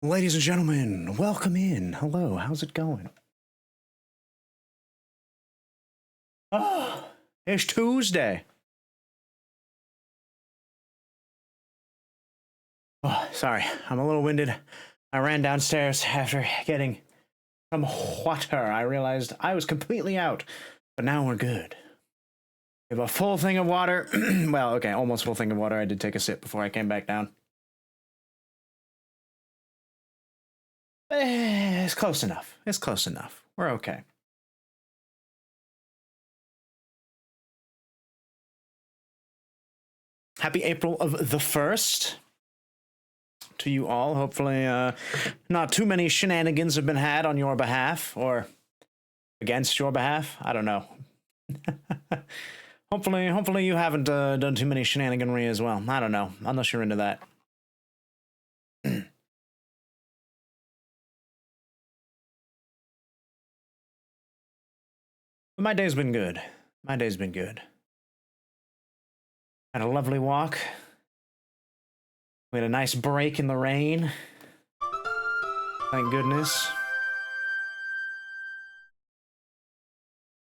Ladies and gentlemen, welcome in. Hello, how's it going? Oh, it's Tuesday. Oh, sorry, I'm a little winded. I ran downstairs after getting some water. I realized I was completely out, but now we're good. We have a full thing of water. Well, okay, almost full thing of water. I did take a sip before I came back down. It's close enough. It's close enough. We're okay. Happy April of the 1st to you all. Hopefully, not too many shenanigans have been had on your behalf or against your behalf. I don't know. Hopefully you haven't done too many shenaniganry as well. I don't know, unless you're into that. My day's been good. My day's been good. Had a lovely walk. We had a nice break in the rain. Thank goodness.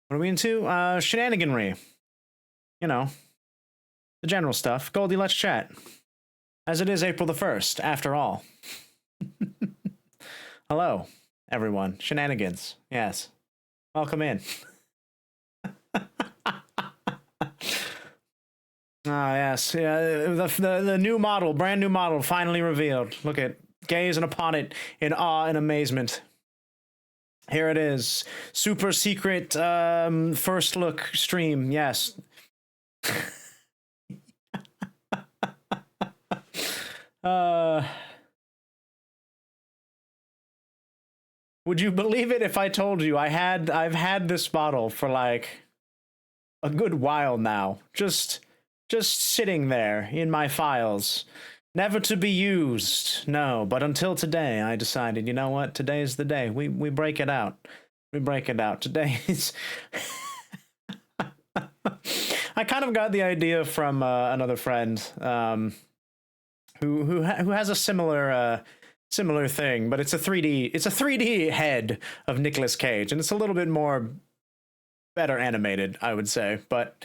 What are we into? Shenaniganry. You know, the general stuff. Goldie, let's chat. As it is April the 1st, after all. Hello, everyone. Shenanigans. Yes. Welcome in. Ah, yes. Yeah, the new model, brand new model, finally revealed. Look at, gazing upon it in awe and amazement. Here it is. Super secret first look stream. Yes. Would you believe it if I told you I've had this model for like a good while now. Just sitting there in my files, never to be used. No, but until today, I decided, you know what? Today's the day. We break it out. We break it out. Today is. I kind of got the idea from another friend who has a similar thing, but it's a 3D. It's a 3D head of Nicolas Cage, and it's a little bit more better animated, I would say, but.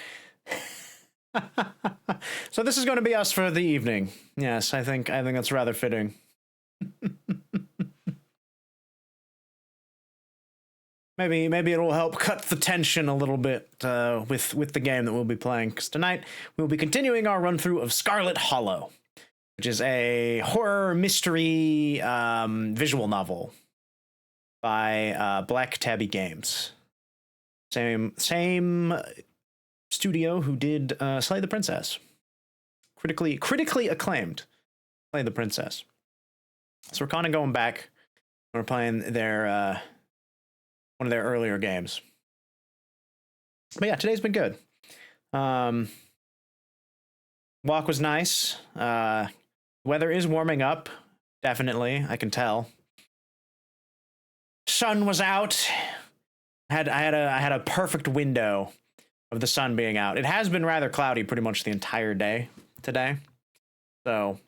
So this is going to be us for the evening. Yes, I think that's rather fitting. Maybe it will help cut the tension a little bit with the game that we'll be playing, because tonight we'll be continuing our run through of Scarlet Hollow, which is a horror mystery visual novel by Black Tabby Games. Same studio who did Slay the Princess. Critically acclaimed Slay the Princess. So we're kind of going back. We're playing their one of their earlier games. But yeah, today's been good. Walk was nice. Weather is warming up, definitely. I can tell. Sun was out. I had a perfect window of the sun being out. It has been rather cloudy pretty much the entire day today. So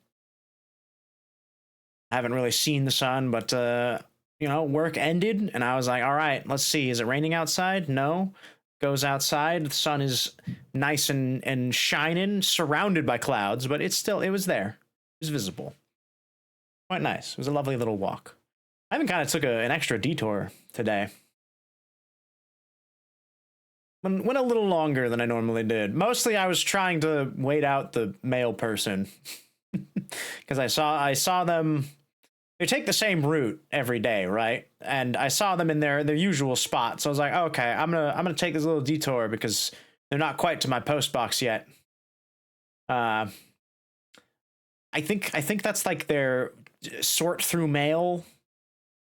I haven't really seen the sun, but you know, work ended and I was like, all right, let's see. Is it raining outside? No. Goes outside. The sun is nice and shining, surrounded by clouds, but it was there. It was visible. Quite nice. It was a lovely little walk. I even kind of took an extra detour today. Went a little longer than I normally did. Mostly I was trying to wait out the male person. Because I saw them. They take the same route every day, right? And I saw them in their usual spot. So I was like, okay, I'm gonna take this little detour because they're not quite to my post box yet. I think that's like their sort through mail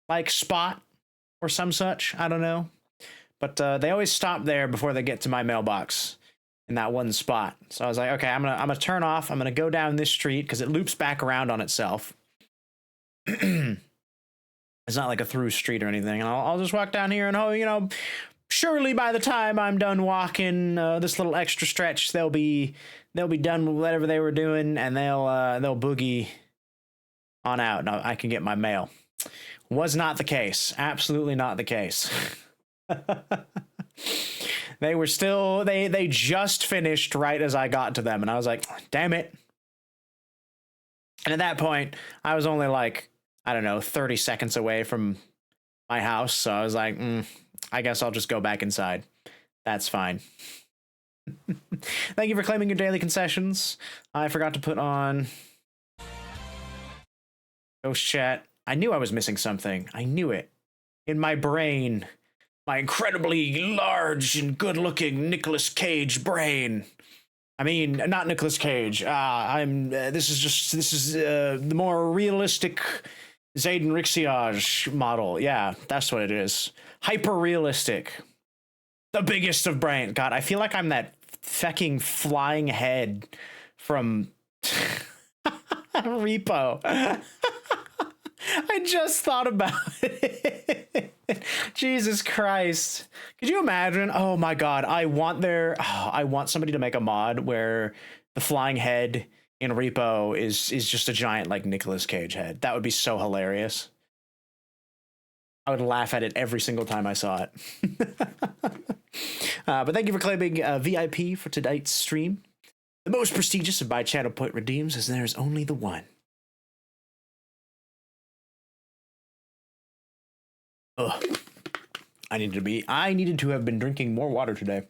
like spot or some such. I don't know. But they always stop there before they get to my mailbox in that one spot. So I was like, okay, I'm gonna turn off. I'm gonna go down this street because it loops back around on itself. It's not like a through street or anything, and I'll just walk down here and surely by the time I'm done walking this little extra stretch, they'll be done with whatever they were doing, and they'll boogie on out, and I can get my mail. Was not the case. Absolutely not the case. They were still, they just finished right as I got to them, and I was like, damn it. And at that point, I was only like, I don't know, 30 seconds away from my house, so I was like, I guess I'll just go back inside. That's fine. Thank you for claiming your daily concessions. I forgot to put on Ghost Chat. I knew I was missing something. I knew it. In my brain. My incredibly large and good-looking Nicolas Cage brain. I mean, not Nicolas Cage. This is the more realistic Zayden Rixiage model. Yeah, that's what it is. Hyper-realistic. The biggest of brains. God, I feel like I'm that fucking flying head from Repo. I just thought about it. Jesus Christ. Could you imagine? Oh my God. I want somebody to make a mod where the flying head in Repo is just a giant like Nicolas Cage head. That would be so hilarious. I would laugh at it every single time I saw it. But thank you for claiming VIP for tonight's stream. The most prestigious of my channel point redeems, as there's only the one. Ugh. I needed to have been drinking more water today.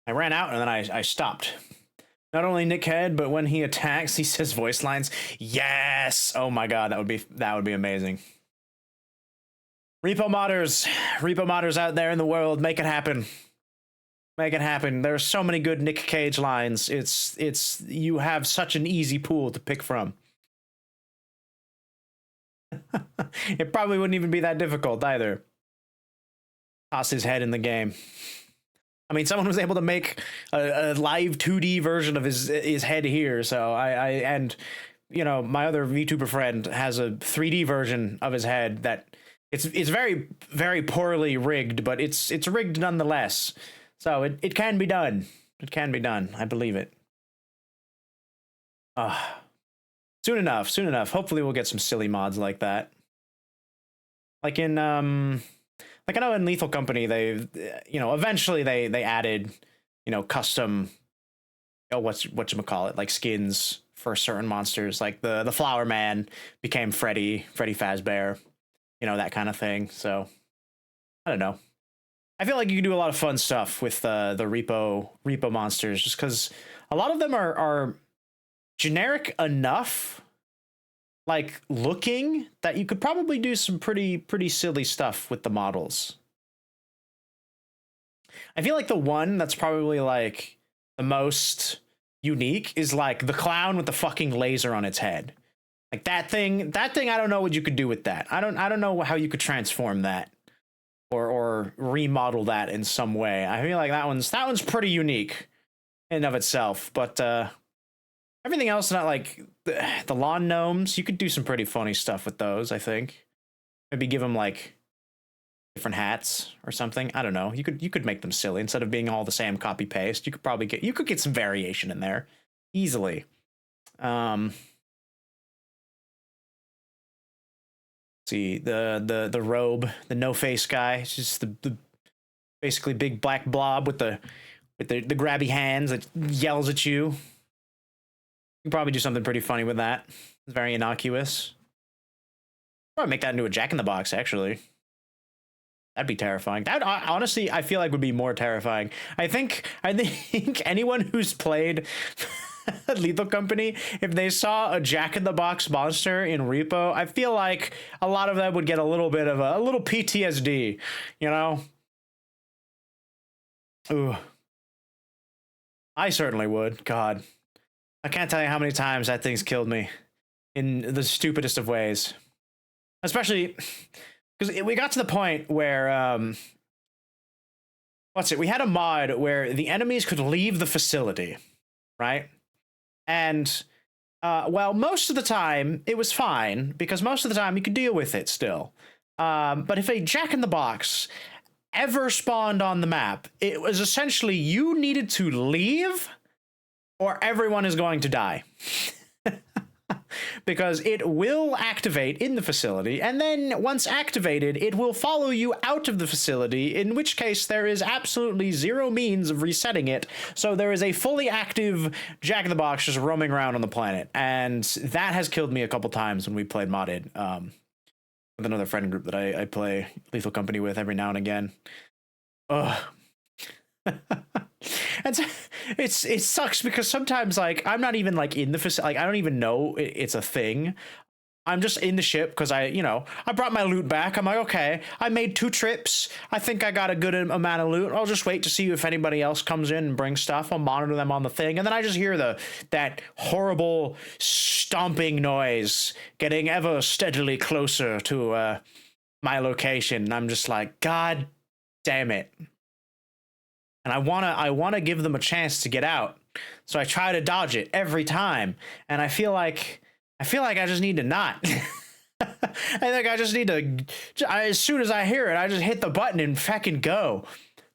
I ran out and then I stopped. Not only Nick Head, but when he attacks, he says voice lines. Yes! Oh my God, that would be amazing. Repo modders out there in the world, make it happen. Make it happen. There's so many good Nick Cage lines. You have such an easy pool to pick from. It probably wouldn't even be that difficult either. Toss his head in the game. I mean, someone was able to make a live 2D version of his head here, so and you know, my other VTuber friend has a 3D version of his head that it's very, very poorly rigged, but it's rigged nonetheless. So it can be done. It can be done. I believe it. Soon enough. Hopefully we'll get some silly mods like that. Like in like I know in Lethal Company they eventually they added, custom whatchamacallit, like skins for certain monsters, like the Flower Man became Freddy Fazbear, that kind of thing. So I don't know. I feel like you can do a lot of fun stuff with the repo monsters, just because a lot of them are generic enough, like looking, that you could probably do some pretty silly stuff with the models. I feel like the one that's probably like the most unique is like the clown with the fucking laser on its head. Like that thing, I don't know what you could do with that. I don't know how you could transform that or remodel that in some way. I feel like that one's pretty unique in and of itself, but everything else, not like the lawn gnomes, you could do some pretty funny stuff with those, I think. Maybe give them like different hats or something. I don't know. You could make them silly instead of being all the same copy paste. You could get some variation in there easily. See the robe, the no face guy. It's just the basically big black blob with the grabby hands that yells at you. You can probably do something pretty funny with that. It's very innocuous. Probably make that into a Jack-in-the-Box, actually. That'd be terrifying. That honestly, I feel like would be more terrifying. I think anyone who's played Lethal Company, if they saw a Jack-in-the-Box monster in Repo, I feel like a lot of them would get a little PTSD, Ooh. I certainly would. God. I can't tell you how many times that thing's killed me in the stupidest of ways. Especially because we got to the point where, we had a mod where the enemies could leave the facility, right? And, most of the time it was fine, because most of the time you could deal with it still. But if a Jack-in-the-Box ever spawned on the map, it was essentially you needed to leave or everyone is going to die. because it will activate in the facility, and then once activated, it will follow you out of the facility, in which case there is absolutely zero means of resetting it. So there is a fully active Jack-in-the-Box just roaming around on the planet, and that has killed me a couple times when we played modded with another friend group that I play Lethal Company with every now and again. Ugh. And so it sucks because sometimes, like, I'm not even like in the facility, like I don't even know it's a thing. I'm just in the ship because I brought my loot back. I'm like, okay, I made 2 trips. I think I got a good amount of loot. I'll just wait to see if anybody else comes in and brings stuff. I'll monitor them on the thing, and then I just hear that horrible stomping noise getting ever steadily closer to my location. And I'm just like, God damn it. And I wanna give them a chance to get out. So I try to dodge it every time. And I feel like I just need to not. I think I just need to, as soon as I hear it, I just hit the button and fucking go.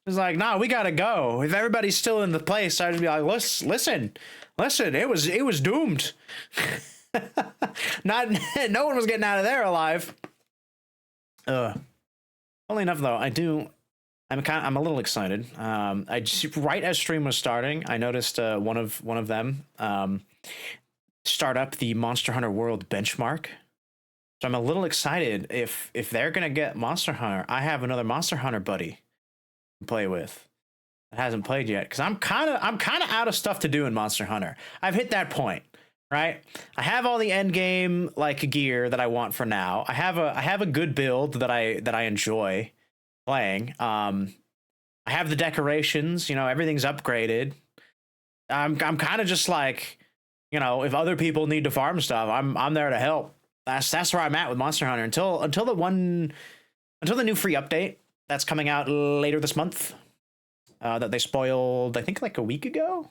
It's like, nah, we gotta go. If everybody's still in the place, I'd just be like, listen, it was doomed. No one was getting out of there alive. Only enough though, I'm a little excited. I just, right as stream was starting, I noticed one of them start up the Monster Hunter World benchmark. So I'm a little excited if they're gonna get Monster Hunter. I have another Monster Hunter buddy to play with that hasn't played yet, because I'm kind of out of stuff to do in Monster Hunter. I've hit that point, right? I have all the end game like gear that I want for now. I have a good build that I enjoy playing. I have the decorations, everything's upgraded. I'm kind of just like, if other people need to farm stuff, I'm there to help. That's where I'm at with Monster Hunter until the new free update that's coming out later this month, that they spoiled, I think, like a week ago.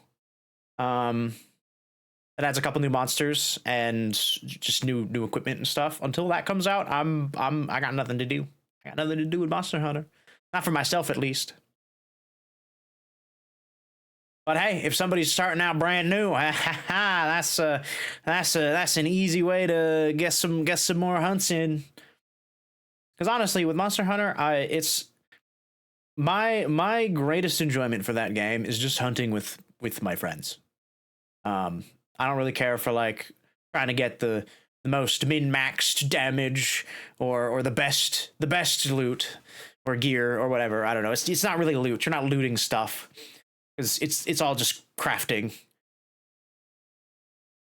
It adds a couple new monsters and just new equipment and stuff. Until that comes out, I got nothing to do. I got nothing to do with Monster Hunter. Not for myself, at least. But hey, if somebody's starting out brand new, that's an easy way to get some more hunts in. Because honestly, with Monster Hunter, it's my greatest enjoyment for that game is just hunting with my friends. I don't really care for like trying to get the most min-maxed damage or the best loot or gear or whatever. I don't know. It's not really loot. You're not looting stuff, because it's all just crafting.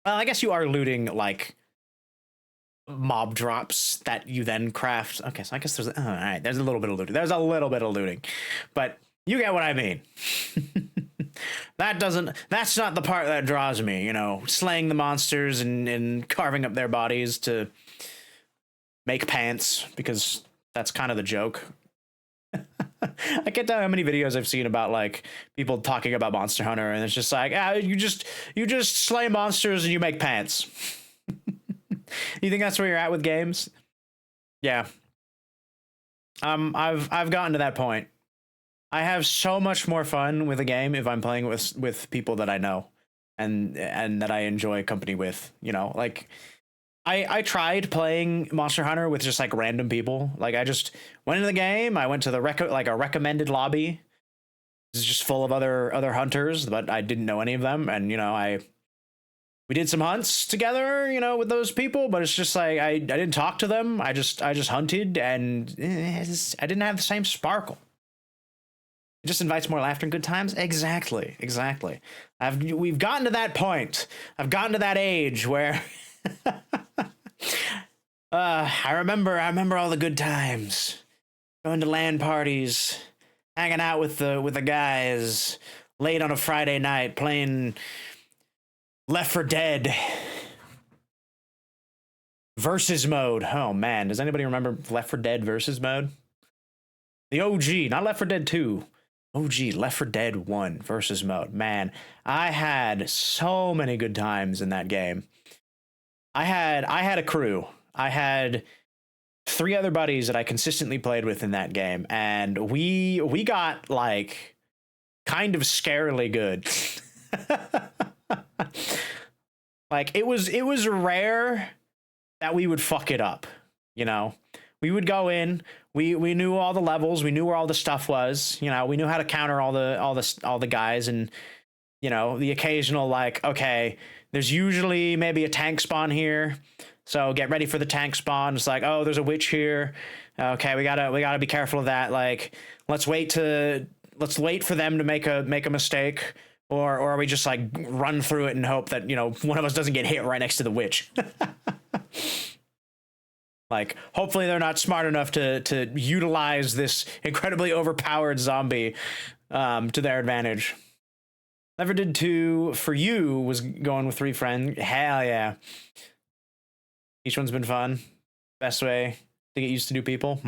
Well, I guess you are looting like mob drops that you then craft. Okay, so I guess all right, there's a little bit of looting. There's a little bit of looting, but you get what I mean. That's not the part that draws me, slaying the monsters and carving up their bodies to make pants, because that's kind of the joke. I can't tell how many videos I've seen about like people talking about Monster Hunter, and it's just like, you just slay monsters and you make pants. You think that's where you're at with games? Yeah. I've gotten to that point. I have so much more fun with a game if I'm playing with people that I know and that I enjoy company with, like I tried playing Monster Hunter with just like random people. Like I just went into the game. I went to the a recommended lobby. It's just full of other hunters, but I didn't know any of them. And, we did some hunts together, with those people, but it's just like, I didn't talk to them. I just hunted, and I didn't have the same sparkle. It just invites more laughter and good times. Exactly. We've gotten to that point. I've gotten to that age where I remember all the good times, going to LAN parties, hanging out with the guys late on a Friday night, playing Left 4 Dead versus mode. Oh man, does anybody remember Left 4 Dead versus mode? The OG, not Left 4 Dead 2. OG, Left 4 Dead 1 versus mode. Man, I had so many good times in that game. I had a crew. I had 3 other buddies that I consistently played with in that game, and we got like kind of scarily good. Like it was rare that we would fuck it up. You know, we would go in. We knew all the levels. We knew where all the stuff was. You know, we knew how to counter all the guys, and you know, the occasional like, okay, there's usually maybe a tank spawn here, so get ready for the tank spawn. It's like, oh, there's a witch here. Okay, we gotta be careful of that. Like, let's wait for them to make a mistake, or are we just like run through it and hope that, you know, one of us doesn't get hit right next to the witch. Like, hopefully they're not smart enough to utilize this incredibly overpowered zombie to their advantage. Never did 2 for you was going with 3 friends. Hell yeah. Each one's been fun. Best way to get used to new people.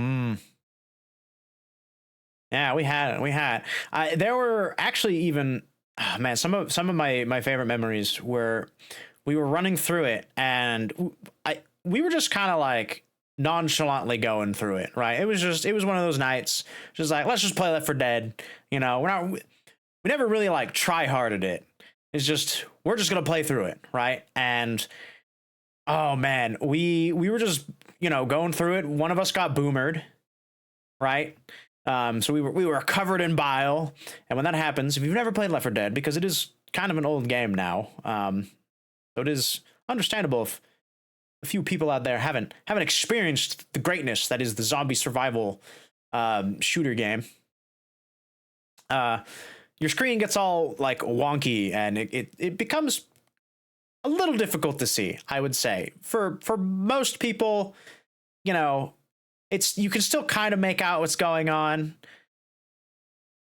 Yeah, we had it. There were actually even, oh man, some of my favorite memories were we were running through it, and we were just kind of like nonchalantly going through it, right? It was one of those nights, just like, let's just play Left 4 Dead. You know, we never really like try harded it. It's just, we're just gonna play through it, right? And oh man, we were just, you know, going through it. One of us got boomered, right? So we were covered in bile, and when that happens, if you've never played Left 4 Dead, because it is kind of an old game now, so it is understandable if a few people out there haven't experienced the greatness that is the zombie survival shooter game. Your screen gets all like wonky, and it becomes a little difficult to see, I would say. For most people, you know, you can still kind of make out what's going on,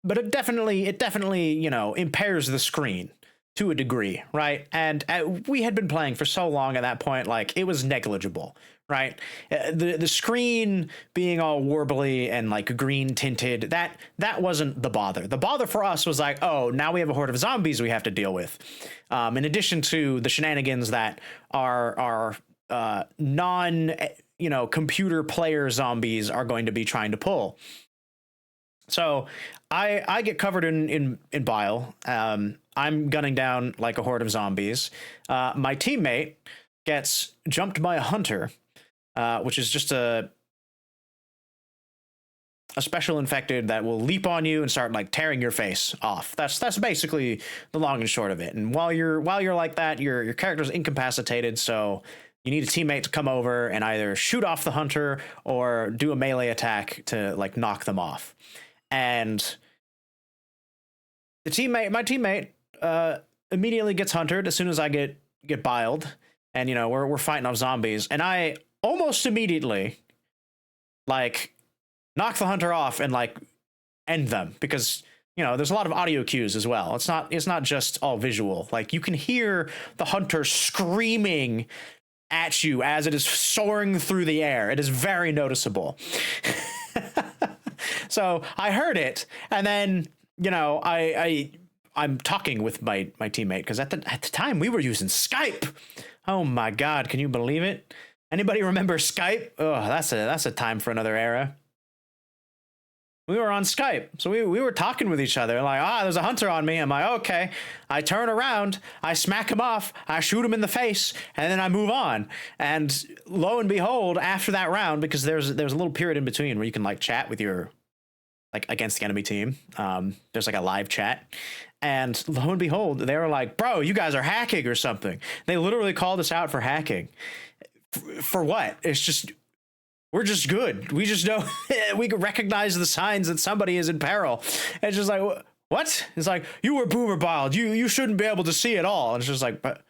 but it definitely, you know, impairs the screen to a degree, right? And we had been playing for so long at that point, like, it was negligible, right? The screen being all warbly and like green tinted, that wasn't the bother. The bother for us was like, oh, now we have a horde of zombies we have to deal with, in addition to the shenanigans that are non, you know, computer player zombies are going to be trying to pull. So I get covered in bile. I'm gunning down like a horde of zombies. My teammate gets jumped by a hunter, which is just a special infected that will leap on you and start like tearing your face off. That's basically the long and short of it. And while you're like that, your character's incapacitated, so you need a teammate to come over and either shoot off the hunter or do a melee attack to like knock them off. And my teammate immediately gets hunted as soon as I get biled, and you know, we're fighting off zombies, and I almost immediately like knock the hunter off and like end them, because you know, there's a lot of audio cues as well. It's not just all visual. Like, you can hear the hunter screaming at you as it is soaring through the air. It is very noticeable. So I heard it, and then, you know, I'm talking with my teammate, because at the time we were using Skype. Oh my God, can you believe it? Anybody remember Skype? Oh, that's a time for another era. We were on Skype, so we were talking with each other, like, there's a hunter on me. I'm like, okay. I turn around, I smack him off, I shoot him in the face, and then I move on. And lo and behold, after that round, because there's a little period in between where you can like chat with your, like, against the enemy team. There's like a live chat, and lo and behold, they were like, bro, you guys are hacking or something. They literally called us out for hacking. For what? It's just, we're just good. We just know, we can recognize the signs that somebody is in peril. And it's just like, what? It's like, you were boomer biled. You shouldn't be able to see it all. And it's just like, but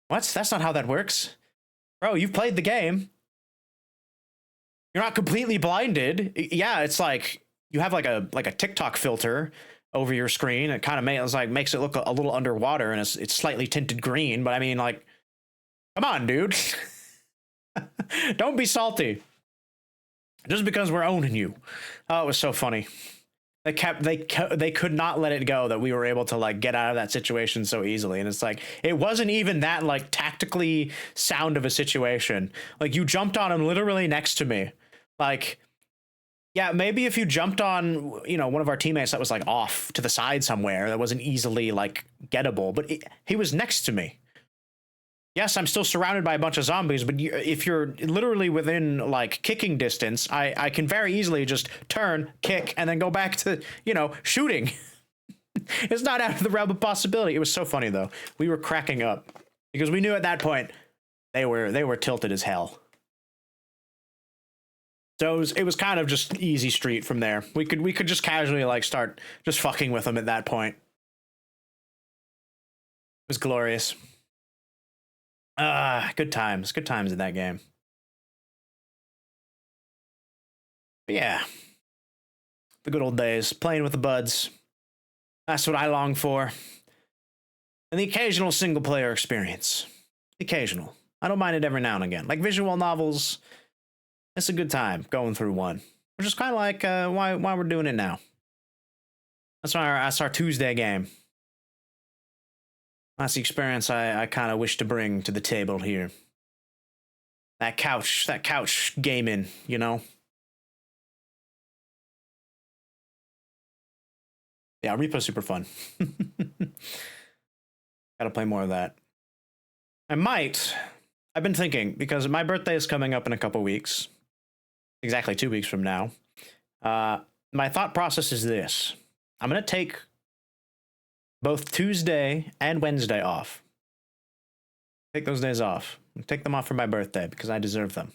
what? That's not how that works. Bro, you've played the game. You're not completely blinded. Yeah, it's like, you have like a TikTok filter over your screen. It kind of makes it look a little underwater, and it's slightly tinted green. But I mean, like, come on, dude. Don't be salty just because we're owning you. Oh, it was so funny. They could not let it go that we were able to like get out of that situation so easily. And it's like, it wasn't even that like tactically sound of a situation. Like, you jumped on him literally next to me. Like, yeah, maybe if you jumped on, you know, one of our teammates that was like off to the side somewhere that wasn't easily like gettable, but he was next to me. Yes, I'm still surrounded by a bunch of zombies, but if you're literally within like kicking distance, I can very easily just turn, kick, and then go back to, you know, shooting. It's not out of the realm of possibility. It was so funny though. We were cracking up because we knew at that point they were tilted as hell. So it was kind of just easy street from there. We could just casually like start just fucking with them at that point. It was glorious. Good times in that game. But yeah, the good old days, playing with the buds. That's what I long for. And the occasional single player experience. Occasional. I don't mind it every now and again. Like visual novels, it's a good time going through one. Which is kind of like why we're doing it now. That's our Tuesday game. That's the experience I kind of wish to bring to the table here. That couch gaming, you know? Yeah, Repo's super fun. Gotta play more of that. I've been thinking, because my birthday is coming up in a couple weeks. Exactly 2 weeks from now. My thought process is this. I'm gonna take both Tuesday and Wednesday off. Take those days off. Take them off for my birthday because I deserve them,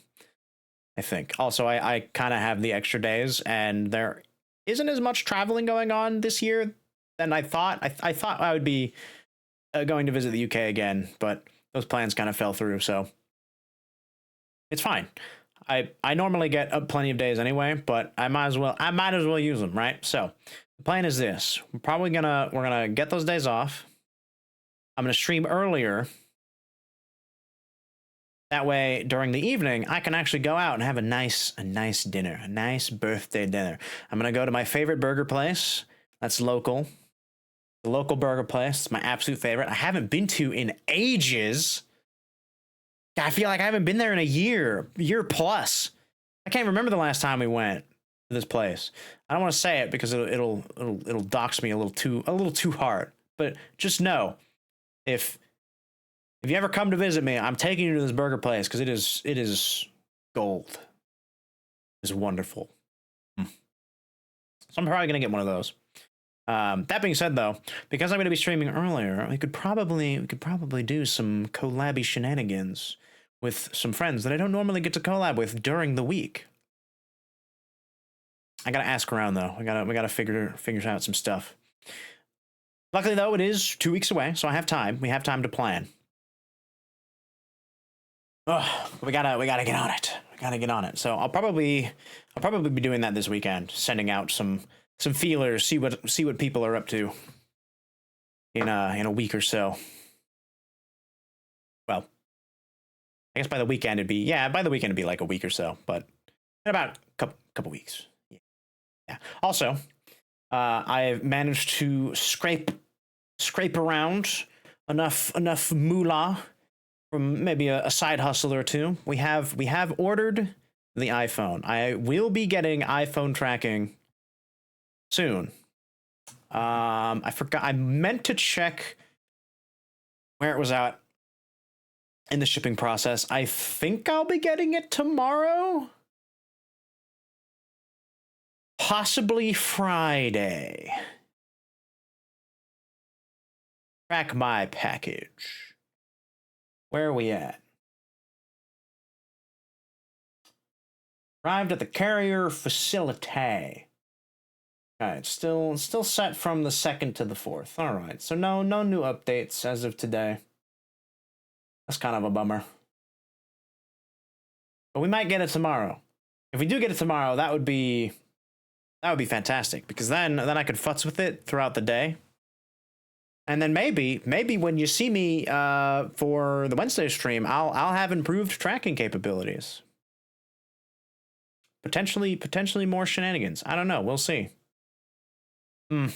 I think. Also, I kind of have the extra days, and there isn't as much traveling going on this year than I thought. I thought I would be going to visit the UK again, but those plans kind of fell through, so it's fine. I normally get plenty of days anyway, but I might as well use them, right? So the plan is this: we're gonna get those days off. I'm gonna stream earlier. That way, during the evening, I can actually go out and have a nice dinner, a nice birthday dinner. I'm gonna go to my favorite burger place. That's local. The local burger place. It's my absolute favorite. I haven't been to in ages. I feel like I haven't been there in a year plus. I can't remember the last time we went to this place. I don't want to say it because it'll dox me a little too hard. But just know, if you ever come to visit me, I'm taking you to this burger place because it is gold. It's wonderful. So I'm probably gonna get one of those. That being said, though, because I'm going to be streaming earlier, we could probably do some collabby shenanigans with some friends that I don't normally get to collab with during the week. I gotta ask around though. We gotta figure out some stuff. Luckily though, it is 2 weeks away, so I have time. We have time to plan. Oh, we gotta get on it. We gotta get on it. So I'll probably be doing that this weekend, sending out some feelers, see what people are up to in a week or so. Well, I guess by the weekend it'd be like a week or so, but in about a couple weeks. Yeah. Also, I've managed to scrape around enough moolah from maybe a side hustle or two. We have ordered the iPhone. I will be getting iPhone tracking soon. I forgot. I meant to check where it was at in the shipping process. I think I'll be getting it tomorrow. Possibly Friday. Track my package. Where are we at? Arrived at the carrier facility. Alright, still set from the 2nd to the 4th. Alright, so no new updates as of today. That's kind of a bummer. But we might get it tomorrow. If we do get it tomorrow, that would be fantastic, because then I could futz with it throughout the day. And then maybe when you see me for the Wednesday stream, I'll have improved tracking capabilities. Potentially more shenanigans. I don't know. We'll see. I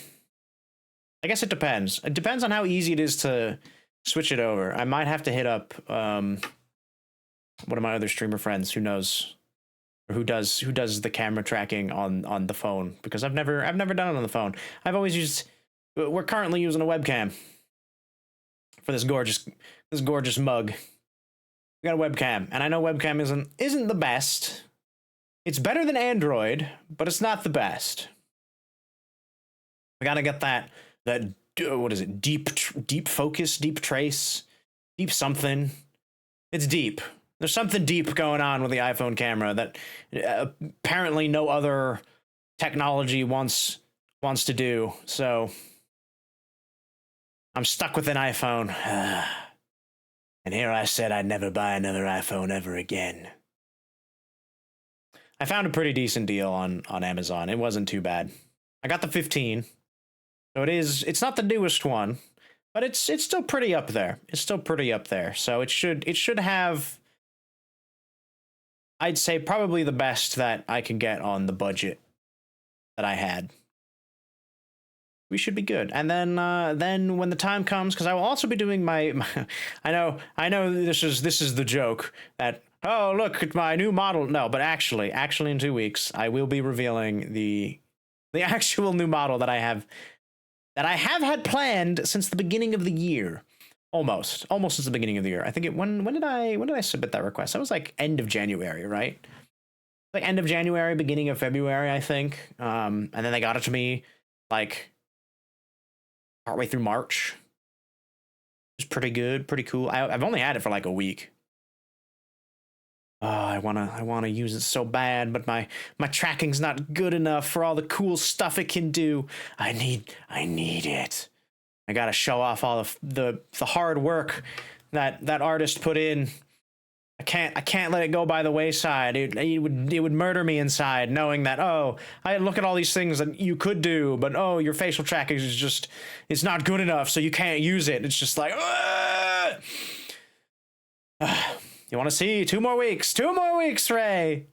guess it depends. It depends on how easy it is to switch it over. I might have to hit up one of my other streamer friends who knows, or who does the camera tracking on the phone, because I've never done it on the phone. We're currently using a webcam for this gorgeous this gorgeous mug. We got a webcam, and I know webcam isn't the best. It's better than Android, but it's not the best. We gotta get that what is it? Deep focus, deep trace, deep something. It's deep. There's something deep going on with the iPhone camera that apparently no other technology wants to do. So I'm stuck with an iPhone. And here I said I'd never buy another iPhone ever again. I found a pretty decent deal on Amazon. It wasn't too bad. I got the 15. So it's not the newest one, but it's still pretty up there. It's still pretty up there. So it should have, I'd say, probably the best that I can get on the budget that I had. We should be good. And then when the time comes, because I will also be doing my I know this is the joke that, oh, look at my new model. No, but actually in 2 weeks I will be revealing the actual new model that I have had planned since the beginning of the year. Almost since the beginning of the year. I think when did I submit that request? That was like end of January, right? Like end of January, beginning of February, I think. And then they got it to me like partway through March. It was pretty good, pretty cool. I've only had it for like a week. Oh, I wanna use it so bad, but my tracking's not good enough for all the cool stuff it can do. I need it. I gotta show off all the hard work that artist put in. I can't let it go by the wayside. It would murder me inside, knowing that, oh, I look at all these things that you could do, but oh, your facial tracking it's not good enough, so you can't use it. It's just like, you want to see 2 more weeks, Ray,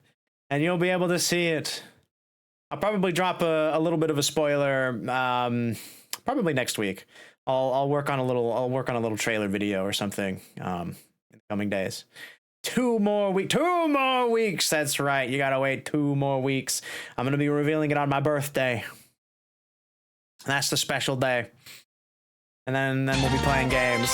and you'll be able to see it. I'll probably drop a little bit of a spoiler, probably next week. I'll work on a little trailer video or something in the coming days. 2 more weeks. That's right. You gotta wait 2 more weeks. I'm gonna be revealing it on my birthday. That's the special day. And then we'll be playing games.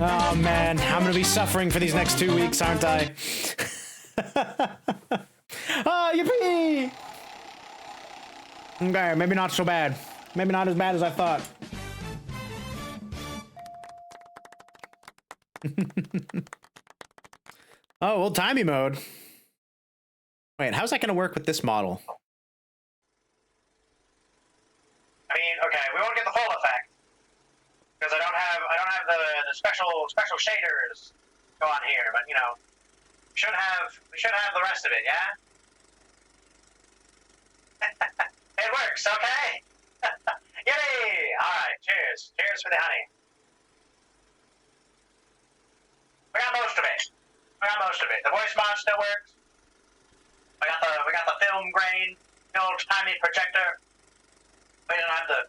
Oh man, I'm gonna be suffering for these next 2 weeks, aren't I? Oh, yippee! Okay, maybe not so bad. Maybe not as bad as I thought. Oh, old timey mode. Wait, how's that gonna work with this model? I mean, okay, we won't get the full effect because I don't have the special shaders go on here, but you know, we should have the rest of it, yeah. It works, okay. Yay! All right, cheers for the honey. We got most of it. The voice mod still works. We got the film grain, the old timey projector. We don't have the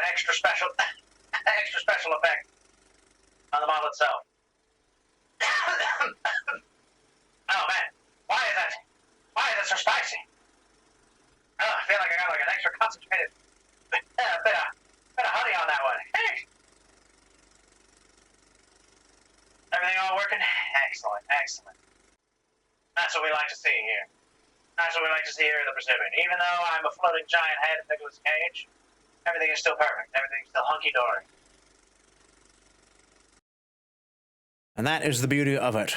extra special effect on the model itself. Oh man, why is it so spicy? Oh, I feel like I got like an extra concentrated bit of honey on that one. Hey. Everything all working? Excellent. That's what we like to see here. That's what we like to see here in the Pacific. Even though I'm a floating giant head of Nicolas Cage, everything is still perfect. Everything's still hunky-dory. And that is the beauty of it.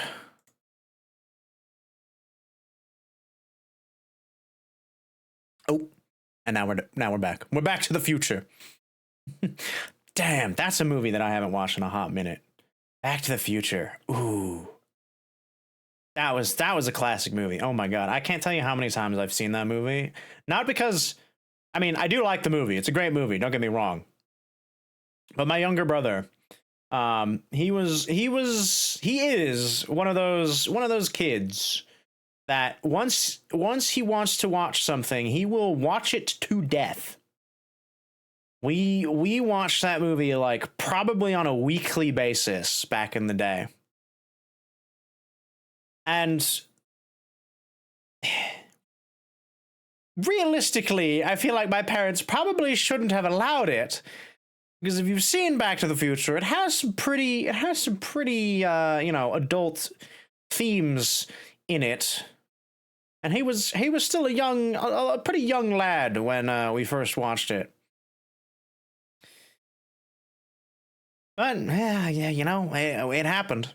Oh, and now we're back. We're back to the future. Damn, that's a movie that I haven't watched in a hot minute. Back to the Future. Ooh. That was a classic movie. Oh my god. I can't tell you how many times I've seen that movie. Not because, I mean, I do like the movie. It's a great movie, don't get me wrong. But my younger brother, he is one of those kids that once he wants to watch something, he will watch it to death. We watched that movie like probably on a weekly basis back in the day. And realistically, I feel like my parents probably shouldn't have allowed it. Because if you've seen Back to the Future, it has some pretty, adult themes in it. And he was still a pretty young lad when we first watched it. But yeah, it happened.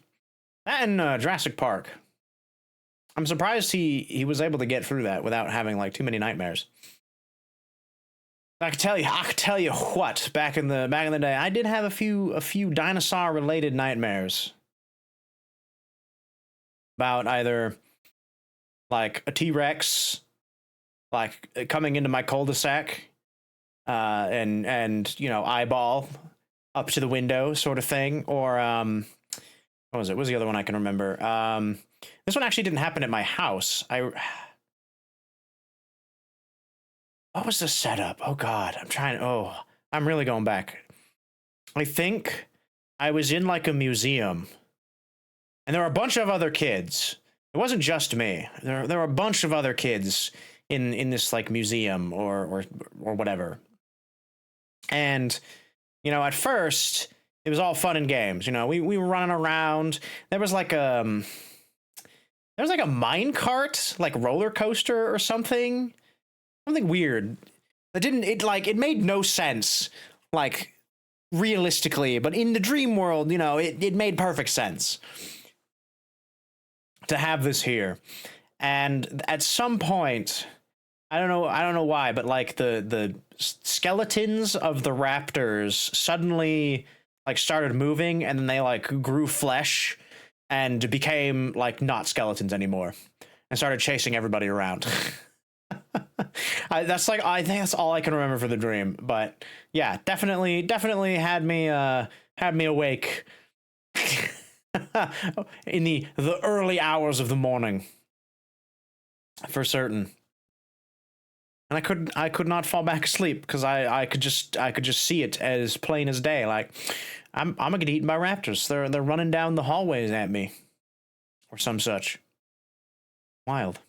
That and Jurassic Park. I'm surprised he was able to get through that without having like too many nightmares. I could tell you what, back in the day, I did have a few dinosaur related nightmares about either like a T-Rex like coming into my cul-de-sac and eyeball up to the window sort of thing, or what was it? What was the other one I can remember? This one actually didn't happen at my house. What was the setup? Oh God, I'm really going back. I think I was in like a museum and there were a bunch of other kids. It wasn't just me. There were a bunch of other kids in this like museum or whatever. And, at first it was all fun and games. We were running around. There was like a mine cart, like roller coaster or something. Something weird. It made no sense, like, realistically, but in the dream world, it made perfect sense to have this here. And at some point, I don't know why, but like the skeletons of the raptors suddenly like started moving, and then they like grew flesh and became like not skeletons anymore and started chasing everybody around. I think that's all I can remember for the dream, but yeah, definitely had me awake in the early hours of the morning, for certain. And I could not fall back asleep because I could just see it as plain as day. Like I'm gonna get eaten by raptors. They're running down the hallways at me, or some such. Wild.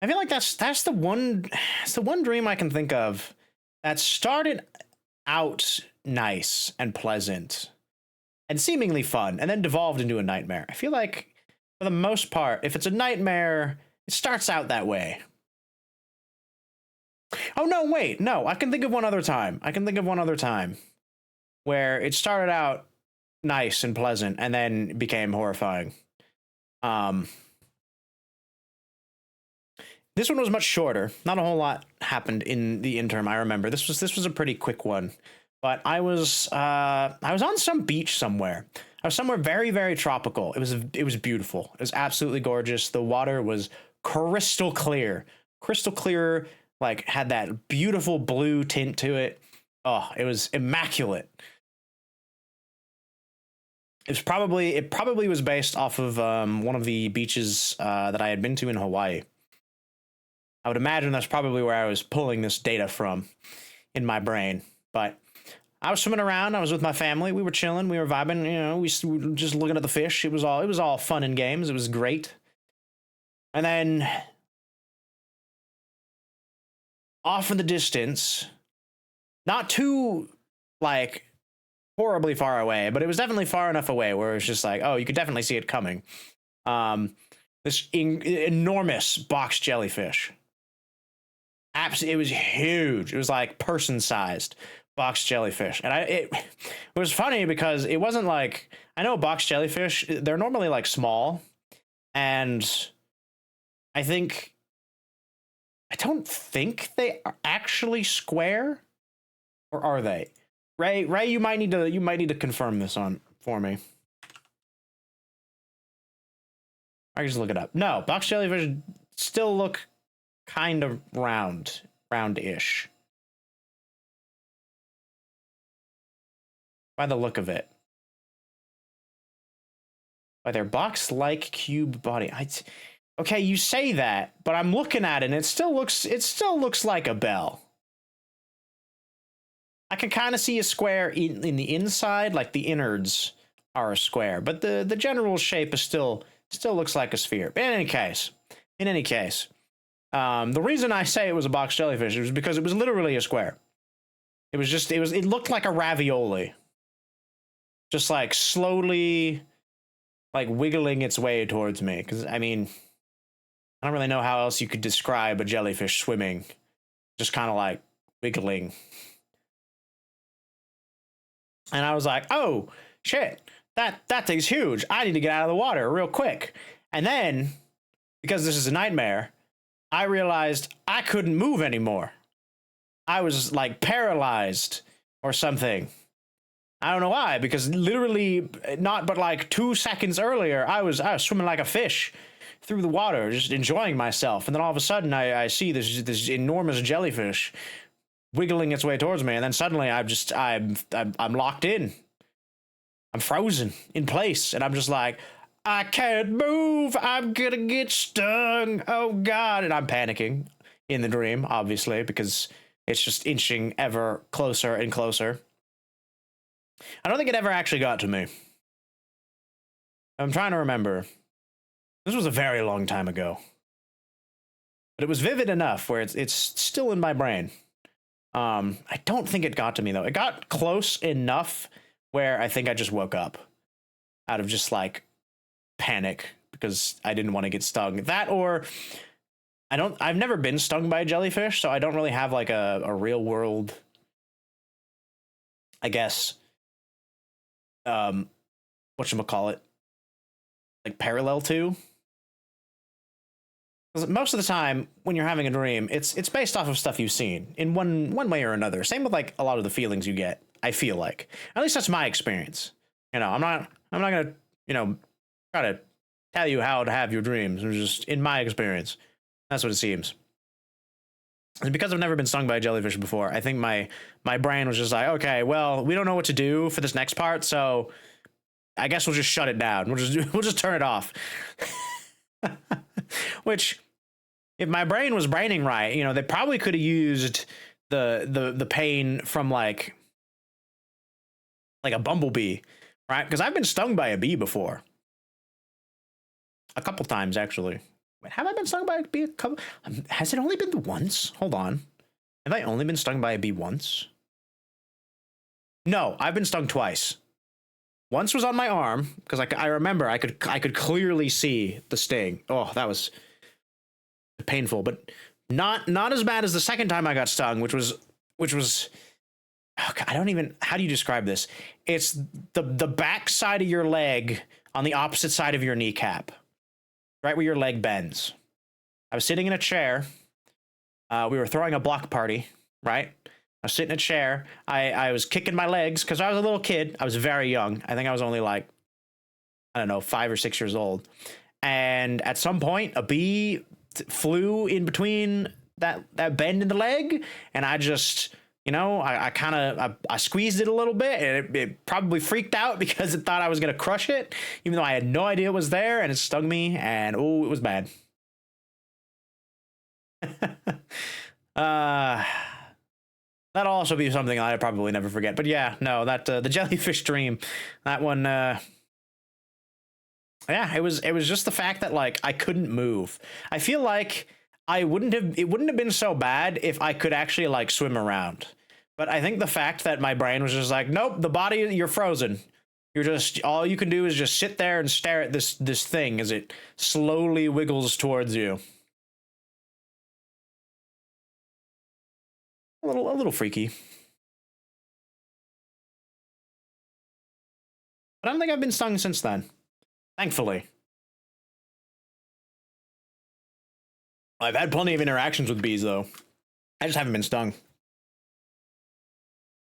I feel like that's the one dream I can think of that started out nice and pleasant and seemingly fun and then devolved into a nightmare. I feel like for the most part, if it's a nightmare, it starts out that way. Oh no, wait, no, I can think of one other time. Where it started out nice and pleasant and then became horrifying. This one was much shorter. Not a whole lot happened in the interim. I remember this was a pretty quick one, but I was on some beach somewhere. I was somewhere very, very tropical. It was beautiful. It was absolutely gorgeous. The water was crystal clear, like had that beautiful blue tint to it. Oh, it was immaculate. It probably was based off of one of the beaches that I had been to in Hawaii. I would imagine that's probably where I was pulling this data from in my brain. But I was swimming around. I was with my family. We were chilling. We were vibing. We were just looking at the fish. It was all fun and games. It was great. And then off in the distance, not too like horribly far away, but it was definitely far enough away where it was just like, oh, you could definitely see it coming. This enormous box jellyfish. It was huge. It was like person-sized box jellyfish. And it was funny because it wasn't like, I know box jellyfish, they're normally like small. And I don't think they are actually square. Or are they? Ray, you might need to confirm this for me. I can just look it up. No, box jellyfish still look kind of round-ish. By the look of it. By their box-like cube body. Okay, you say that, but I'm looking at it and it still looks like a bell. I can kind of see a square in the inside, like the innards are a square, but the general shape is still Still looks like a sphere. But in any case, the reason I say it was a box jellyfish was because it was literally a square. It looked like a ravioli. Just like slowly like wiggling its way towards me. Because, I mean, I don't really know how else you could describe a jellyfish swimming. Just kind of like wiggling. And I was like, oh, shit, that thing's huge. I need to get out of the water real quick. And then, because this is a nightmare, I realized I couldn't move anymore. I was like paralyzed or something. I don't know why, because literally not but like 2 seconds earlier, I was swimming like a fish through the water, just enjoying myself. And then all of a sudden I see this enormous jellyfish wiggling its way towards me. And then suddenly I'm locked in. I'm frozen in place. And I'm just like, I can't move. I'm gonna get stung. Oh God. And I'm panicking in the dream, obviously, because it's just inching ever closer and closer. I don't think it ever actually got to me. I'm trying to remember. This was a very long time ago. But it was vivid enough where it's still in my brain. I don't think it got to me, though. It got close enough where I think I just woke up out of just like panic because I didn't want to get stung. That, or I've never been stung by a jellyfish, so I don't really have like a real world, I guess, whatchamacallit, like parallel to. Most of the time when you're having a dream, it's based off of stuff you've seen in one way or another. Same with like a lot of the feelings you get, I feel like. At least that's my experience. You know, I'm not gonna, try to tell you how to have your dreams. It's just in my experience. That's what it seems. And because I've never been stung by a jellyfish before, I think my brain was just like, okay, well, we don't know what to do for this next part, so I guess we'll just shut it down. We'll just turn it off. Which, if my brain was braining right, they probably could have used the pain from like a bumblebee, right? Because I've been stung by a bee before. A couple times, actually. Wait, have I been stung by a bee a couple? Has it only been the once? Hold on. Have I only been stung by a bee once? No, I've been stung twice. Once was on my arm, because I remember I could clearly see the sting. Oh, that was painful, but not as bad as the second time I got stung, which was oh God, I don't even, how do you describe this? It's the back side of your leg on the opposite side of your kneecap, right where your leg bends. I was sitting in a chair. We were throwing a block party, right? I was sitting in a chair. I was kicking my legs because I was a little kid. I was very young. I think I was only like, I don't know, 5 or 6 years old. And at some point, a bee flew in between that bend in the leg, and I just, I squeezed it a little bit, and it probably freaked out because it thought I was gonna crush it, even though I had no idea it was there, and it stung me, and oh, it was bad. That'll also be something I'll probably never forget. But yeah, no, that the jellyfish dream, that one. Yeah, it was just the fact that like I couldn't move. I feel like it wouldn't have been so bad if I could actually like swim around. But I think the fact that my brain was just like, nope, the body, you're frozen. You're just, all you can do is just sit there and stare at this thing as it slowly wiggles towards you. A little freaky. But I don't think I've been stung since then. Thankfully. I've had plenty of interactions with bees, though. I just haven't been stung.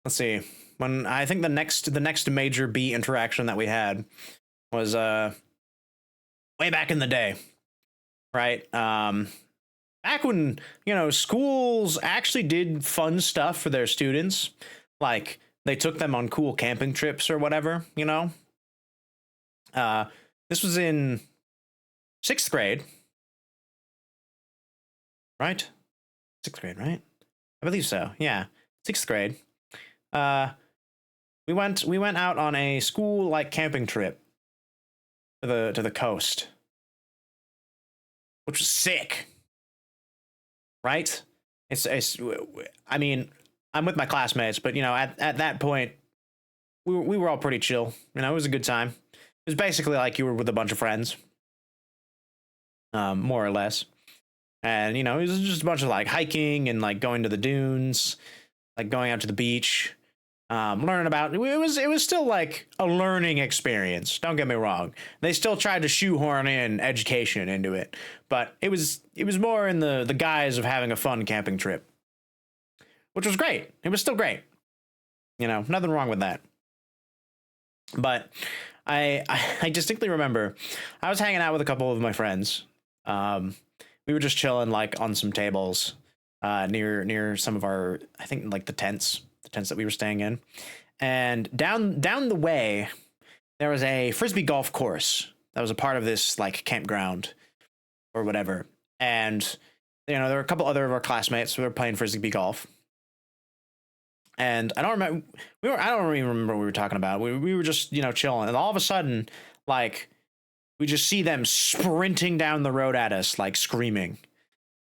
Let's see. When I think the next major bee interaction that we had was way back in the day, right? Back when schools actually did fun stuff for their students, like they took them on cool camping trips or whatever. This was in 6th grade. Right? 6th grade, right? I believe so. Yeah. 6th grade. We went out on a school like camping trip to the coast. which was sick, right? It's I mean, I'm with my classmates, but at that point, we were all pretty chill. It was a good time. It was basically like you were with a bunch of friends, more or less. And it was just a bunch of like hiking and like going to the dunes, like going out to the beach, learning about. It was still like a learning experience. Don't get me wrong. They still tried to shoehorn in education into it, but it was more in the guise of having a fun camping trip, which was great. It was still great. Nothing wrong with that. But I distinctly remember I was hanging out with a couple of my friends. We were just chilling like on some tables near some of our, I think, like the tents that we were staying in. And down the way, there was a frisbee golf course that was a part of this like campground or whatever. And there were a couple other of our classmates who were playing frisbee golf. And I don't remember. I don't even remember what we were talking about. We were just chilling, and all of a sudden, like, we just see them sprinting down the road at us, like screaming,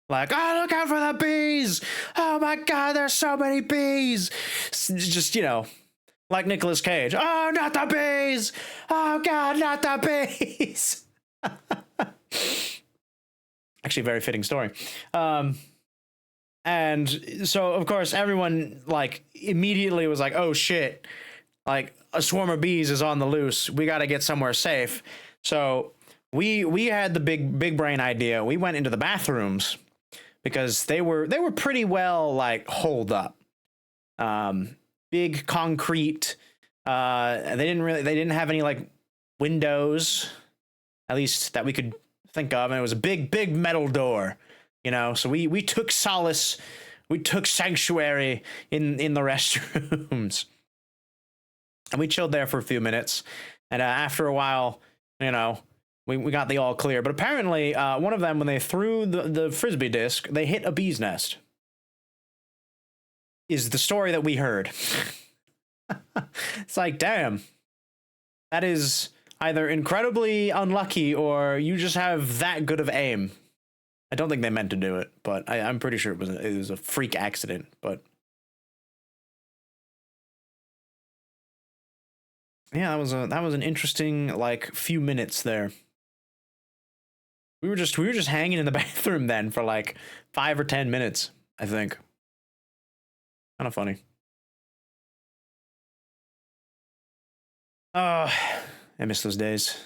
like, "Oh, look out for the bees! Oh my God, there's so many bees!" Just like Nicolas Cage. "Oh, not the bees! Oh God, not the bees!" Actually, a very fitting story. And so, of course, everyone like immediately was like, "Oh shit, like a swarm of bees is on the loose. We got to get somewhere safe." So we had the big brain idea. We went into the bathrooms because they were pretty well like holed up. Big concrete. They didn't have any like windows, at least that we could think of, and it was a big metal door. So we took solace, we took sanctuary in the restrooms, and we chilled there for a few minutes. And after a while, we got the all clear. But apparently, one of them, when they threw the frisbee disc, they hit a bee's nest. Is the story that we heard. It's like, damn, that is either incredibly unlucky or you just have that good of aim. I don't think they meant to do it, but I'm pretty sure it was a freak accident. But yeah, that was an interesting like few minutes there. We were just hanging in the bathroom then for like 5 or 10 minutes, I think. Kind of funny. Oh, I miss those days.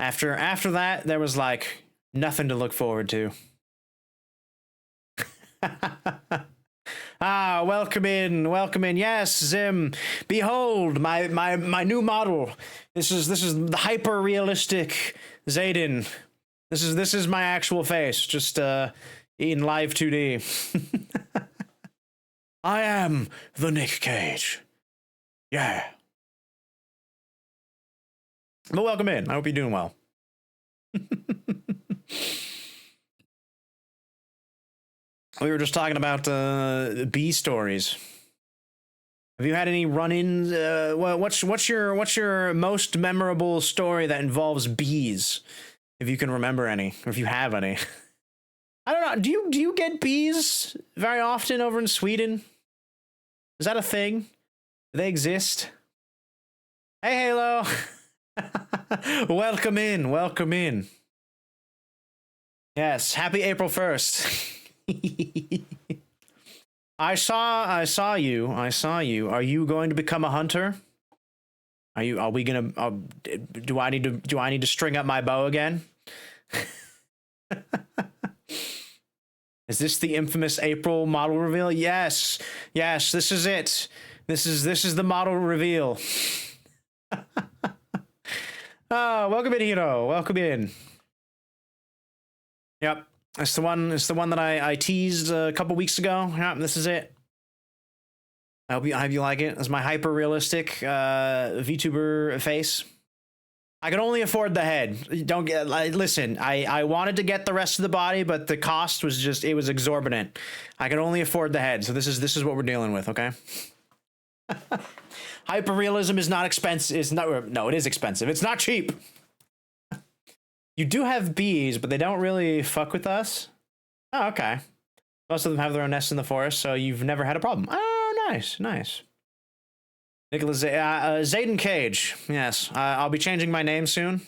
After that, there was like nothing to look forward to. Welcome in. Yes, Zim. Behold, my new model. This is the hyper realistic Zayden. This is my actual face, just in live 2D. I am the Nick Cage. Yeah. But welcome in. I hope you're doing well. We were just talking about bee stories. Have you had any run-ins? What's your most memorable story that involves bees? If you can remember any, or if you have any. I don't know. Do you get bees very often over in Sweden? Is that a thing? Do they exist? Hey, Halo. Welcome in. Yes, happy April 1st. I saw you. Are you going to become a hunter? Are we gonna do I need to string up my bow again? Is this the infamous April model reveal? Yes, this is it. This is the model reveal. Welcome in, Hiro. Welcome in. Yep, it's the one that I teased a couple weeks ago. Yep, this is it. I hope you like it. It's my hyper realistic VTuber face. I can only afford the head. Don't get listen. I wanted to get the rest of the body, but the cost was it was exorbitant. I can only afford the head, so this is what we're dealing with. Okay. Hyperrealism is not expensive. It is expensive. It's not cheap. You do have bees, but they don't really fuck with us. Oh, okay. Most of them have their own nests in the forest, so you've never had a problem. Oh, nice, nice. Nicholas, Zayden Cage. Yes, I'll be changing my name soon.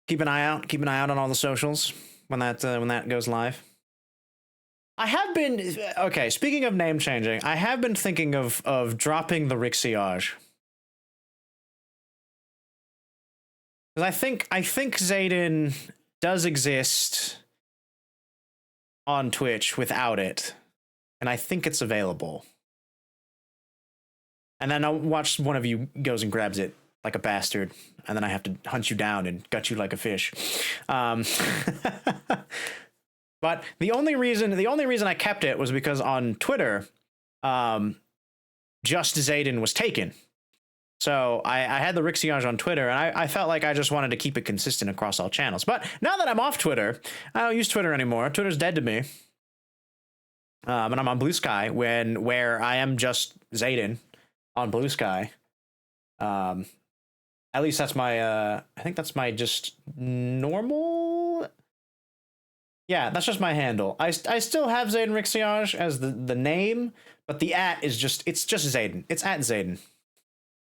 Keep an eye out. Keep an eye out on all the socials when that goes live. I have been okay. Speaking of name changing, I have been thinking of dropping the Rixiage. Because I think Zayden does exist on Twitch without it, and I think it's available. And then I'll watch one of you goes and grabs it like a bastard, and then I have to hunt you down and gut you like a fish. But the only reason I kept it was because on Twitter, just Zayden was taken. So I had the Rixiage on Twitter, and I felt like I just wanted to keep it consistent across all channels. But now that I'm off Twitter, I don't use Twitter anymore. Twitter's dead to me. And I'm on Blue Sky where I am just Zayden on Blue Sky. At least that's my I think that's my just normal. Yeah, that's just my handle. I still have Zayden Rixiage as the name, but the it's just Zayden. It's at Zayden.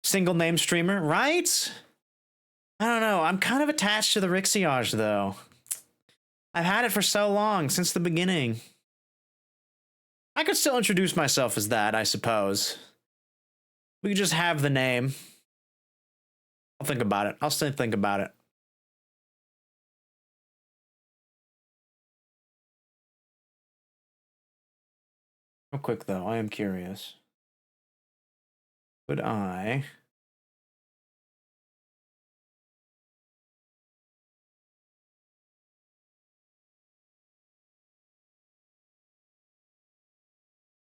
Single name streamer, right? I don't know. I'm kind of attached to the Rixiage though. I've had it for so long, since the beginning. I could still introduce myself as that, I suppose. We could just have the name. I'll think about it. I'll still think about it. Real quick, though, I am curious. Would I...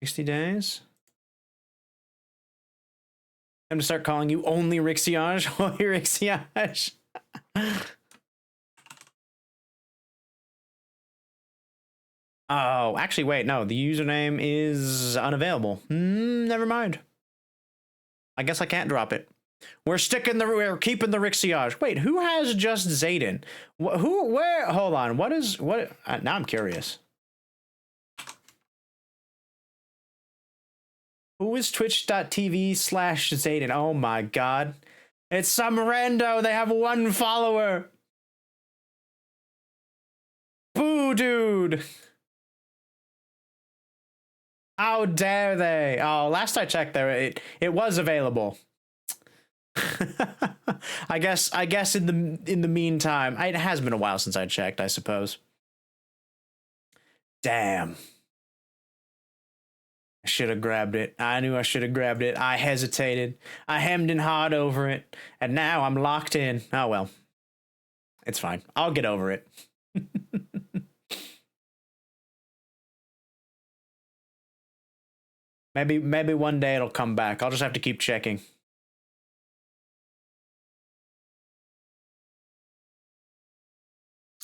$60? I'm to start calling you only Rixiage. Only Rixiage. Oh, actually, wait, no. The username is unavailable. Never mind. I guess I can't drop it. We're keeping the Rixiage. Wait, who has just Zayden? Where? Hold on. What? Now I'm curious. Who is twitch.tv/Zayden? Oh my god. It's some rando. They have one follower. Boo, dude. How dare they? Oh, last I checked there, it was available. I guess in the meantime, it has been a while since I checked, I suppose. Damn. I should have grabbed it. I knew I should have grabbed it. I hesitated. I hemmed and hawed over it. And now I'm locked in. Oh, well. It's fine. I'll get over it. Maybe one day it'll come back. I'll just have to keep checking.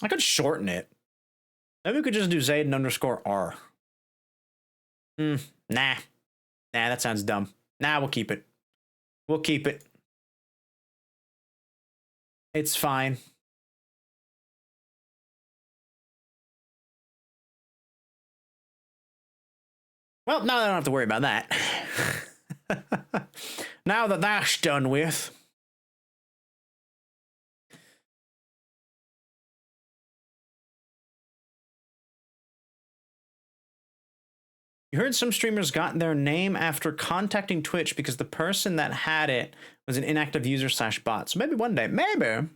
I could shorten it. Maybe we could just do Zayden_R. Nah, that sounds dumb. Nah, we'll keep it. We'll keep it. It's fine. Well, now I don't have to worry about that. Now that that's done with. You heard some streamers got their name after contacting Twitch because the person that had it was an inactive user / bot. So maybe one day, maybe.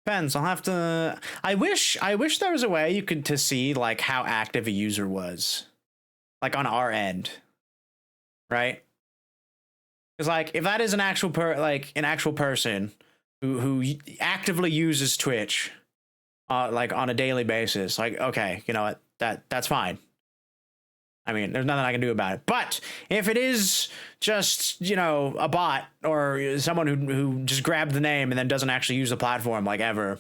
Depends. I'll have to. I wish there was a way you could to see like how active a user was, like on our end, right? Because like if that is an actual person who actively uses Twitch, like on a daily basis, like okay, you know what? That's fine. I mean, there's nothing I can do about it. But if it is just, you know, a bot or someone who just grabbed the name and then doesn't actually use the platform like ever,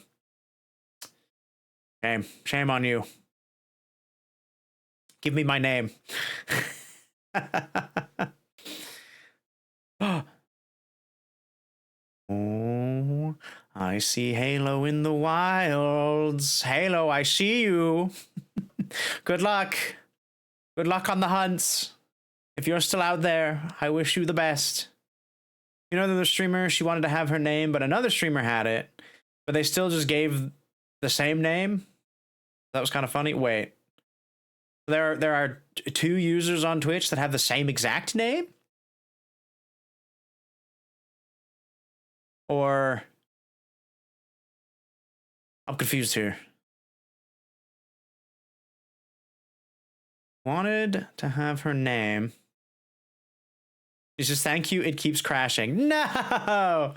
shame on you. Give me my name. Oh, I see Halo in the wilds. Halo, I see you. Good luck. Good luck on the hunts. If you're still out there, I wish you the best. You know, the streamer, she wanted to have her name, but another streamer had it, but they still just gave the same name. That was kind of funny. Wait. There are 2 users on Twitch that have the same exact name? Or I'm confused here. Wanted to have her name. She says, thank you, it keeps crashing. No!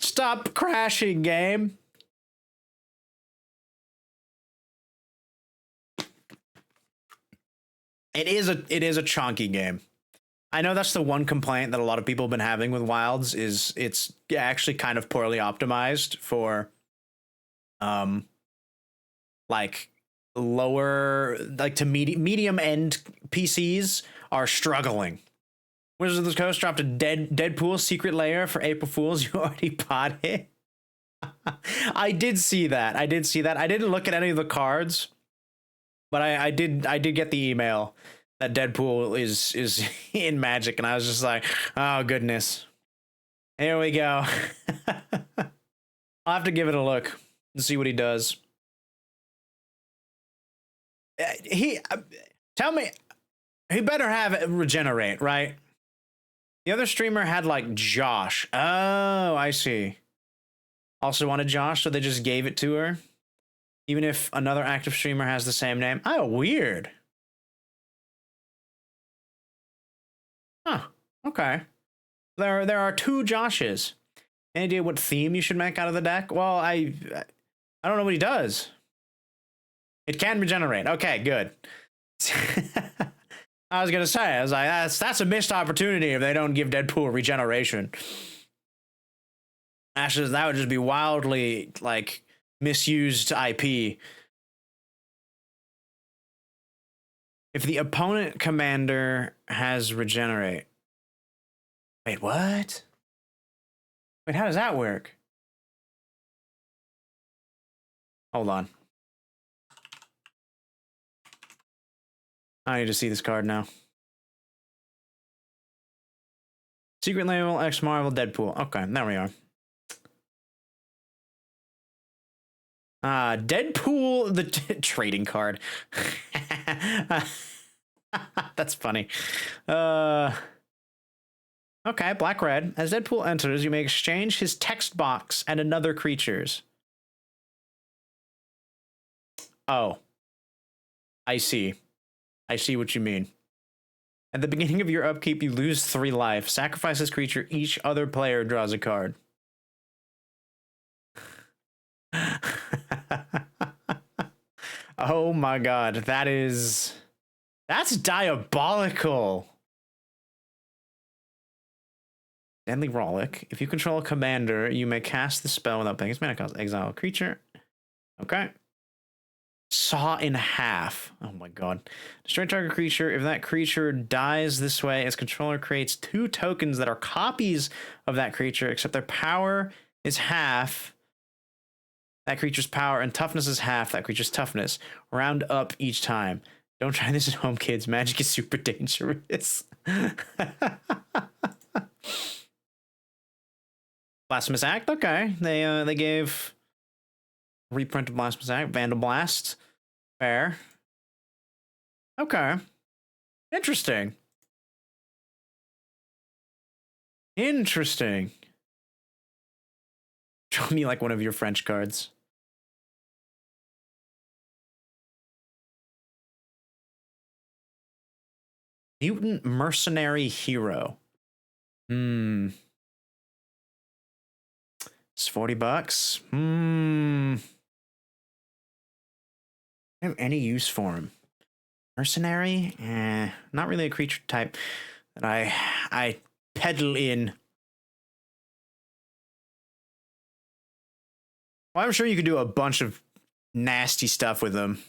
Stop crashing, game. It is a chunky game. I know that's the one complaint that a lot of people have been having with Wilds is it's actually kind of poorly optimized for like lower, like to medium end PCs are struggling. Wizards of the Coast dropped a Deadpool secret layer for April Fools. You already bought it. I did see that. I didn't look at any of the cards, but I did get the email that Deadpool is in Magic, and I was just like, oh goodness. Here we go. I'll have to give it a look and see what he does. Tell me, he better have it regenerate, right? The other streamer had like Josh. Oh, I see. Also wanted Josh, so they just gave it to her. Even if another active streamer has the same name. Oh, weird. Huh. Okay. There are 2 Joshes. Any idea what theme you should make out of the deck? Well, I don't know what he does. It can regenerate. Okay, good. I was gonna say, I was like, that's a missed opportunity if they don't give Deadpool regeneration. Actually, that would just be wildly like misused IP. If the opponent commander has regenerate. Wait, what? Wait, how does that work? Hold on. I need to see this card now. Secret Label, X Marvel, Deadpool. Okay, there we are. Deadpool, the trading card. That's funny. Okay, black red. As Deadpool enters, you may exchange his text box and another creature's. Oh. I see. I see what you mean. At the beginning of your upkeep, you lose 3 life. Sacrifice this creature. Each other player draws a card. Oh my god, that's diabolical. Deadly Rollick. If you control a commander, you may cast the spell without paying its mana cost. Exile a creature. Okay. Saw in half. Oh my god. Destroy target creature. If that creature dies this way, its controller creates 2 tokens that are copies of that creature, except their power is half that creature's power and toughness is half that creature's toughness. Round up each time. Don't try this at home, kids. Magic is super dangerous. Blasphemous Act. Okay. They gave reprint of Blasphemous Act. Vandal Blast. Fair. Okay. Interesting. Interesting. Show me like one of your French cards. Mutant Mercenary Hero. It's $40. I have any use for him. Mercenary? Not really a creature type that I peddle in. Well, I'm sure you could do a bunch of nasty stuff with them.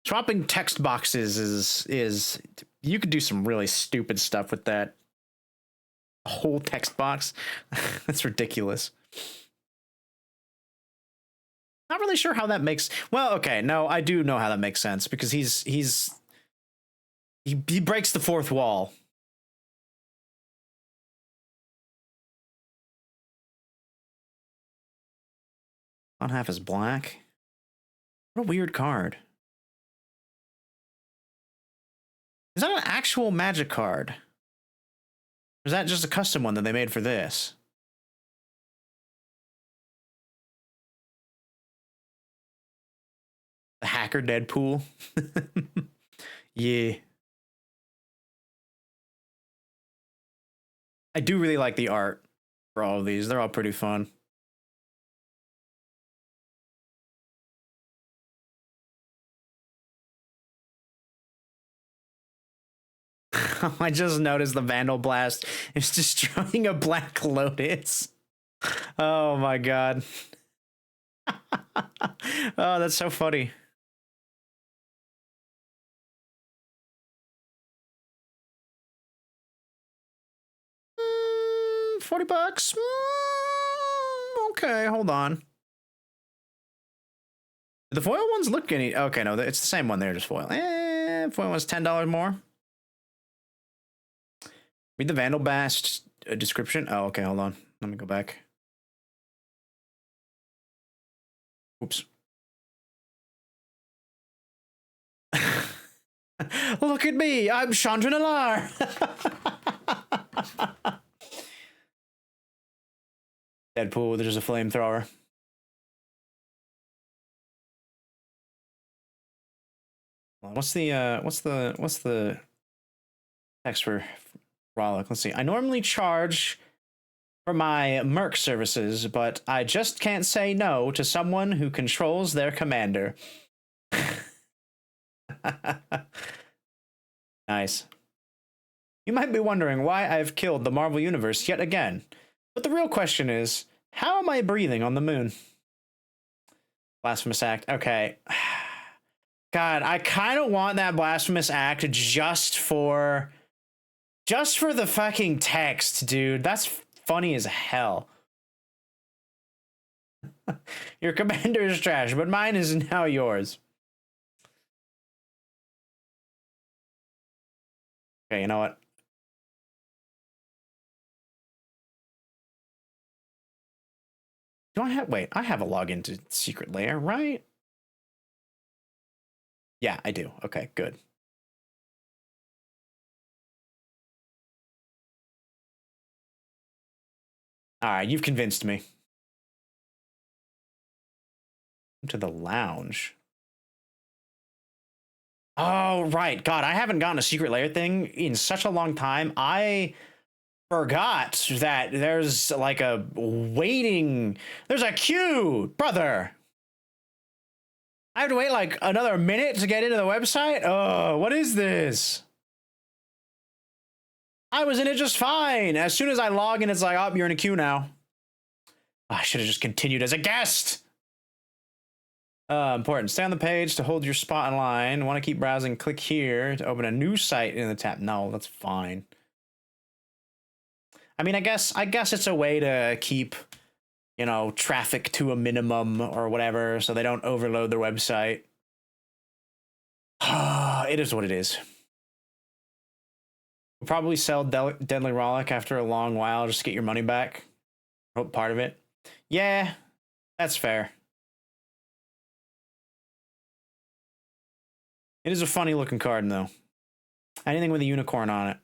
Swapping text boxes is you could do some really stupid stuff with that. A whole text box. That's ridiculous. Not really sure how that makes. Well, okay, no, I do know how that makes sense because he breaks the fourth wall. On half is black. What a weird card. Is that an actual magic card? Or is that just a custom one that they made for this? The hacker Deadpool? Yeah. I do really like the art for all of these. They're all pretty fun. I just noticed the Vandal Blast is destroying a Black Lotus. Oh my god. Oh, that's so funny. $40. Okay, hold on. The foil ones look any. Okay, no, it's the same one there, just foil. Foil one's $10 more. Read the Vandal Blast description. Oh, okay, hold on. Let me go back. Oops. Look at me, I'm Chandra Nalar. Deadpool, there's a flamethrower. What's the text for Rollick? Let's see. I normally charge for my merc services, but I just can't say no to someone who controls their commander. Nice. You might be wondering why I've killed the Marvel Universe yet again. But the real question is, how am I breathing on the moon? Blasphemous act. Okay. God, I kind of want that blasphemous act just for the fucking text, dude. That's funny as hell. Your commander is trash, but mine is now yours. Okay, you know what? Do I have, wait, I have a login to Secret Lair, right? Yeah, I do. Okay, good. All right, you've convinced me. To the lounge. Oh, right. God, I haven't gotten a Secret Lair thing in such a long time. I forgot that there's like a waiting. There's a queue, brother. I have to wait like another minute to get into the website? Oh, what is this? I was in it just fine. As soon as I log in, it's like, oh, you're in a queue now. Oh, I should have just continued as a guest. Important. Stay on the page to hold your spot in line. Want to keep browsing? Click here to open a new site in the tab. No, that's fine. I mean, I guess it's a way to keep, you know, traffic to a minimum or whatever, so they don't overload their website. It is what it is. We'll probably sell Deadly Rollick after a long while just to get your money back. Hope part of it. Yeah, that's fair. It is a funny looking card, though. Anything with a unicorn on it.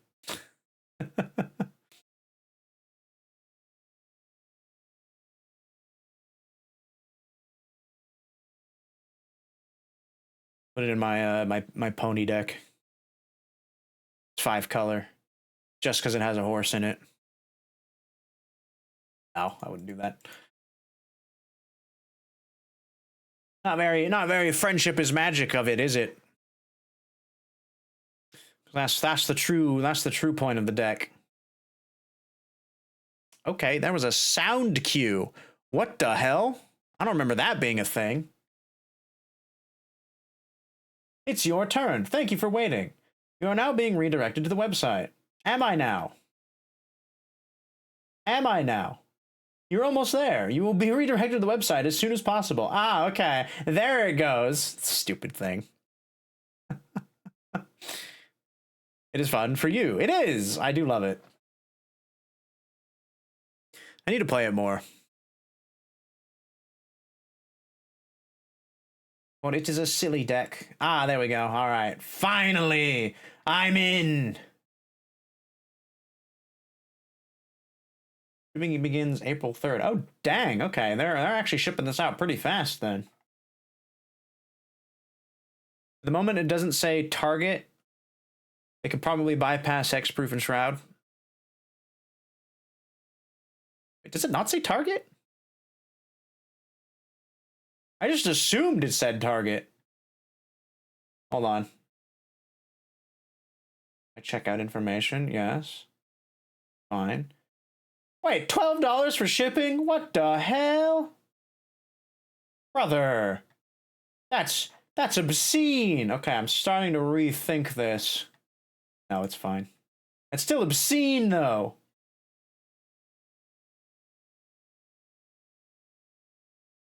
Put it in my my pony deck. It's 5 color, just because it has a horse in it. No, I wouldn't do that. Not very friendship is magic of it, is it? That's the true point of the deck. Okay, there was a sound cue. What the hell? I don't remember that being a thing. It's your turn. Thank you for waiting. You are now being redirected to the website. Am I now? Am I now? You're almost there. You will be redirected to the website as soon as possible. Ah, okay. There it goes. Stupid thing. It is fun for you. It is. I do love it. I need to play it more. Well, it is a silly deck. Ah, there we go. All right. Finally, I'm in. Shipping begins April 3rd. Oh, dang. Okay, they're actually shipping this out pretty fast then. At the moment, it doesn't say Target. It could probably bypass Hexproof and Shroud. Wait, does it not say Target? I just assumed it said Target. Hold on. I check out information. Yes. Fine. Wait, $12 for shipping? What the hell? Brother. That's obscene. Okay, I'm starting to rethink this. No, it's fine. It's still obscene, though.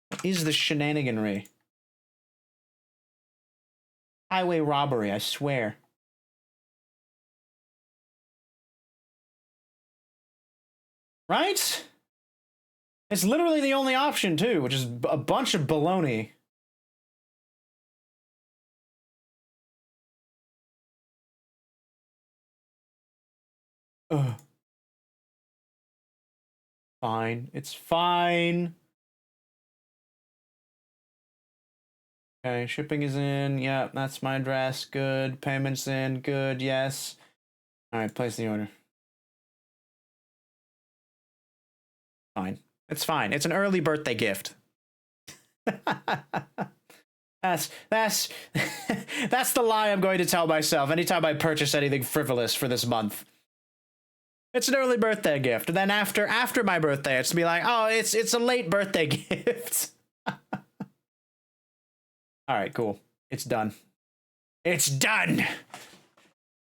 What is the shenaniganry? Highway robbery, I swear. Right? It's literally the only option, too, which is a bunch of baloney. Ugh. Fine. It's fine. Okay, shipping is in. Yep, that's my address. Good. Payment's in. Good. Yes. All right, place the order. Fine. It's fine. It's an early birthday gift. that's that's the lie I'm going to tell myself anytime I purchase anything frivolous for this month. It's an early birthday gift. And then after my birthday, it's to be like, oh, it's a late birthday gift. All right, cool. It's done. It's done.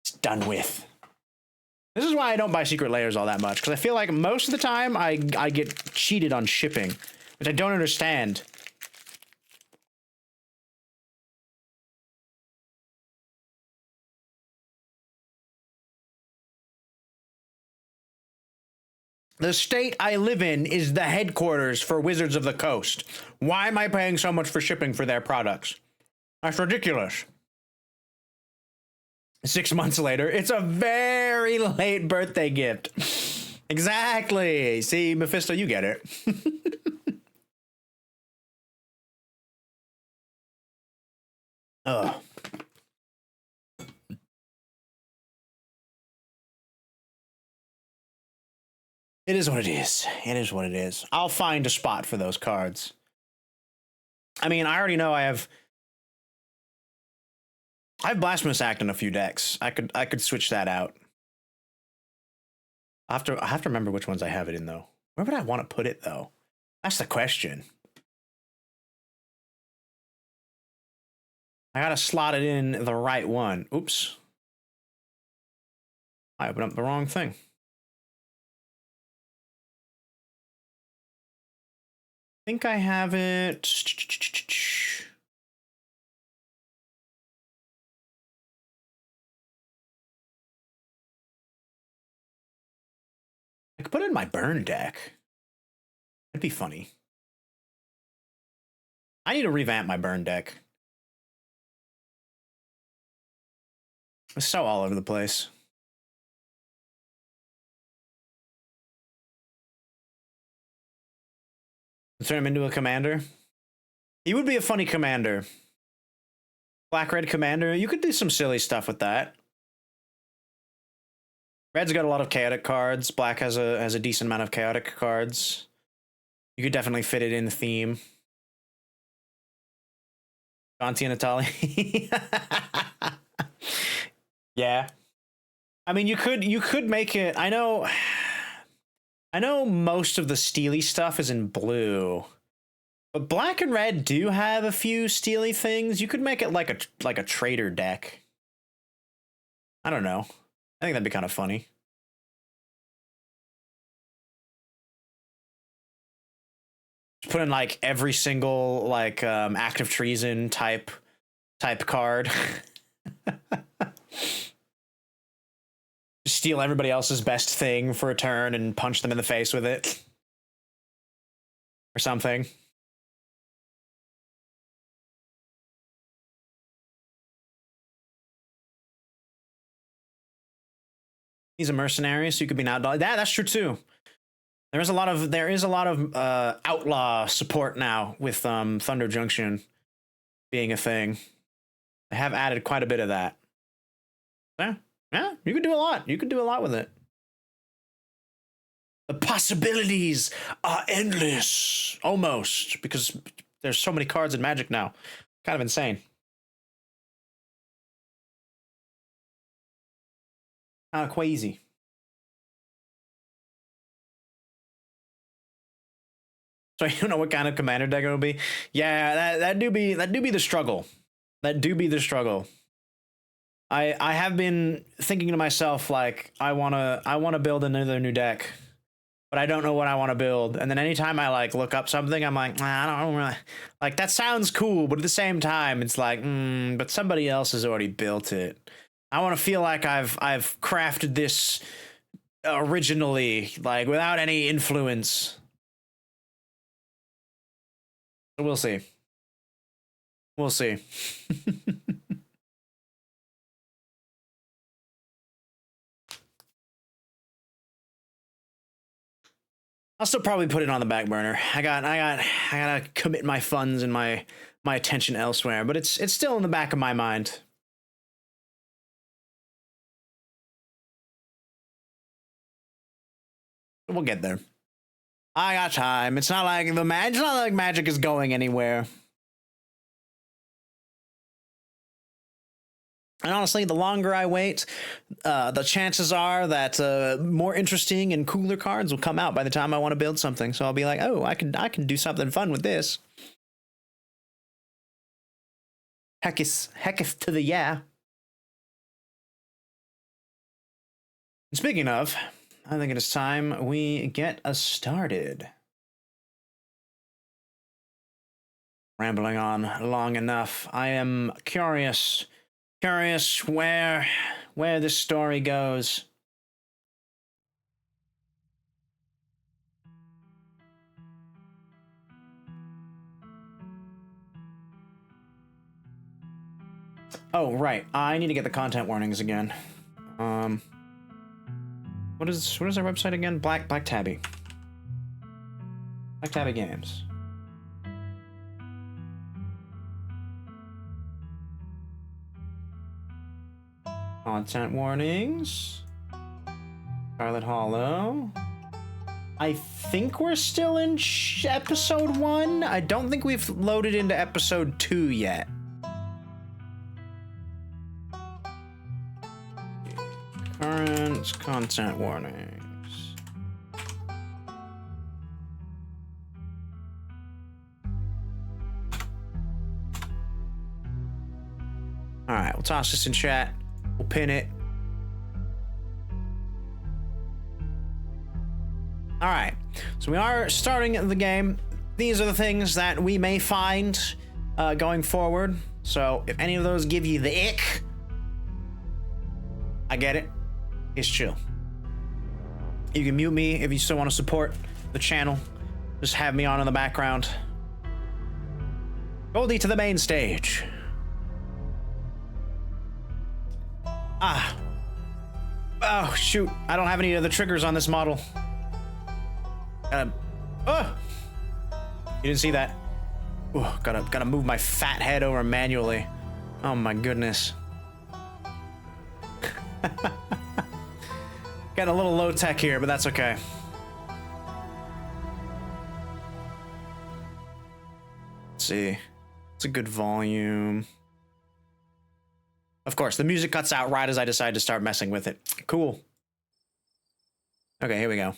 It's done with. This is why I don't buy secret layers all that much, because I feel like most of the time I get cheated on shipping, which I don't understand. The state I live in is the headquarters for Wizards of the Coast. Why am I paying so much for shipping for their products? That's ridiculous. 6 months later, it's a very late birthday gift. Exactly. See, Mephisto, you get it. Ugh. It is what it is. It is what it is. I'll find a spot for those cards. I mean, I already know I have Blasphemous Act in a few decks. I could switch that out. I have to remember which ones I have it in, though. Where would I want to put it, though? That's the question. I gotta slot it in the right one. Oops. I opened up the wrong thing. I think I have it. I could put it in my burn deck. That'd be funny. I need to revamp my burn deck. It's so all over the place. Turn him into a commander. He would be a funny commander. Black-red commander. You could do some silly stuff with that. Red's got a lot of chaotic cards. Black has a decent amount of chaotic cards. You could definitely fit it in the theme. Conti and Natali. Yeah. I mean, you could make it. I know most of the Steely stuff is in blue. But black and red do have a few steely things. You could make it like a trader deck. I don't know. I think that'd be kind of funny. Just put in like every single like act of treason type card. Steal everybody else's best thing for a turn and punch them in the face with it. Or something. He's a mercenary, so you could be an outlaw. Yeah, that's true too. There is a lot of outlaw support now with Thunder Junction being a thing. They have added quite a bit of that. Yeah, you could do a lot. You could do a lot with it. The possibilities are endless, almost, because there's so many cards in Magic now. Kind of insane. Crazy. So you don't know what kind of commander deck it'll be? Yeah, that do be the struggle. That do be the struggle. I have been thinking to myself like I wanna build another new deck, but I don't know what I want to build. And then anytime I like look up something, I'm like, I don't really like that sounds cool, but at the same time, it's like, but somebody else has already built it. I want to feel like I've crafted this originally, like without any influence. We'll see. We'll see. I'll still probably put it on the back burner. I gotta commit my funds and my attention elsewhere, but it's still in the back of my mind. We'll get there. I got time. It's not like Magic is going anywhere. And honestly, the longer I wait, the chances are that more interesting and cooler cards will come out by the time I want to build something. So I'll be like, oh, I can do something fun with this. Hecketh to the yeah. Speaking of, I think it is time we get us started. Rambling on long enough. I am curious where this story goes. Oh, right. I need to get the content warnings again. What is our website again? Black Tabby. Black Tabby Games. Content warnings. Scarlet Hollow. I think we're still in episode 1. I don't think we've loaded into episode 2 yet. Current content warnings. All right, we'll toss this in chat. We'll pin it. All right, so we are starting the game. These are the things that we may find going forward. So if any of those give you the ick, I get it. It's chill. You can mute me if you still want to support the channel. Just have me on in the background. Goldie to the main stage. Oh, shoot. I don't have any of the triggers on this model. Oh! You didn't see that. Oh, gotta move my fat head over manually. Oh my goodness. Getting a little low tech here, but that's okay. Let's see. It's a good volume. Of course, the music cuts out right as I decide to start messing with it. Cool. Okay, here we go.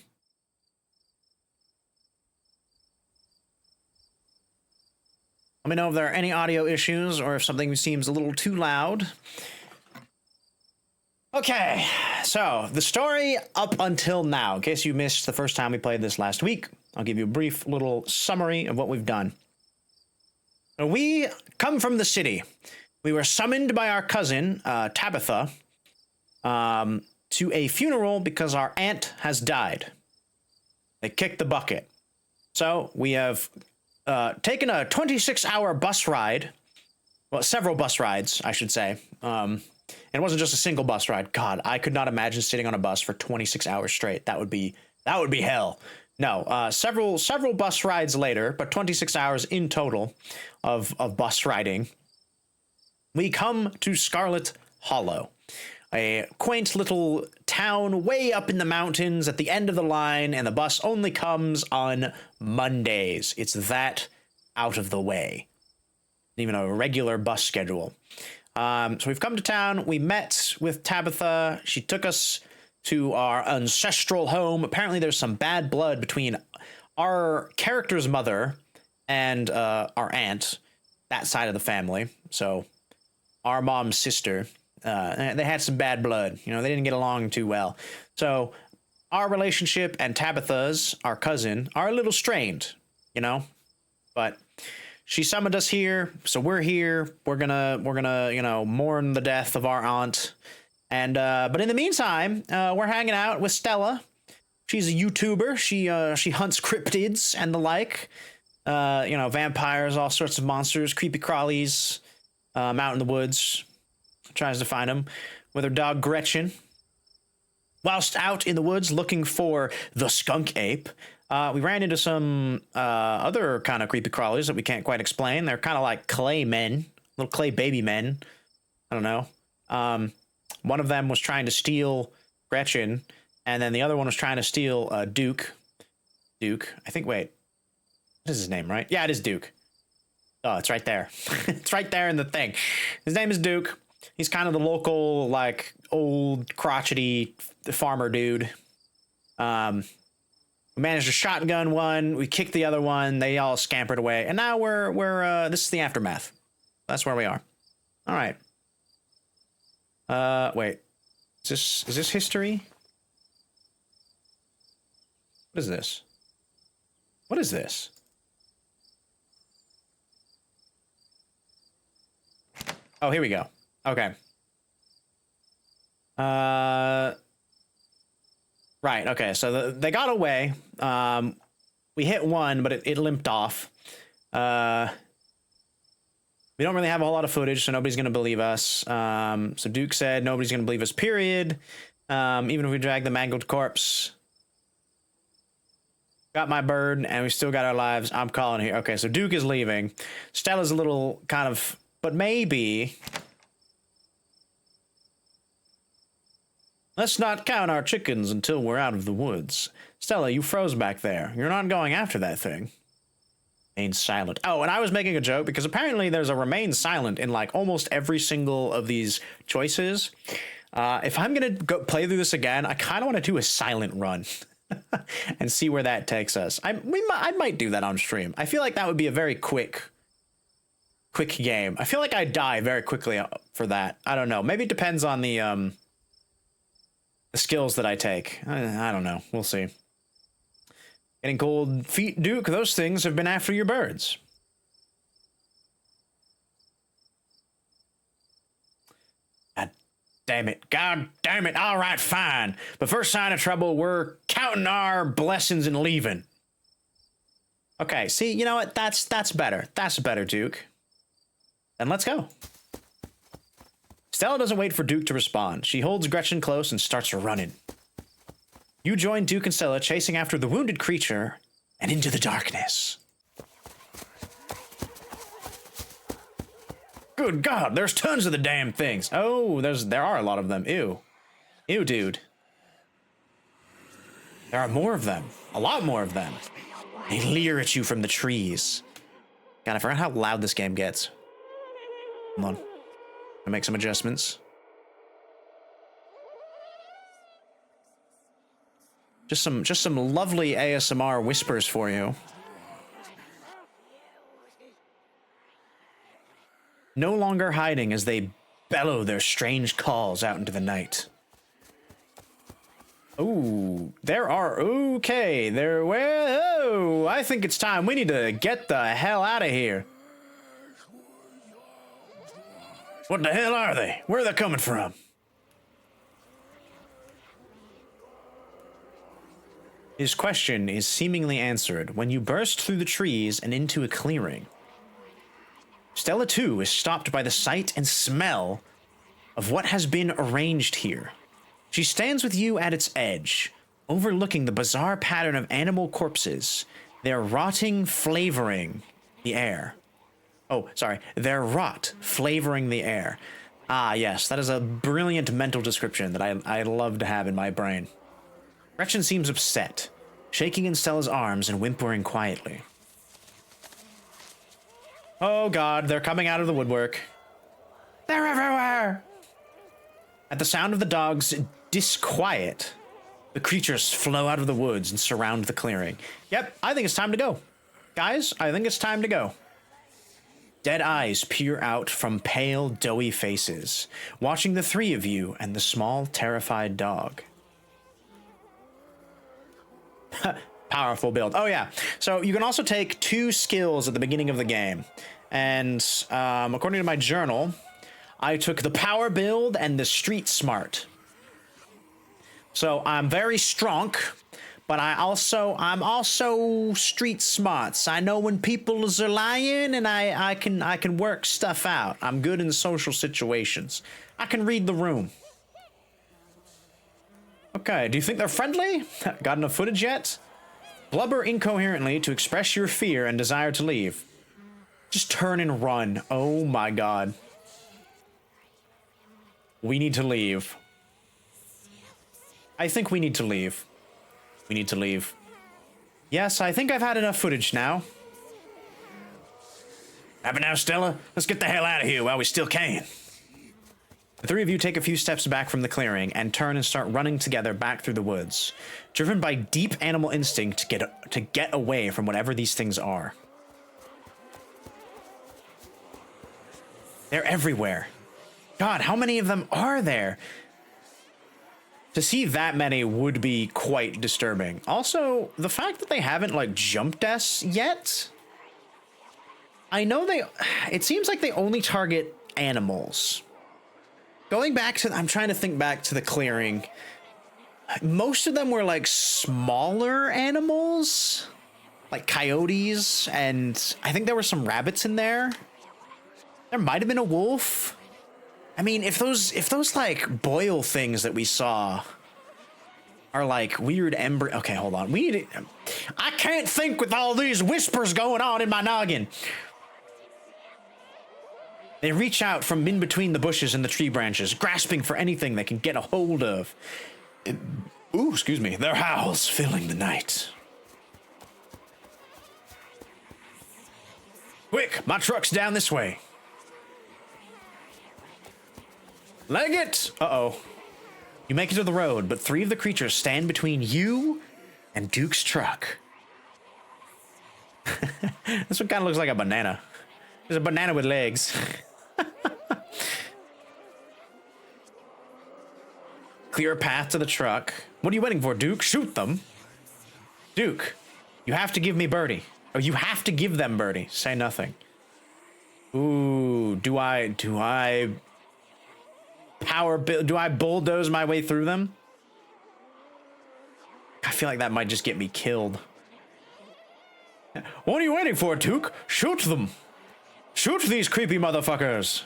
Let me know if there are any audio issues or if something seems a little too loud. Okay, so the story up until now, in case you missed the first time we played this last week, I'll give you a brief little summary of what we've done. So we come from the city. We were summoned by our cousin, Tabitha, to a funeral because our aunt has died. They kicked the bucket. So we have taken a 26-hour bus ride. Well, several bus rides, I should say. And it wasn't just a single bus ride. God, I could not imagine sitting on a bus for 26 hours straight. That would be hell. No, several bus rides later, but 26 hours in total of bus riding. We come to Scarlet Hollow, a quaint little town way up in the mountains at the end of the line, and the bus only comes on Mondays. It's that out of the way. Even a regular bus schedule. So we've come to town. We met with Tabitha. She took us to our ancestral home. Apparently there's some bad blood between our character's mother and our aunt, that side of the family. So our mom's sister, they had some bad blood. You know, they didn't get along too well. So our relationship and Tabitha's, our cousin, are a little strained, you know, but she summoned us here, so we're here. We're gonna, you know, mourn the death of our aunt. And but in the meantime, we're hanging out with Stella. She's a YouTuber. She hunts cryptids and the like. You know, vampires, all sorts of monsters, creepy crawlies, out in the woods. Tries to find them with her dog Gretchen. Whilst out in the woods looking for the skunk ape, we ran into some other kind of creepy crawlies that we can't quite explain. They're kind of like clay men, little clay baby men. I don't know. One of them was trying to steal Gretchen, and then the other one was trying to steal Duke. Duke, I think, wait. What is his name, right? Yeah, it is Duke. Oh, it's right there. It's right there in the thing. His name is Duke. He's kind of the local, like, old, crotchety farmer dude. We managed to shotgun one. We kicked the other one. They all scampered away. And now we're this is the aftermath. That's where we are. All right. Wait. Is this history? What is this? What is this? Oh, here we go. Okay. Right, okay, so they got away. We hit one, but it limped off. We don't really have a whole lot of footage, so nobody's going to believe us. So Duke said nobody's going to believe us, period. Even if we drag the mangled corpse. Got my bird, and we still got our lives. I'm calling here. Okay, so Duke is leaving. Stella's a little kind of... But maybe... Let's not count our chickens until we're out of the woods. Stella, you froze back there. You're not going after that thing. Remain silent. Oh, and I was making a joke because apparently there's a remain silent in like almost every single of these choices. If I'm going to go play through this again, I kind of want to do a silent run and see where that takes us. I might do that on stream. I feel like that would be a very quick game. I feel like I'd die very quickly for that. I don't know. Maybe it depends on the skills that I take. I don't know. We'll see. Getting cold feet, Duke. Those things have been after your birds. God damn it. God damn it. All right, fine. But first sign of trouble, we're counting our blessings and leaving. Okay, see, you know what? That's better. That's better, Duke. Then let's go. Stella doesn't wait for Duke to respond. She holds Gretchen close and starts running. You join Duke and Stella chasing after the wounded creature and into the darkness. Good God, there's tons of the damn things. Oh, there are a lot of them. Ew. Ew, dude. There are more of them. A lot more of them. They leer at you from the trees. God, I forgot how loud this game gets. Hold on. I'll make some adjustments. Just some lovely ASMR whispers for you. no longer hiding as they bellow their strange calls out into the night. Ooh, I think it's time. We need to get the hell out of here. What the hell are they? Where are they coming from? His question is seemingly answered when you burst through the trees and into a clearing. Stella, too, is stopped by the sight and smell of what has been arranged here. She stands with you at its edge, overlooking the bizarre pattern of animal corpses, their rotting flavoring the air. Oh, sorry, their rot flavoring the air. Ah, yes, that is a brilliant mental description that I love to have in my brain. Gretchen seems upset, shaking in Stella's arms and whimpering quietly. Oh god, they're coming out of the woodwork. They're everywhere! At the sound of the dog's disquiet, the creatures flow out of the woods and surround the clearing. Yep, I think it's time to go. Guys, I think it's time to go. Dead eyes peer out from pale, doughy faces, watching the three of you and the small, terrified dog. Powerful build. Oh yeah, so you can also take 2 skills at the beginning of the game. And according to my journal, I took the power build and the street smart. So I'm very strong, but I'm also street smarts. I know when people are lying, and I can work stuff out. I'm good in social situations. I can read the room. Okay, do you think they're friendly? Got enough footage yet? Blubber incoherently to express your fear and desire to leave. Just turn and run. Oh my god. We need to leave. I think we need to leave. We need to leave. Yes, I think I've had enough footage now. Have it now, Stella? Let's get the hell out of here while we still can. The three of you take a few steps back from the clearing and turn and start running together back through the woods, driven by deep animal instinct to get away from whatever these things are. They're everywhere. God, how many of them are there? To see that many would be quite disturbing. Also, the fact that they haven't, like, jumped us yet. I know it seems like they only target animals. Going back to, I'm trying to think back to the clearing. Most of them were, like, smaller animals. Like coyotes, and I think there were some rabbits in there. There might have been a wolf. I mean, if those like boil things that we saw are like weird embryo. Okay, hold on. I can't think with all these whispers going on in my noggin. They reach out from in between the bushes and the tree branches, grasping for anything they can get a hold of. Ooh, excuse me. Their howls filling the night. Quick, my truck's down this way. Leg it! Uh-oh. You make it to the road, but 3 of the creatures stand between you and Duke's truck. This one kind of looks like a banana. There's a banana with legs. Clear a path to the truck. What are you waiting for, Duke? Shoot them. Duke, you have to give me Birdie. Or you have to give them Birdie. Say nothing. Ooh, do I bulldoze my way through them? I feel like that might just get me killed. What are you waiting for, Duke? Shoot them. Shoot these creepy motherfuckers.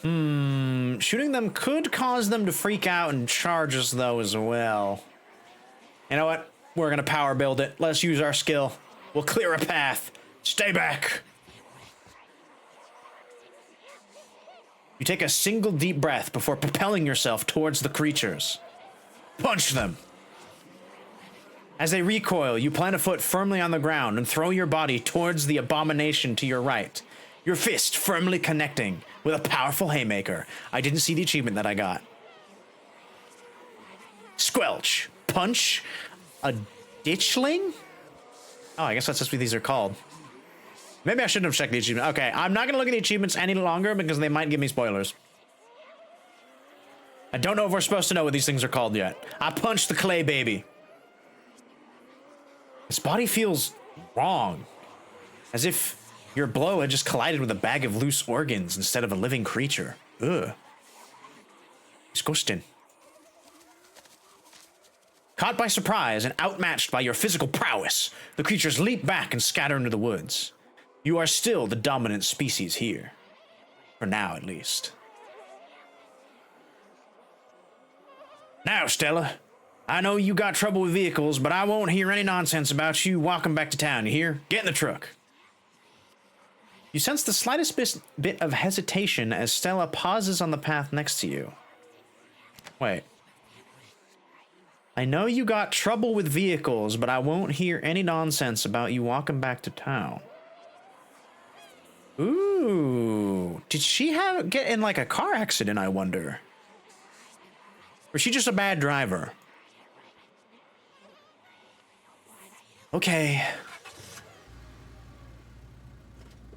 Shooting them could cause them to freak out and charge us though as well. You know what? We're gonna power build it. Let's use our skill. We'll clear a path. Stay back. You take a single deep breath before propelling yourself towards the creatures. Punch them. As they recoil, you plant a foot firmly on the ground and throw your body towards the abomination to your right, your fist firmly connecting with a powerful haymaker. I didn't see the achievement that I got. Squelch. Punch. A ditchling? Oh, I guess that's just what these are called. Maybe I shouldn't have checked the achievement. Okay, I'm not gonna look at the achievements any longer because they might give me spoilers. I don't know if we're supposed to know what these things are called yet. I punched the clay baby. His body feels wrong. As if your blow had just collided with a bag of loose organs instead of a living creature. Ugh. Disgusting. Caught by surprise and outmatched by your physical prowess, the creatures leap back and scatter into the woods. You are still the dominant species here. For now, at least. Now, Stella, I know you got trouble with vehicles, but I won't hear any nonsense about you walking back to town, you hear? Get in the truck. You sense the slightest bit of hesitation as Stella pauses on the path next to you. Wait. I know you got trouble with vehicles, but I won't hear any nonsense about you walking back to town. Ooh. Did she get in like a car accident, I wonder? Or is she just a bad driver? Okay.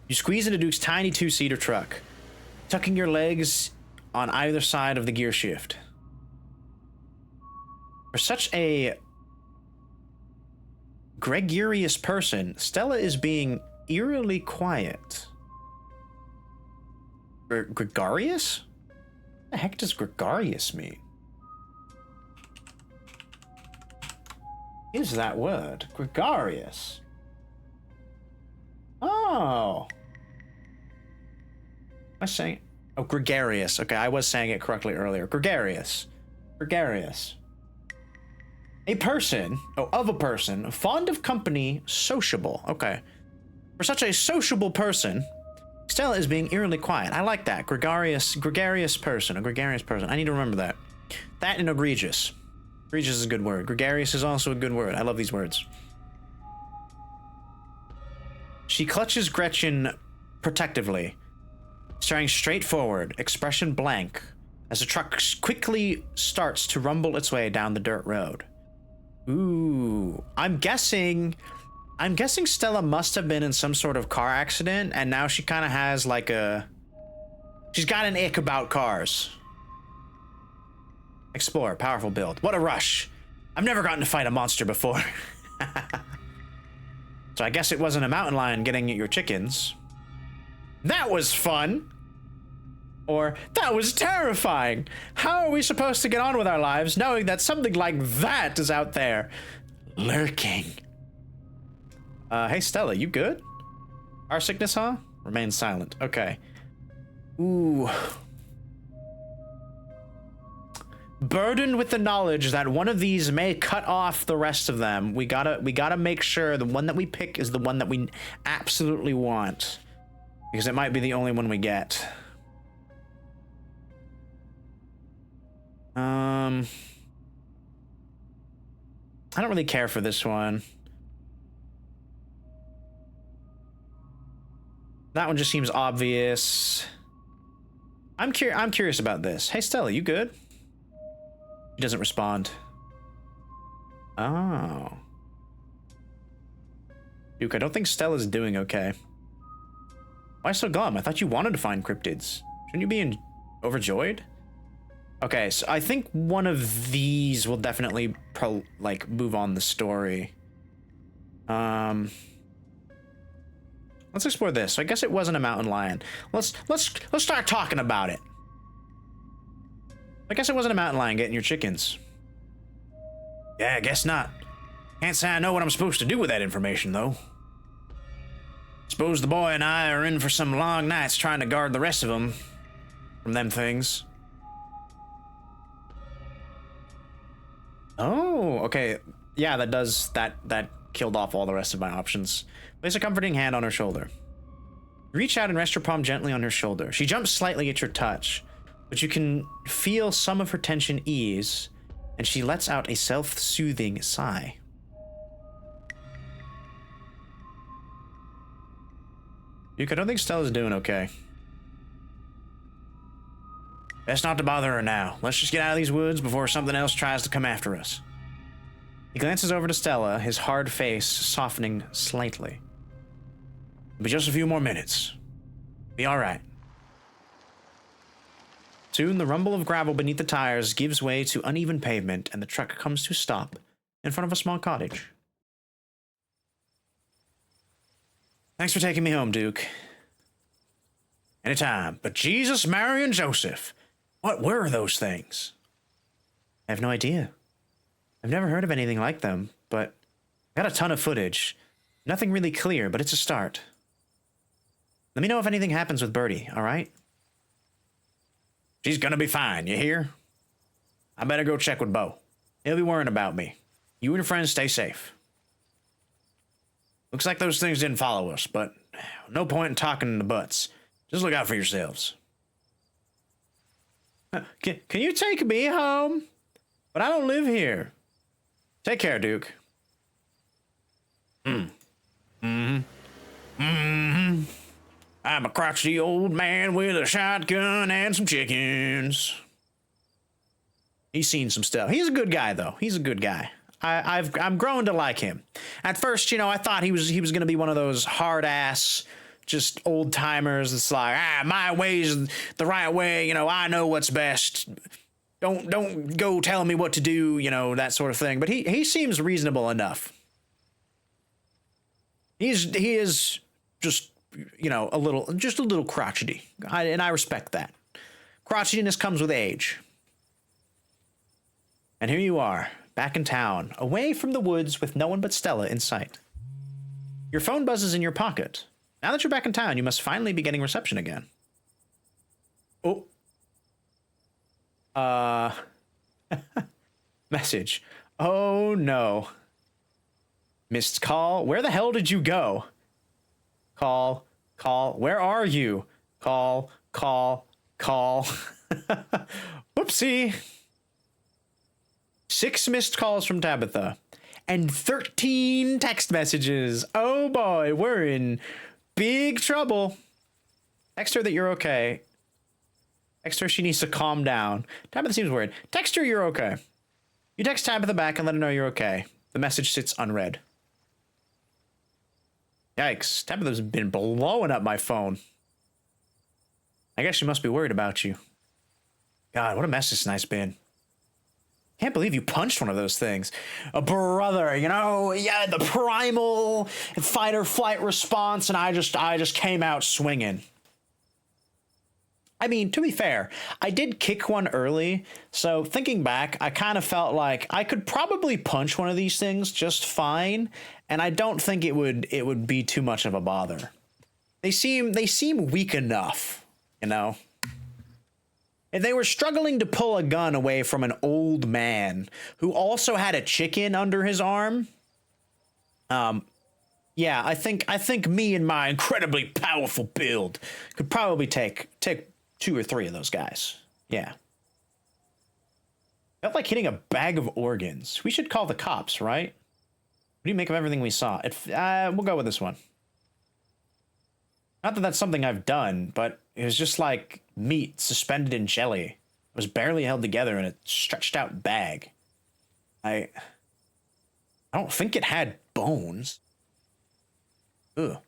You squeeze into Duke's tiny two-seater truck, tucking your legs on either side of the gear shift. For such a gregarious person, Stella is being eerily quiet. Gregarious? What the heck does gregarious mean? What is that word? Gregarious. Oh. Am I saying? Oh, gregarious. Okay, I was saying it correctly earlier. Gregarious. Gregarious. A person, of a person, fond of company, sociable. Okay. For such a sociable person, Stella is being eerily quiet. I like that. Gregarious person. A gregarious person. I need to remember that. That and egregious. Egregious is a good word. Gregarious is also a good word. I love these words. She clutches Gretchen protectively, staring straight forward, expression blank, as the truck quickly starts to rumble its way down the dirt road. Ooh, I'm guessing Stella must have been in some sort of car accident, and now she kind of has like she's got an ick about cars. Explore, powerful build. What a rush. I've never gotten to fight a monster before. So I guess it wasn't a mountain lion getting at your chickens. That was fun. Or, that was terrifying. How are we supposed to get on with our lives knowing that something like that is out there, lurking? Hey Stella, you good? Our sickness, huh? Remain silent. Okay. Ooh. Burdened with the knowledge that one of these may cut off the rest of them, we gotta make sure the one that we pick is the one that we absolutely want, because it might be the only one we get. I don't really care for this one. That one just seems obvious. I'm curious about this. Hey Stella, you good? She doesn't respond. Oh. Duke, I don't think Stella's doing okay. Why so glum? I thought you wanted to find cryptids. Shouldn't you be overjoyed? Okay, so I think one of these will definitely move on the story. Let's explore this. So I guess it wasn't a mountain lion. Let's start talking about it. I guess it wasn't a mountain lion getting your chickens. Yeah, I guess not. Can't say I know what I'm supposed to do with that information, though. Suppose the boy and I are in for some long nights trying to guard the rest of them from them things. Oh, okay. Yeah, that killed off all the rest of my options. Place a comforting hand on her shoulder. Reach out and rest your palm gently on her shoulder. She jumps slightly at your touch, but you can feel some of her tension ease, and she lets out a self-soothing sigh. Duke, I don't think Stella's doing okay. Best not to bother her now. Let's just get out of these woods before something else tries to come after us. He glances over to Stella, his hard face softening slightly. It'll be just a few more minutes. Be all right. Soon, the rumble of gravel beneath the tires gives way to uneven pavement, and the truck comes to a stop in front of a small cottage. Thanks for taking me home, Duke. Anytime. But Jesus, Mary, and Joseph, what were those things? I have no idea. I've never heard of anything like them, but I got a ton of footage. Nothing really clear, but it's a start. Let me know if anything happens with Birdie, all right? She's gonna be fine, you hear? I better go check with Bo. He'll be worrying about me. You and your friends stay safe. Looks like those things didn't follow us, but no point in talking in the butts. Just look out for yourselves. Can you take me home? But I don't live here. Take care, Duke. I'm a crotchety old man with a shotgun and some chickens. He's seen some stuff. He's a good guy, though. He's a good guy. I'm growing to like him. At first, I thought he was gonna be one of those hard ass, just old timers. It's like, my way's the right way. I know what's best. Don't go telling me what to do. That sort of thing. But he seems reasonable enough. He is just a little crotchety, and I respect that. Crotchetiness comes with age. And here you are, back in town, away from the woods with no one but Stella in sight. Your phone buzzes in your pocket. Now that you're back in town, you must finally be getting reception again. Oh. Message. Oh, no. Missed call. Where the hell did you go? Call. Where are you? Call. Whoopsie. 6 missed calls from Tabitha. And 13 text messages. Oh boy, we're in big trouble. Text her that you're okay. Text her she needs to calm down. Tabitha seems worried. Text her you're okay. You text Tabitha back and let her know you're okay. The message sits unread. Yikes. Tabitha's been blowing up my phone. I guess she must be worried about you. God, what a mess this night's been. Can't believe you punched one of those things. A brother, the primal fight or flight response, and I just came out swinging. I mean, to be fair, I did kick one early, so thinking back, I kind of felt like I could probably punch one of these things just fine, and I don't think it would be too much of a bother. They seem weak enough, If they were struggling to pull a gun away from an old man who also had a chicken under his arm, yeah, I think me and my incredibly powerful build could probably take 2 or 3 of those guys. Yeah. Felt like hitting a bag of organs. We should call the cops, right? What do you make of everything we saw? We'll go with this one. Not that that's something I've done, but it was just like meat suspended in jelly. It was barely held together in a stretched out bag. I don't think it had bones. Ugh.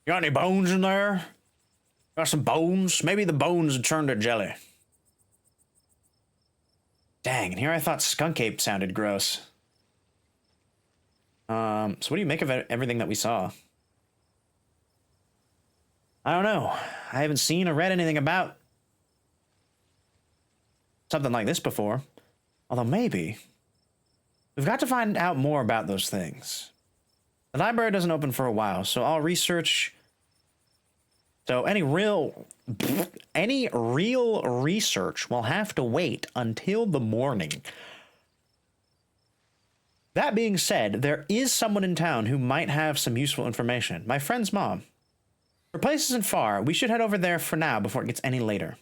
You got any bones in there? Got some bones? Maybe the bones had turned to jelly. Dang, and here I thought skunk ape sounded gross. So what do you make of everything that we saw? I don't know. I haven't seen or read anything about something like this before. Although maybe. We've got to find out more about those things. The library doesn't open for a while, so I'll research. So any real research will have to wait until the morning. That being said, there is someone in town who might have some useful information. My friend's mom. Her place isn't far. We should head over there for now before it gets any later.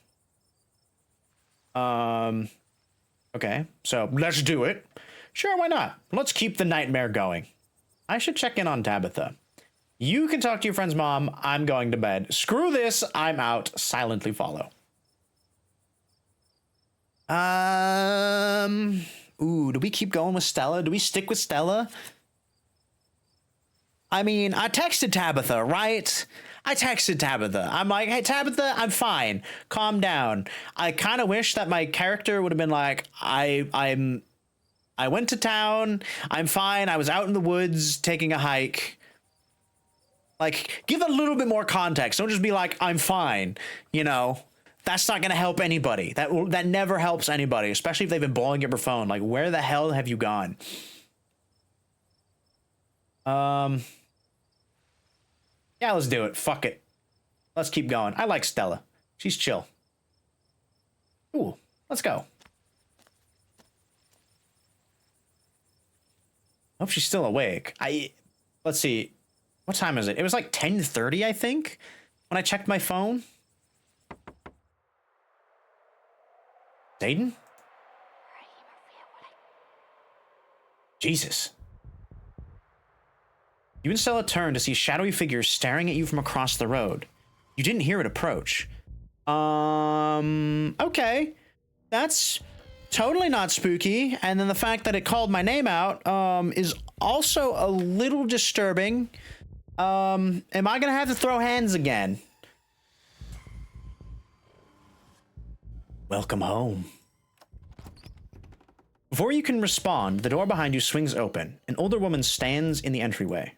Okay, so let's do it. Sure, why not? Let's keep the nightmare going. I should check in on Tabitha. You can talk to your friend's mom. I'm going to bed. Screw this. I'm out. Silently follow. Ooh, do we keep going with Stella? Do we stick with Stella? I mean, I texted Tabitha, right? I texted Tabitha. I'm like, hey, Tabitha, I'm fine. Calm down. I kind of wish that my character would have been like, I went to town. I'm fine. I was out in the woods taking a hike. Like, give a little bit more context. Don't just be like, I'm fine. You know, that's not going to help anybody. That never helps anybody, especially if they've been blowing up your phone. Like, where the hell have you gone? Yeah, let's do it. Fuck it. Let's keep going. I like Stella. She's chill. Ooh, let's go. Hope she's still awake. Let's see. What time is it? It was like 10:30, I think, when I checked my phone. Aiden? Jesus. You and Stella turned to see shadowy figures staring at you from across the road. You didn't hear it approach. Okay. That's totally not spooky. And then the fact that it called my name out, is also a little disturbing. Am I gonna have to throw hands again? Welcome home. Before you can respond, the door behind you swings open. An older woman stands in the entryway.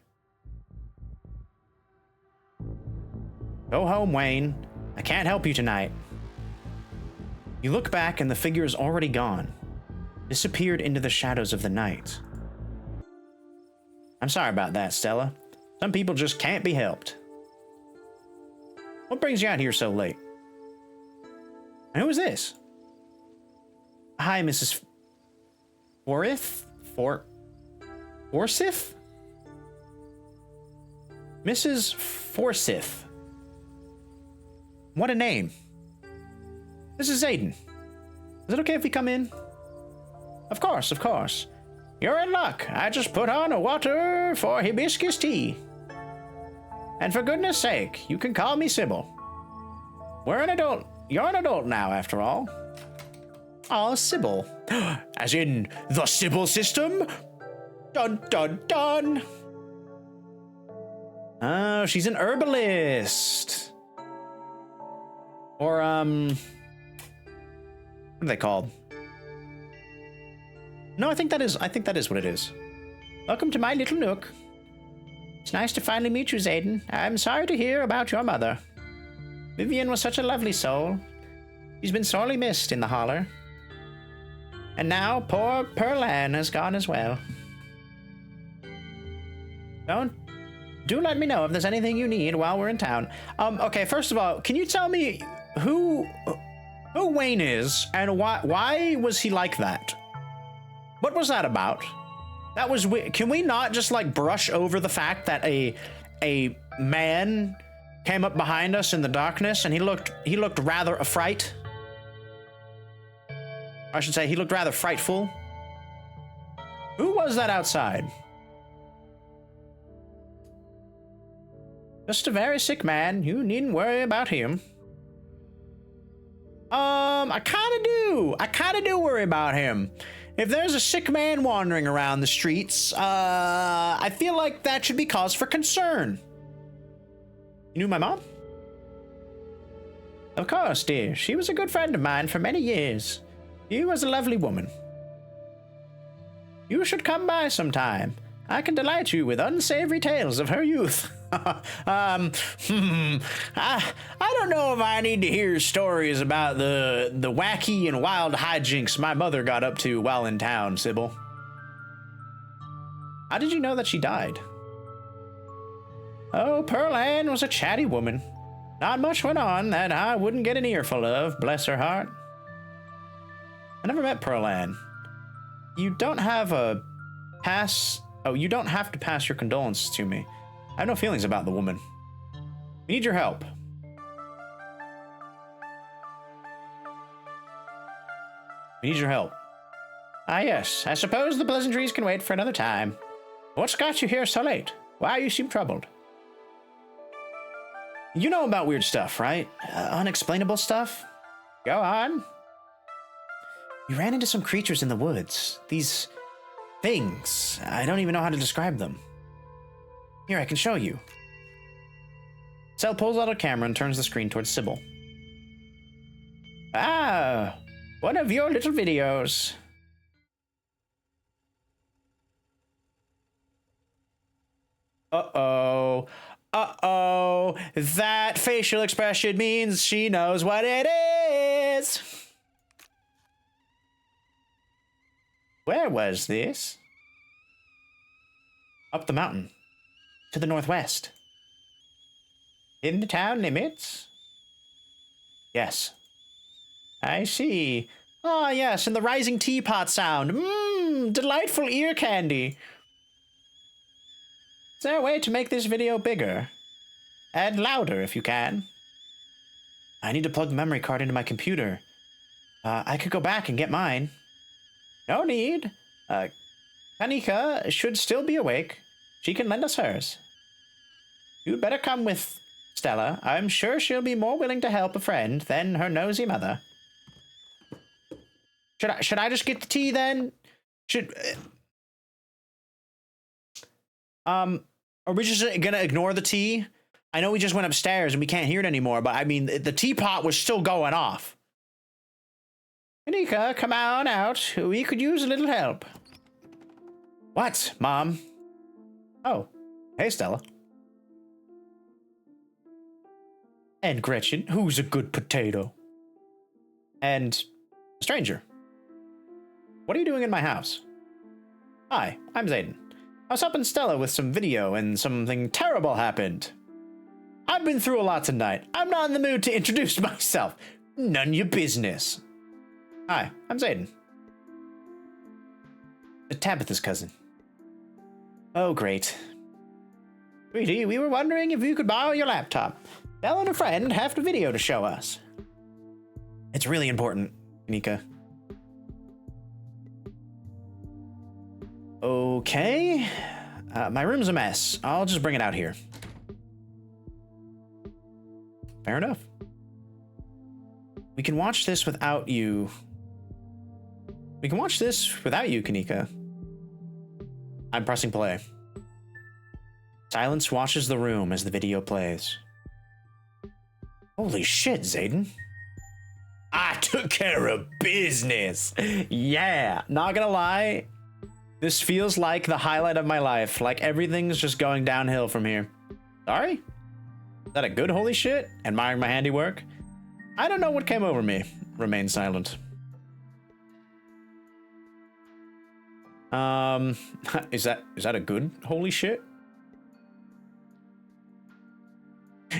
Go home, Wayne. I can't help you tonight. You look back and the figure is already gone. Disappeared into the shadows of the night. I'm sorry about that, Stella. Some people just can't be helped. What brings you out here so late? And who is this? Hi, Mrs. Forsyth? Forsyth? Mrs. Forsyth. What a name. This is Aiden. Is it okay if we come in? Of course, of course. You're in luck. I just put on a water for hibiscus tea. And for goodness sake, you can call me Sybil. We're an adult. You're an adult now, after all. Oh, Sybil. As in the Sybil system? Dun, dun, dun. Oh, she's an herbalist. Or, what are they called? No, I think that is what it is. Welcome to my little nook. It's nice to finally meet you, Zayden. I'm sorry to hear about your mother. Vivian was such a lovely soul. She's been sorely missed in the holler. And now poor Pearl Ann has gone as well. Do let me know if there's anything you need while we're in town. Okay, first of all, can you tell me who Wayne is and why was he like that? What was that about? That was can we not just like brush over the fact that a man came up behind us in the darkness and he looked rather affright? I should say he looked rather frightful. Who was that outside? Just a very sick man. You needn't worry about him. I kind of do worry about him. If there's a sick man wandering around the streets, I feel like that should be cause for concern. You knew my mom? Of course, dear. She was a good friend of mine for many years. She was a lovely woman. You should come by sometime. I can delight you with unsavory tales of her youth. I don't know if I need to hear stories about the wacky and wild hijinks my mother got up to while in town, Sybil. How did you know that she died? Oh, Pearl Ann was a chatty woman. Not much went on that I wouldn't get an earful of, bless her heart. I never met Pearl Ann. You don't have a pass... Oh, you don't have to pass your condolences to me. I have no feelings about the woman. We need your help. We need your help. Ah, yes. I suppose the pleasantries can wait for another time. What's got you here so late? Why you seem troubled? You know about weird stuff, right? Unexplainable stuff? Go on. You ran into some creatures in the woods. These things. I don't even know how to describe them. Here, I can show you. Sel pulls out a camera and turns the screen towards Sybil. Ah, one of your little videos. Uh-oh. Uh-oh. That facial expression means she knows what it is. Where was this? Up the mountain. To the northwest. In the town limits? Yes. I see. Ah, yes, and the rising teapot sound. Mmm, delightful ear candy. Is there a way to make this video bigger? And louder, if you can. I need to plug the memory card into my computer. I could go back and get mine. No need. Kanika should still be awake. She can lend us hers. You'd better come with Stella. I'm sure she'll be more willing to help a friend than her nosy mother. Should I just get the tea then? Are we just gonna ignore the tea? I know we just went upstairs and we can't hear it anymore, but I mean, the teapot was still going off. Kanika, come on out. We could use a little help. What, Mom? Oh, hey, Stella. And Gretchen, who's a good potato. And a stranger. What are you doing in my house? Hi, I'm Zayden. I was helping Stella with some video and something terrible happened. I've been through a lot tonight. I'm not in the mood to introduce myself. None of your business. Hi, I'm Zayden. Tabitha's cousin. Oh, great. Sweetie, we were wondering if you could borrow your laptop. Belle and a friend have the video to show us. It's really important, Kanika. Okay. My room's a mess. I'll just bring it out here. Fair enough. We can watch this without you. We can watch this without you, Kanika. I'm pressing play. Silence washes the room as the video plays. Holy shit, Zayden. I took care of business. Yeah, not gonna lie. This feels like the highlight of my life. Like everything's just going downhill from here. Sorry? Is that a good holy shit? Admiring my handiwork? I don't know what came over me. Remain silent. Is that a good holy shit?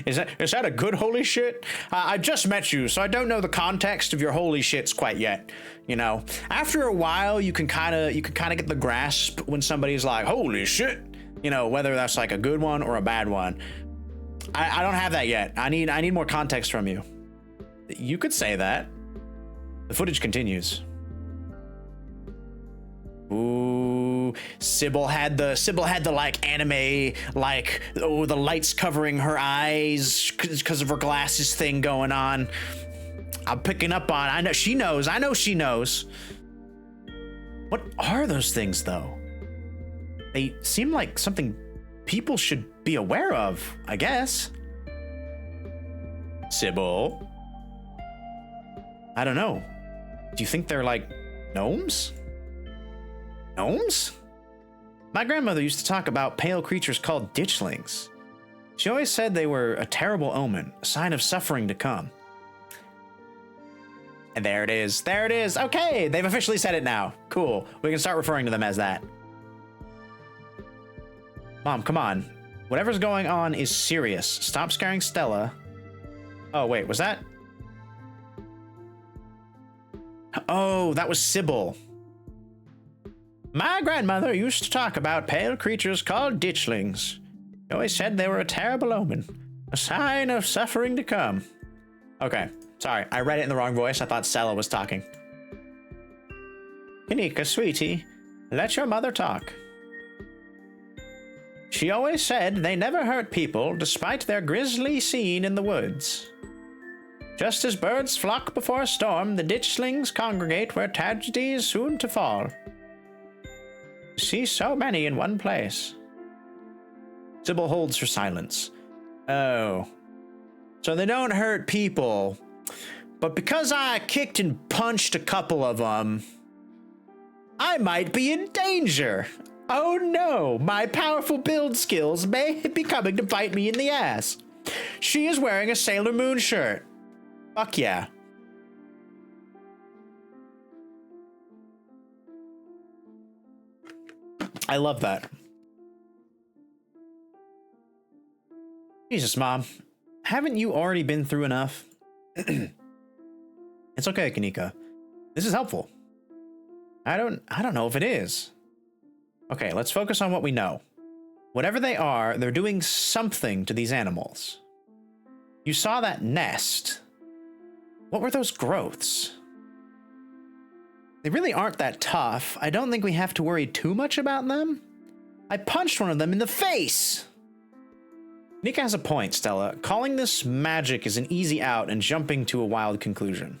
Is that a good holy shit? I just met you, so I don't know the context of your holy shits quite yet. You know, after a while, you can kind of get the grasp when somebody's like, holy shit. You know, whether that's like a good one or a bad one. I don't have that yet. I need more context from you. You could say that. The footage continues. Ooh, Sybil had the like anime, like, oh, the lights covering her eyes because of her glasses thing going on. I'm picking up on, I know she knows. What are those things though? They seem like something people should be aware of, I guess. Sybil? I don't know. Do you think they're like gnomes? Gnomes? My grandmother used to talk about pale creatures called ditchlings. She always said they were a terrible omen, a sign of suffering to come. And there it is. There it is. Okay, they've officially said it now. Cool. We can start referring to them as that. Mom, come on. Whatever's going on is serious. Stop scaring Stella. Oh, wait, was that? Oh, that was Sybil. My grandmother used to talk about pale creatures called ditchlings. She always said they were a terrible omen, a sign of suffering to come. Okay, sorry, I read it in the wrong voice. I thought Stella was talking. Kanika, sweetie, let your mother talk. She always said they never hurt people despite their grisly scene in the woods. Just as birds flock before a storm, the ditchlings congregate where tragedy is soon to fall. See so many in one place. Sybil holds her silence. Oh. So they don't hurt people. But because I kicked and punched a couple of them, I might be in danger. Oh no, my powerful build skills may be coming to bite me in the ass. She is wearing a Sailor Moon shirt. Fuck yeah. I love that. Jesus, Mom. Haven't you already been through enough? It's okay, Kanika. This is helpful. I don't know if it is. Okay, let's focus on what we know. Whatever they are, they're doing something to these animals. You saw that nest. What were those growths? They really aren't that tough. I don't think we have to worry too much about them. I punched one of them in the face. Nika has a point, Stella. Calling this magic is an easy out and jumping to a wild conclusion.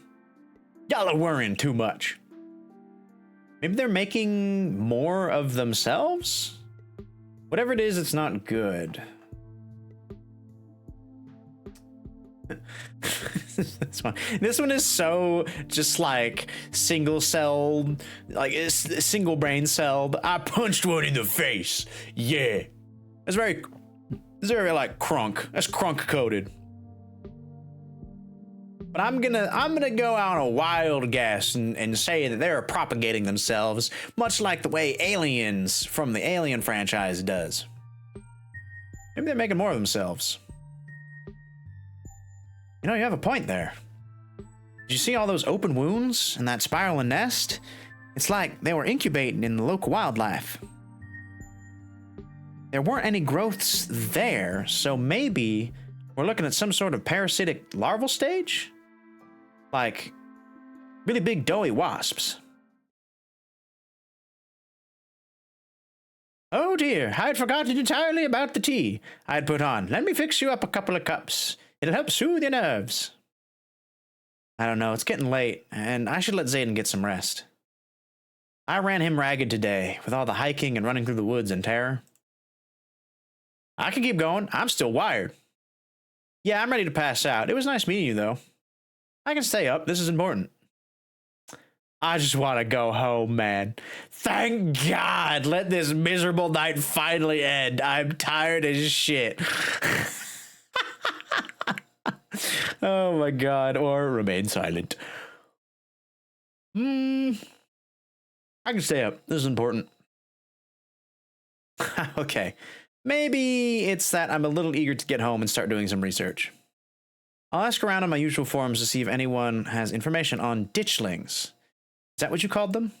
Y'all are worrying too much. Maybe they're making more of themselves? Whatever it is, it's not good. This one is so just like single-celled, like it's single brain celled. I punched one in the face. Yeah. It's very like crunk. That's crunk coded. But I'm gonna go out on a wild guess and say that they're propagating themselves, much like the way Aliens from the Alien franchise does. Maybe they're making more of themselves. You know, you have a point there. Did you see all those open wounds and that spiraling nest? It's like they were incubating in the local wildlife. There weren't any growths there, so maybe we're looking at some sort of parasitic larval stage? Like really big doughy wasps. Oh dear, I had forgotten entirely about the tea I'd put on. Let me fix you up a couple of cups. It'll help soothe your nerves. I don't know, it's getting late, and I should let Zayden get some rest. I ran him ragged today, with all the hiking and running through the woods in terror. I can keep going, I'm still wired. Yeah, I'm ready to pass out. It was nice meeting you, though. I can stay up, this is important. I just want to go home, man. Thank God, let this miserable night finally end. I'm tired as shit. Oh my God, or remain silent. I can stay up, this is important. Okay, maybe it's that I'm a little eager to get home and start doing some research. I'll ask around on my usual forums to see if anyone has information on ditchlings. Is that what you called them?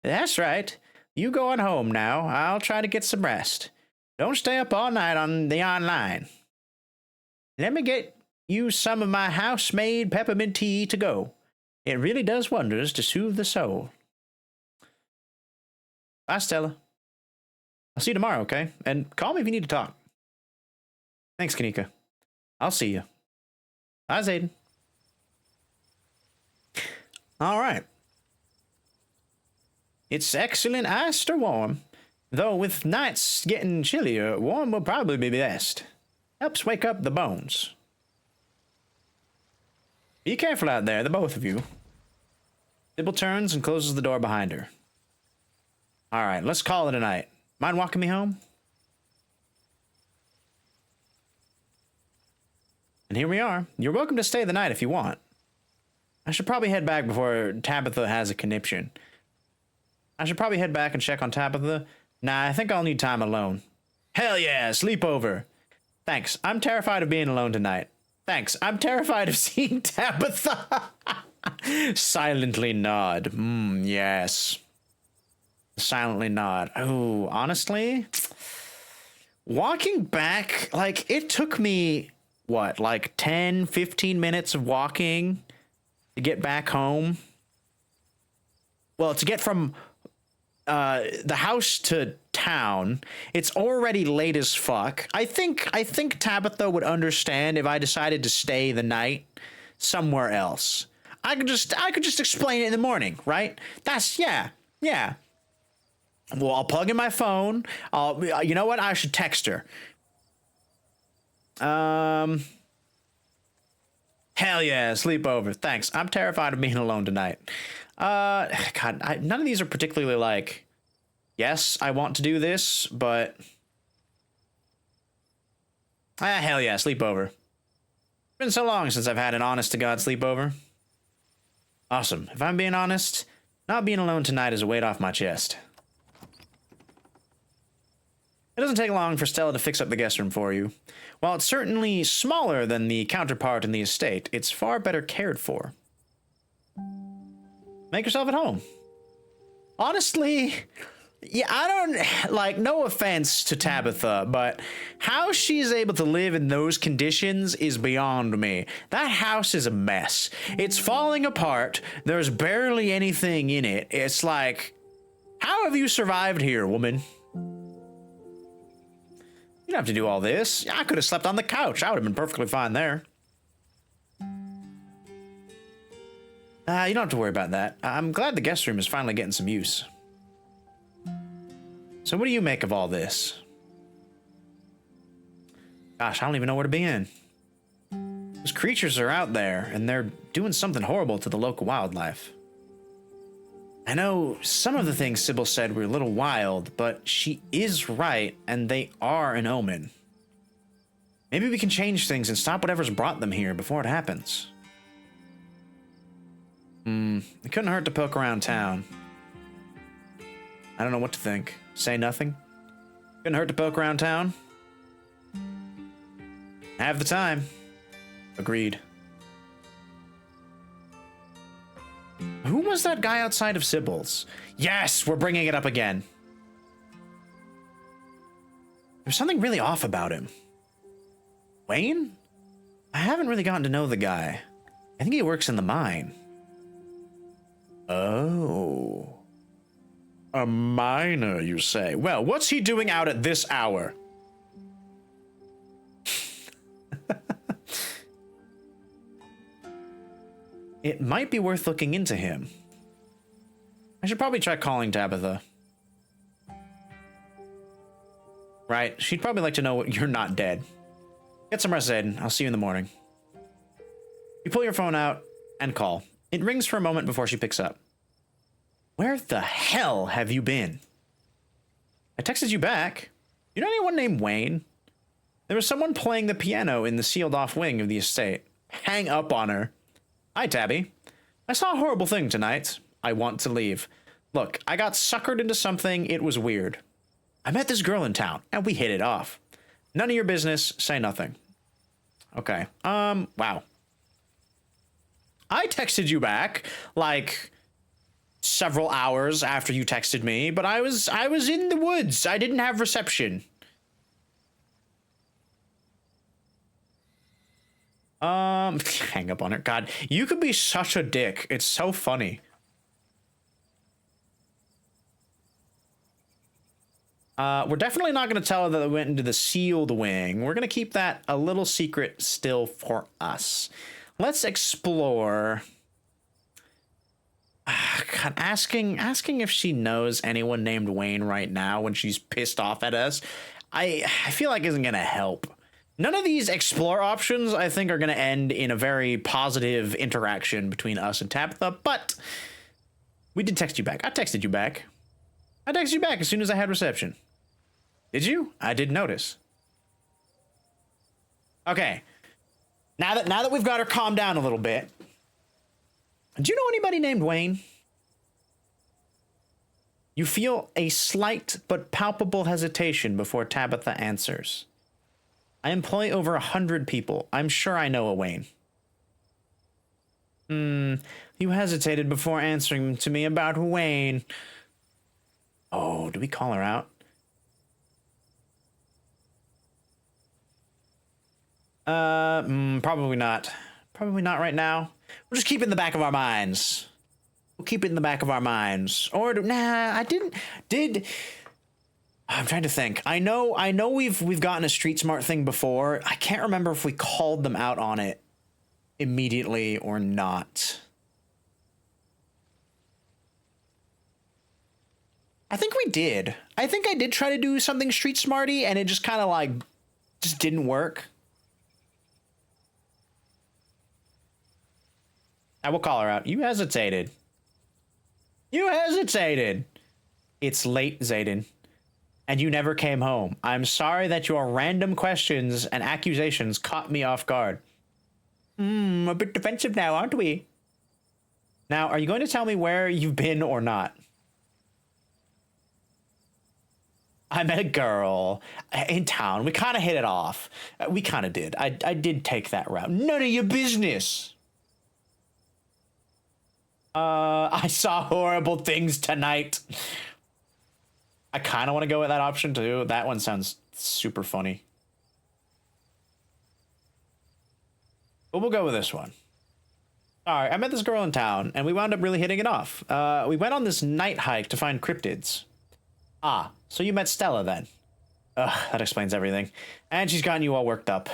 That's right. You go on home now. I'll try to get some rest. Don't stay up all night on the online. Let me get you some of my house-made peppermint tea to go. It really does wonders to soothe the soul. Bye, Stella. I'll see you tomorrow, okay? And call me if you need to talk. Thanks, Kanika. I'll see you. Bye, Zayden. All right. It's excellent iced or warm. Though with nights getting chillier, warm will probably be best. Helps wake up the bones. Be careful out there, the both of you. Sybil turns and closes the door behind her. All right, let's call it a night. Mind walking me home? And here we are. You're welcome to stay the night if you want. I should probably head back before Tabitha has a conniption. I should probably head back and check on Tabitha. Nah, I think I'll need time alone. Hell yeah, sleepover. Thanks, I'm terrified of being alone tonight. Thanks, I'm terrified of seeing Tabitha. Silently nod. Yes. Silently nod. Oh, honestly? Walking back, like, it took me... what, like 10, 15 minutes of walking to get back home? Well, to get from the house to town, it's already late as fuck. I think Tabitha would understand if I decided to stay the night somewhere else. I could just explain it in the morning, right? Yeah. Well, I'll plug in my phone. You know what? I should text her. Hell yeah, sleepover. Thanks. I'm terrified of being alone tonight. God, none of these are particularly like, yes, I want to do this, but hell yeah, sleepover. It's been so long since I've had an honest to God sleepover. Awesome. If I'm being honest, not being alone tonight is a weight off my chest. It doesn't take long for Stella to fix up the guest room for you. While it's certainly smaller than the counterpart in the estate, it's far better cared for. Make yourself at home. Honestly, yeah, I don't, like, no offense to Tabitha, but how she's able to live in those conditions is beyond me. That house is a mess. It's falling apart. There's barely anything in it. It's like, how have you survived here, woman? You don't have to do all this. I could have slept on the couch. I would have been perfectly fine there. You don't have to worry about that. I'm glad the guest room is finally getting some use. So what do you make of all this? Gosh, I don't even know where to begin. Those creatures are out there, and they're doing something horrible to the local wildlife. I know some of the things Sybil said were a little wild, but she is right, and they are an omen. Maybe we can change things and stop whatever's brought them here before it happens. It couldn't hurt to poke around town. I don't know what to think. Say nothing? Couldn't hurt to poke around town? Have the time. Agreed. Who was that guy outside of Sybil's? Yes, we're bringing it up again. There's something really off about him. Wayne? I haven't really gotten to know the guy. I think he works in the mine. Oh. A miner, you say? Well, what's he doing out at this hour? It might be worth looking into him. I should probably try calling Tabitha. Right, she'd probably like to know you're not dead. Get some rest, Aiden. I'll see you in the morning. You pull your phone out and call. It rings for a moment before she picks up. Where the hell have you been? I texted you back. You know anyone named Wayne? There was someone playing the piano in the sealed-off wing of the estate. Hang up on her. Hi, Tabby. I saw a horrible thing tonight. I want to leave. Look, I got suckered into something. It was weird. I met this girl in town, and we hit it off. None of your business. Say nothing. Okay. Wow. I texted you back, like, several hours after you texted me, but I was in the woods. I didn't have reception. Hang up on her. God, you could be such a dick. It's so funny. We're definitely not going to tell her that we went into the sealed wing. We're going to keep that a little secret still for us. Let's explore. God, asking if she knows anyone named Wayne right now when she's pissed off at us, I feel like isn't going to help. None of these explore options, I think, are going to end in a very positive interaction between us and Tabitha, but we did text you back. I texted you back. I texted you back as soon as I had reception. Did you? I did notice. Okay. Now that we've got her calmed down a little bit, do you know anybody named Wayne? You feel a slight but palpable hesitation before Tabitha answers. I employ over 100 people. I'm sure I know a Wayne. You hesitated before answering to me about Wayne. Oh, do we call her out? Probably not. Probably not right now. We'll just keep it in the back of our minds. We'll keep it in the back of our minds. Or, I did... I'm trying to think. I know we've gotten a street smart thing before. I can't remember if we called them out on it immediately or not. I think we did. I think I did try to do something street smarty, and it just kind of like, just didn't work. I will call her out. You hesitated. You hesitated. It's late, Zayden, and you never came home. I'm sorry that your random questions and accusations caught me off guard. A bit defensive now, aren't we? Now, are you going to tell me where you've been or not? I met a girl in town. We kind of hit it off. We kind of did. I did take that route. None of your business. I saw horrible things tonight. I kind of want to go with that option too. That one sounds super funny. But we'll go with this one. All right, I met this girl in town, and we wound up really hitting it off. We went on this night hike to find cryptids. Ah, so you met Stella then. Ugh, that explains everything. And she's gotten you all worked up.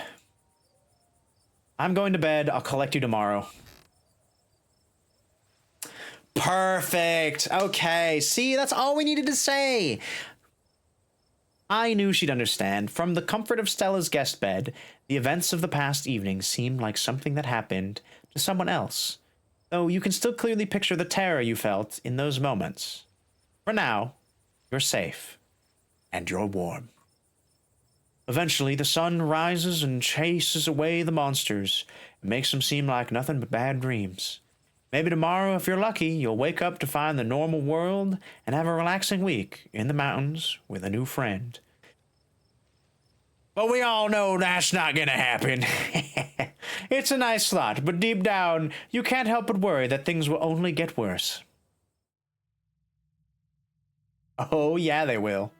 I'm going to bed. I'll collect you tomorrow. Perfect. Okay, see, that's all we needed to say. I knew she'd understand. From the comfort of Stella's guest bed, the events of the past evening seemed like something that happened to someone else, though you can still clearly picture the terror you felt in those moments. For now, you're safe, and you're warm. Eventually, the sun rises and chases away the monsters, and makes them seem like nothing but bad dreams. Maybe tomorrow, if you're lucky, you'll wake up to find the normal world and have a relaxing week in the mountains with a new friend. But we all know that's not gonna happen. It's a nice thought, but deep down, you can't help but worry that things will only get worse. Oh, yeah, they will.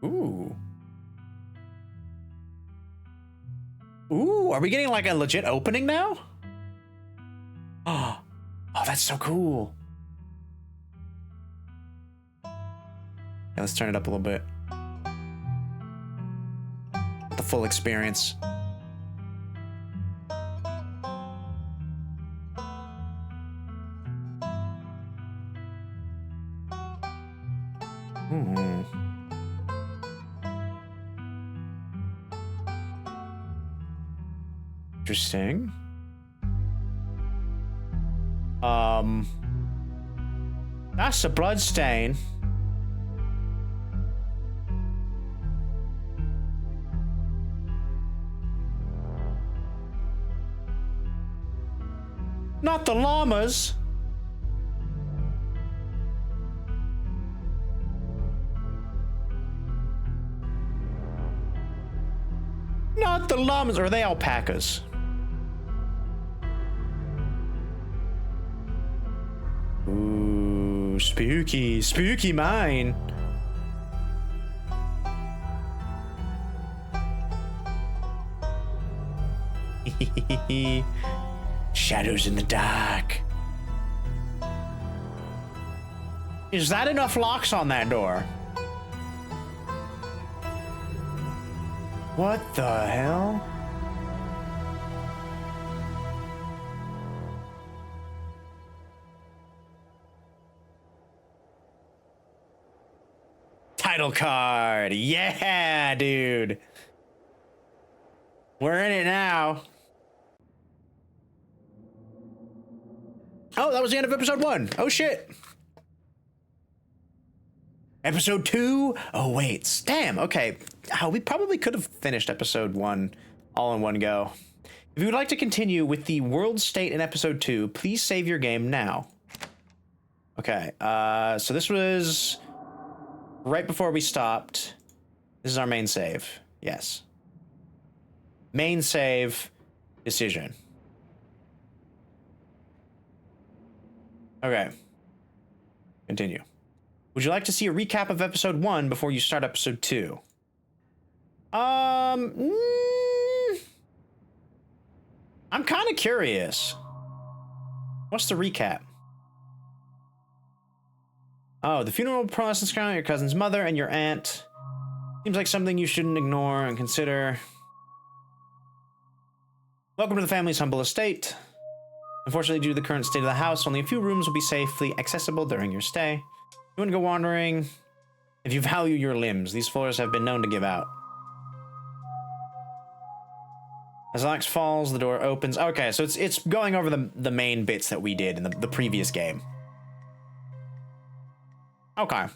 Ooh. Ooh, are we getting like a legit opening now? Oh, that's so cool. Yeah, let's turn it up a little bit. The full experience. Hmm. Interesting. That's a blood stain. Not the llamas. Not the llamas. Or are they alpacas? Ooh, spooky. Spooky mine. Shadows in the dark. Is that enough locks on that door? What the hell? Title card. Yeah, dude. We're in it now. Oh, that was the end of episode 1. Oh, shit. Episode 2? Oh, wait. Damn, okay. Oh, we probably could have finished episode 1 all in one go. If you would like to continue with the world state in episode 2, please save your game now. Okay, so this was right before we stopped. This is our main save. Yes. Main save decision. Okay. Continue. Would you like to see a recap of episode 1 before you start episode 2? I'm kind of curious. What's the recap? Oh, the funeral process around your cousin's mother and your aunt. Seems like something you shouldn't ignore and consider. Welcome to the family's humble estate. Unfortunately, due to the current state of the house, only a few rooms will be safely accessible during your stay. You wouldn't go wandering. If you value your limbs, these floors have been known to give out. As Alex falls, the door opens. Okay, so it's going over the main bits that we did in the previous game. Okay.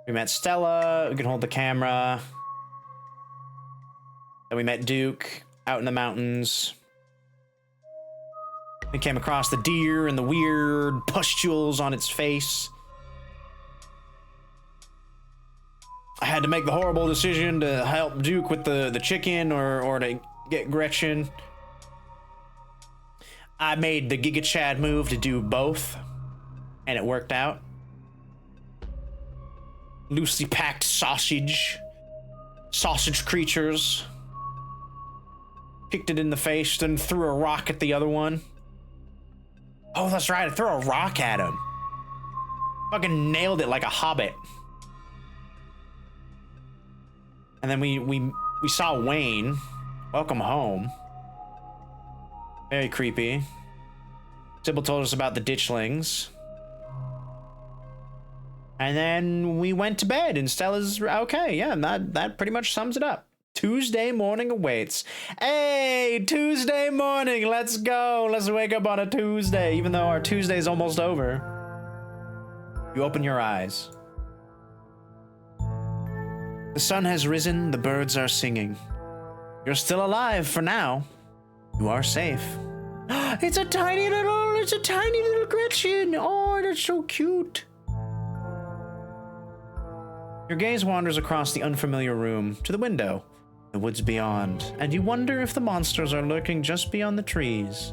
We met Stella. We can hold the camera. Then we met Duke out in the mountains. We came across the deer and the weird pustules on its face. I had to make the horrible decision to help Duke with the chicken or to get Gretchen. I made the Giga Chad move to do both, and it worked out. Loosely packed sausage creatures. Kicked it in the face, then threw a rock at the other one. Oh, that's right, I threw a rock at him. Fucking nailed it like a hobbit. And then we saw Wayne. Welcome home. Very creepy. Sybil told us about the ditchlings. And then we went to bed, and Stella's okay. Yeah, that pretty much sums it up. Tuesday morning awaits. Hey, Tuesday morning, let's go. Let's wake up on a Tuesday, even though our Tuesday's almost over. You open your eyes. The sun has risen, the birds are singing. You're still alive for now. You are safe. It's a tiny little Gretchen. Oh, that's so cute. Your gaze wanders across the unfamiliar room to the window, the woods beyond, and you wonder if the monsters are lurking just beyond the trees,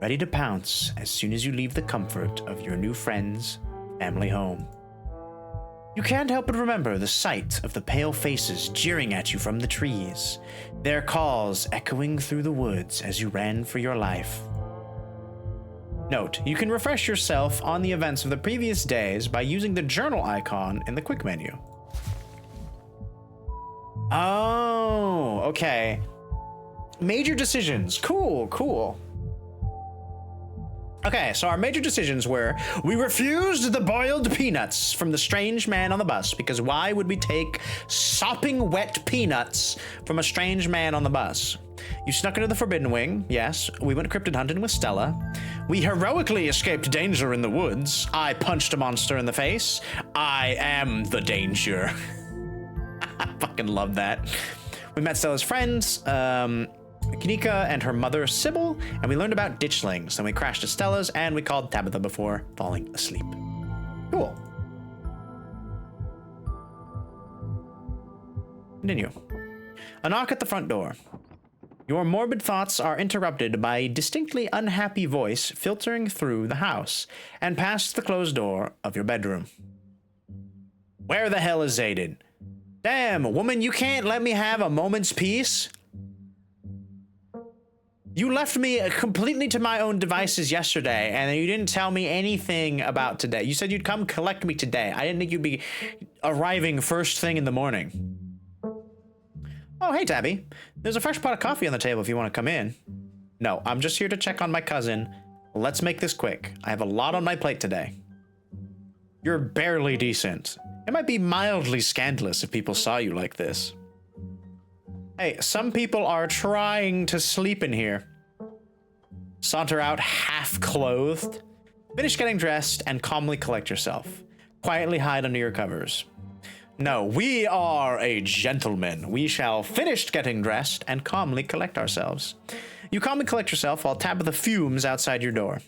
ready to pounce as soon as you leave the comfort of your new friend's family home. You can't help but remember the sight of the pale faces jeering at you from the trees, their calls echoing through the woods as you ran for your life. Note, you can refresh yourself on the events of the previous days by using the journal icon in the quick menu. Oh, okay. Major decisions. Cool. Okay, so our major decisions were, we refused the boiled peanuts from the strange man on the bus, because why would we take sopping wet peanuts from a strange man on the bus? You snuck into the Forbidden Wing, yes. We went cryptid hunting with Stella. We heroically escaped danger in the woods. I punched a monster in the face. I am the danger. I fucking love that. We met Stella's friends, Kanika and her mother, Sybil, and we learned about ditchlings. Then we crashed to Stella's, and we called Tabitha before falling asleep. Cool. Continue. A knock at the front door. Your morbid thoughts are interrupted by a distinctly unhappy voice filtering through the house and past the closed door of your bedroom. Where the hell is Zayden? Damn, woman, you can't let me have a moment's peace? You left me completely to my own devices yesterday, and you didn't tell me anything about today. You said you'd come collect me today. I didn't think you'd be arriving first thing in the morning. Oh, hey, Tabby. There's a fresh pot of coffee on the table if you want to come in. No, I'm just here to check on my cousin. Let's make this quick. I have a lot on my plate today. You're barely decent. It might be mildly scandalous if people saw you like this. Hey, some people are trying to sleep in here. Saunter out half-clothed. Finish getting dressed and calmly collect yourself. Quietly hide under your covers. No, we are a gentleman. We shall finish getting dressed and calmly collect ourselves. You calmly collect yourself while Tabitha fumes outside your door.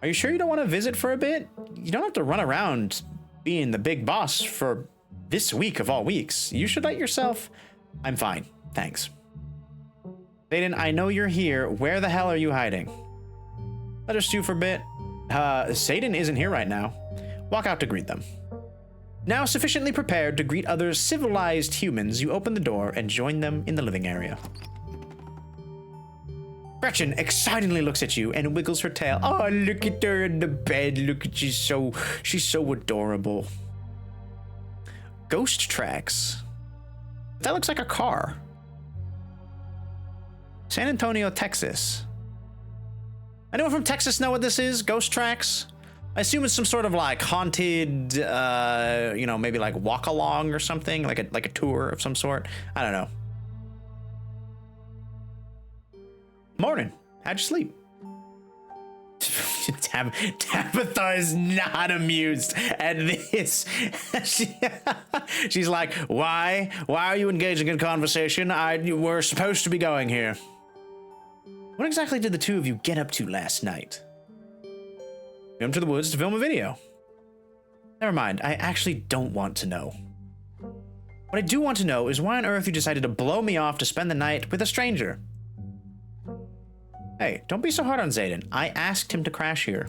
Are you sure you don't want to visit for a bit? You don't have to run around being the big boss for this week of all weeks. You should let yourself... I'm fine, thanks. Zayden, I know you're here. Where the hell are you hiding? Let her stew for a bit. Zayden isn't here right now. Walk out to greet them. Now sufficiently prepared to greet other civilized humans, you open the door and join them in the living area. Gretchen excitedly looks at you and wiggles her tail. Oh, look at her in the bed. Look at she's so adorable. Ghost tracks. That looks like a car. San Antonio, Texas. Anyone from Texas know what this is? Ghost tracks? I assume it's some sort of like haunted, you know, maybe like walk along or something, like a tour of some sort. I don't know. Morning. How'd you sleep? Tabitha is not amused at this. She's like, why? Why are you engaging in conversation? We're supposed to be going here. What exactly did the two of you get up to last night? Come to the woods to film a video. Never mind, I actually don't want to know. What I do want to know is why on earth you decided to blow me off to spend the night with a stranger. Hey, don't be so hard on Zayden. I asked him to crash here.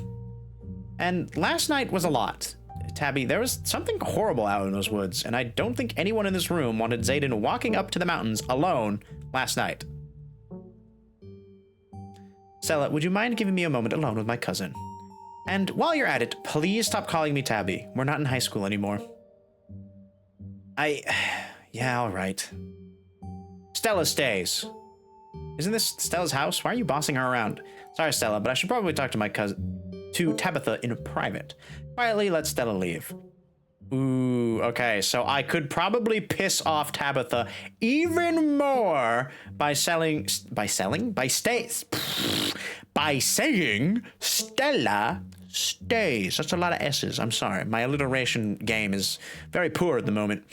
And last night was a lot. Tabby, there was something horrible out in those woods, and I don't think anyone in this room wanted Zayden walking up to the mountains alone last night. Stella, would you mind giving me a moment alone with my cousin? And while you're at it, please stop calling me Tabby. We're not in high school anymore. Yeah, all right. Stella stays. Isn't this Stella's house? Why are you bossing her around? Sorry, Stella, but I should probably talk to my cousin, to Tabitha in private. Quietly let Stella leave. Ooh, okay, so I could probably piss off Tabitha even more by saying Stella stays. That's a lot of S's. I'm sorry. My alliteration game is very poor at the moment.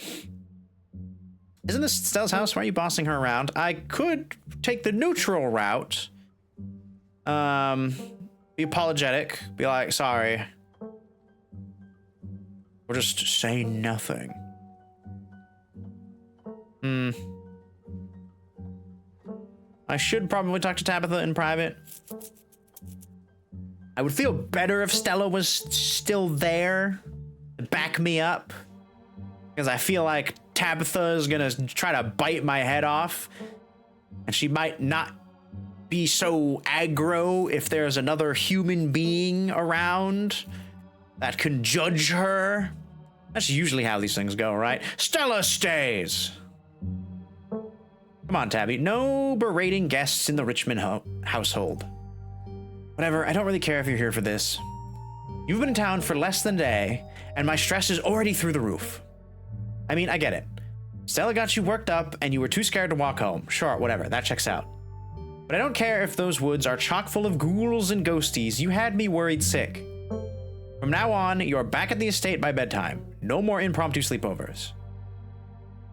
Isn't this Stella's house? Why are you bossing her around? I could take the neutral route. Be apologetic. Be like, sorry. Or just say nothing. I should probably talk to Tabitha in private. I would feel better if Stella was still there to back me up. Because I feel like Tabitha is gonna try to bite my head off. And she might not be so aggro if there's another human being around that can judge her. That's usually how these things go, right? Stella stays. Come on, Tabby. No berating guests in the Richmond household. Whatever, I don't really care if you're here for this. You've been in town for less than a day, and my stress is already through the roof. I mean, I get it. Stella got you worked up, and you were too scared to walk home. Sure, whatever, that checks out. But I don't care if those woods are chock full of ghouls and ghosties. You had me worried sick. From now on, you're back at the estate by bedtime. No more impromptu sleepovers.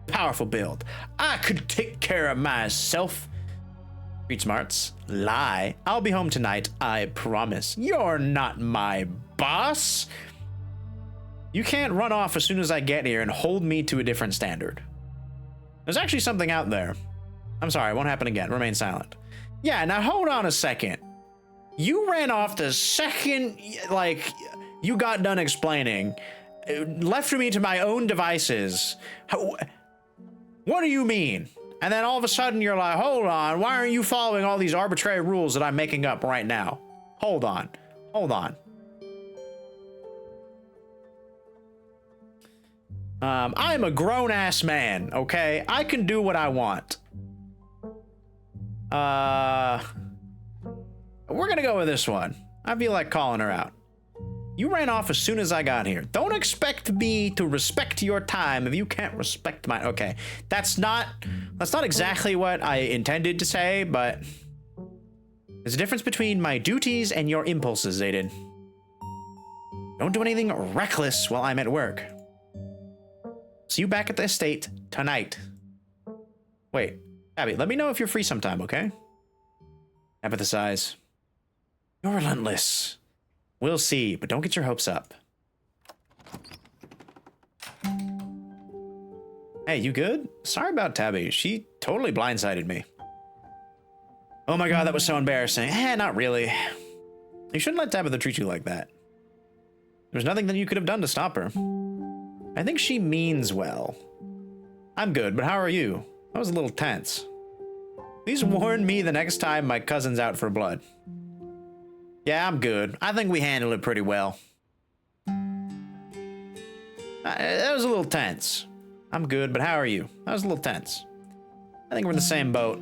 Powerful build. I could take care of myself. Street smarts. Lie. I'll be home tonight, I promise. You're not my boss. You can't run off as soon as I get here and hold me to a different standard. There's actually something out there. I'm sorry, it won't happen again. Remain silent. Yeah, now hold on a second. You ran off the second, like, you got done explaining. Left me to my own devices. What do you mean? And then all of a sudden you're like, hold on, why aren't you following all these arbitrary rules that I'm making up right now? Hold on. Hold on. I'm a grown-ass man, okay? I can do what I want. We're gonna go with this one. I feel like calling her out. You ran off as soon as I got here. Don't expect me to respect your time if you can't respect mine. Okay, that's not exactly what I intended to say, but there's a difference between my duties and your impulses, Zayden. Don't do anything reckless while I'm at work. See you back at the estate tonight. Wait, Abby, let me know if you're free sometime, okay? Empathize. You're relentless. We'll see, but don't get your hopes up. Hey, you good? Sorry about Tabby. She totally blindsided me. Oh my god, that was so embarrassing. Not really. You shouldn't let Tabitha treat you like that. There's nothing that you could have done to stop her. I think she means well. I'm good, but how are you? I was a little tense. Please warn me the next time my cousin's out for blood. Yeah, I'm good. I think we handled it pretty well. That was a little tense. I'm good, but how are you? I was a little tense. I think we're in the same boat.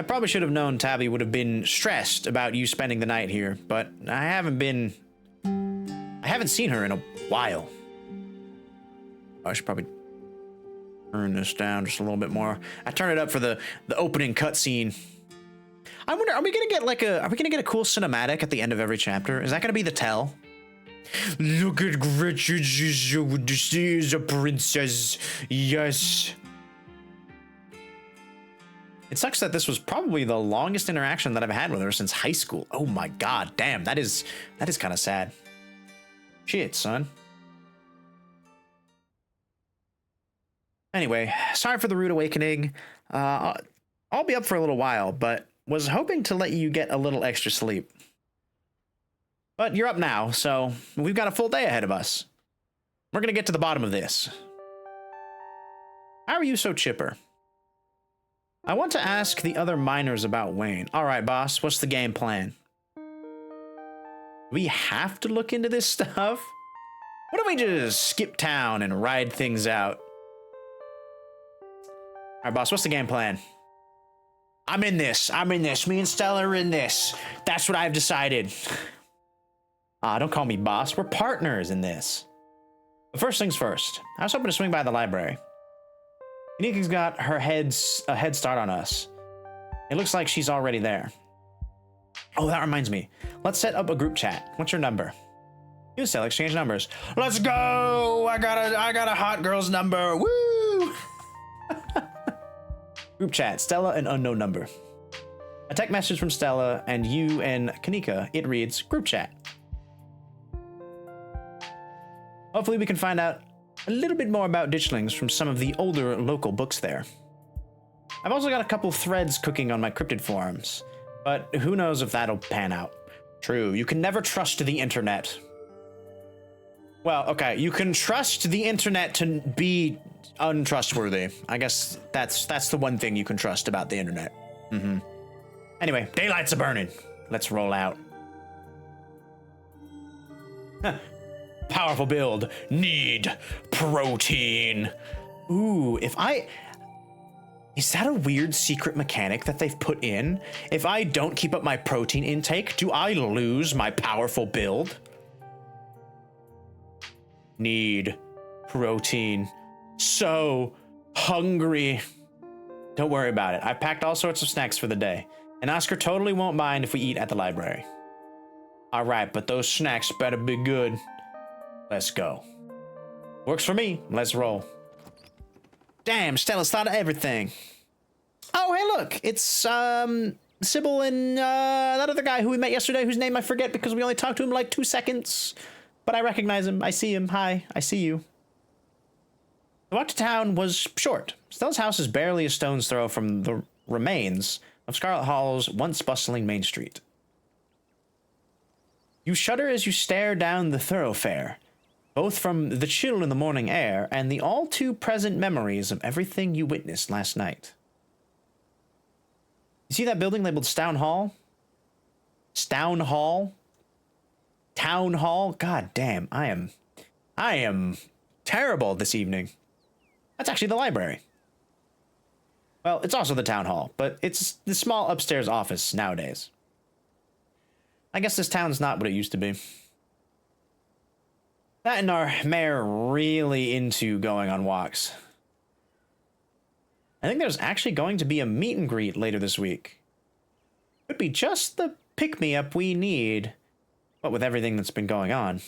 I probably should have known Tabby would have been stressed about you spending the night here, but I haven't seen her in a while. I should probably turn this down just a little bit more. I turn it up for the opening cutscene. I wonder, are we gonna get a cool cinematic at the end of every chapter? Is that gonna be the tell? Look at Gretchen, she's a princess. Yes. It sucks that this was probably the longest interaction that I've had with her since high school. Oh my god, damn, that is kind of sad. Shit, son. Anyway, sorry for the rude awakening. I'll be up for a little while, but was hoping to let you get a little extra sleep. But you're up now, so we've got a full day ahead of us. We're gonna get to the bottom of this. How are you so chipper? I want to ask the other miners about Wayne. All right, boss, what's the game plan? We have to look into this stuff? What if we just skip town and ride things out? All right, boss, what's the game plan? I'm in this. Me and Stella are in this. That's what I've decided. Don't call me boss. We're partners in this. But first things first, I was hoping to swing by the library. Kanika's got a head start on us. It looks like she's already there. Oh, that reminds me. Let's set up a group chat. What's your number? You and Stella exchange numbers. Let's go! I got a hot girl's number. Woo! Group chat. Stella, an unknown number. A text message from Stella and you and Kanika. It reads, group chat. Hopefully we can find out a little bit more about ditchlings from some of the older local books there. I've also got a couple threads cooking on my cryptid forums, but who knows if that'll pan out. True, you can never trust the internet. Well, okay, you can trust the internet to be untrustworthy. I guess that's the one thing you can trust about the internet. Anyway, daylight's a-burning. Let's roll out. Powerful build. Need protein. Ooh, is that a weird secret mechanic that they've put in? If I don't keep up my protein intake, do I lose my powerful build? Need protein. So hungry. Don't worry about it. I've packed all sorts of snacks for the day. And Oscar totally won't mind if we eat at the library. All right, but those snacks better be good. Let's go. Works for me. Let's roll. Damn, Stella's thought of everything. Oh, hey, look. It's, Sybil and, that other guy who we met yesterday, whose name I forget because we only talked to him like 2 seconds. But I recognize him. I see him. Hi. I see you. The walk to town was short. Stella's house is barely a stone's throw from the remains of Scarlet Hall's once bustling main street. You shudder as you stare down the thoroughfare, both from the chill in the morning air and the all-too-present memories of everything you witnessed last night. You see that building labeled Stown Hall? Stown Hall? Town Hall? God damn, I am terrible this evening. That's actually the library. Well, it's also the town hall, but it's the small upstairs office nowadays. I guess this town's not what it used to be. That and our mayor really into going on walks. I think there's actually going to be a meet and greet later this week. Could be just the pick-me-up we need. What with everything that's been going on.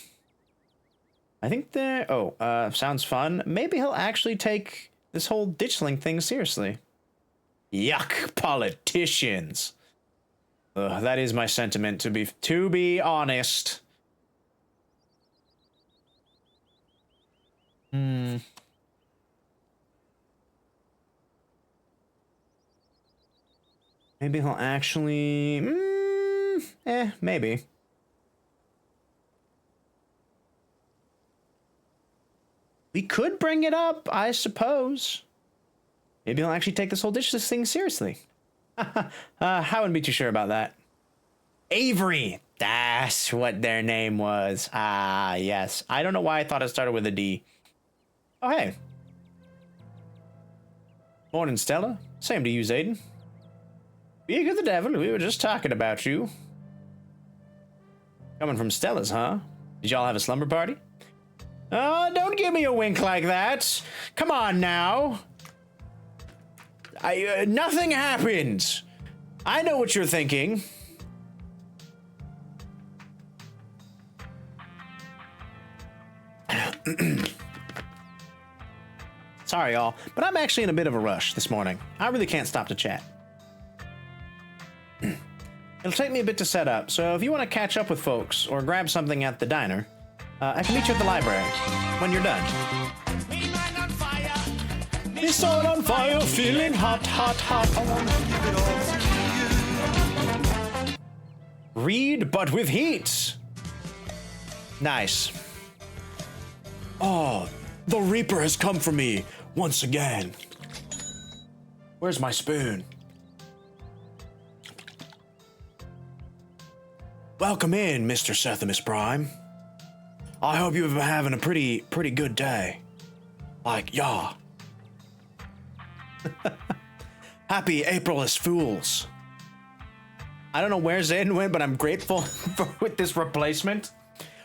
I think sounds fun. Maybe he'll actually take this whole ditchling thing seriously. Yuck, politicians. That is my sentiment, to be honest. Maybe he'll actually... maybe. We could bring it up, I suppose. Maybe he'll actually take this whole ditch thing seriously. I wouldn't be too sure about that. Avery! That's what their name was. Ah, yes. I don't know why I thought it started with a D. Oh, hey. Morning, Stella. Same to you, Zayden. Speak of the devil, we were just talking about you. Coming from Stella's, huh? Did y'all have a slumber party? Oh, don't give me a wink like that. Come on now. Nothing happened. I know what you're thinking. Sorry, y'all, but I'm actually in a bit of a rush this morning. I really can't stop to chat. It'll take me a bit to set up, so if you want to catch up with folks or grab something at the diner, I can meet you at the library when you're done. It's all on fire, feeling hot, hot, hot. Read, but with heat. Nice. Oh, the Reaper has come for me once again. Where's my spoon? Welcome in, Mr. Septimus Prime. I hope you've been having a pretty good day. Like, yeah. Happy Aprilist Fools. I don't know where Zayden went, but I'm grateful with this replacement.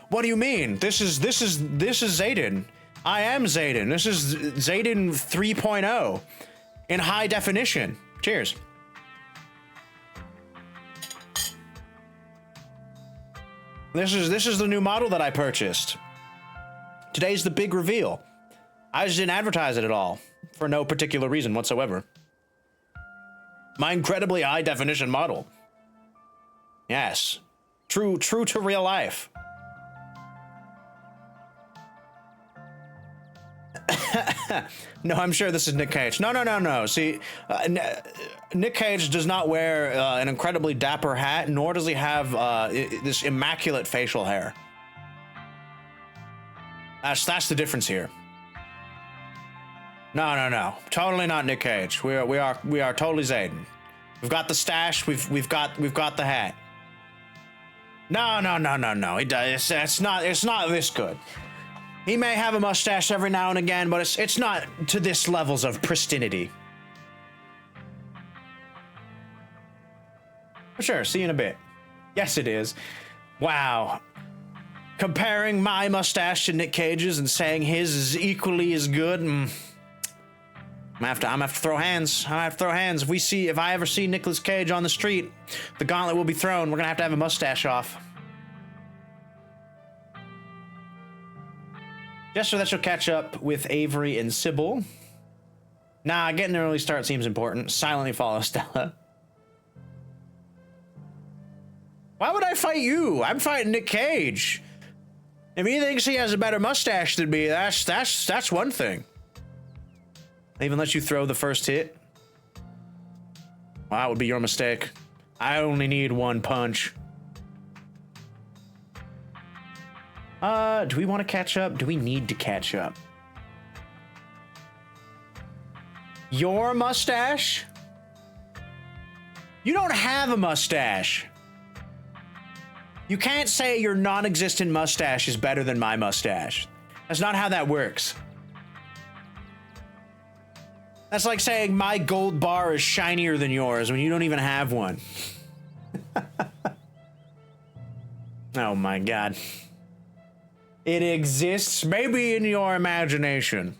What do you mean? This is Zayden. I am Zayden. This is Zayden 3.0 in high definition. Cheers. This is the new model that I purchased. Today's the big reveal. I just didn't advertise it at all for no particular reason whatsoever. My incredibly high definition model. Yes. True to real life. No, I'm sure this is Nick Cage. No. See, Nick Cage does not wear an incredibly dapper hat, nor does he have this immaculate facial hair. That's the difference here. No. Totally not Nick Cage. We are totally Zayden. We've got the stash. We've got the hat. No. It's not this good. He may have a mustache every now and again, but it's not to this levels of pristinity. Sure, see you in a bit. Yes, it is. Wow. Comparing my mustache to Nick Cage's and saying his is equally as good. I'm gonna have to throw hands. If I ever see Nicolas Cage on the street, the gauntlet will be thrown. We're gonna have a mustache off. Just so that you'll catch up with Avery and Sybil. Nah, getting an early start seems important. Silently follow Stella. Why would I fight you? I'm fighting Nick Cage. If he thinks he has a better mustache than me, that's one thing. I even let you throw the first hit. Well, that would be your mistake. I only need one punch. Do we want to catch up? Do we need to catch up? Your mustache? You don't have a mustache. You can't say your non-existent mustache is better than my mustache. That's not how that works. That's like saying my gold bar is shinier than yours when you don't even have one. Oh my god. It exists, maybe in your imagination.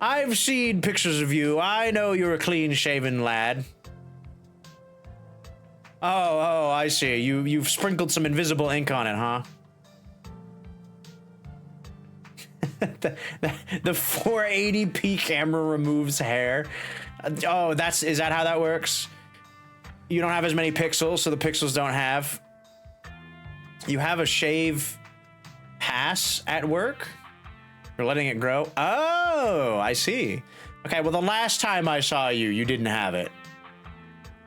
I've seen pictures of you. I know you're a clean-shaven lad. Oh, I see. You've sprinkled some invisible ink on it, huh? the 480p camera removes hair. Oh, is that how that works? You don't have as many pixels, so the pixels don't have. You have a shave pass at work? You're letting it grow? Oh, I see. Okay, well, the last time I saw you, you didn't have it.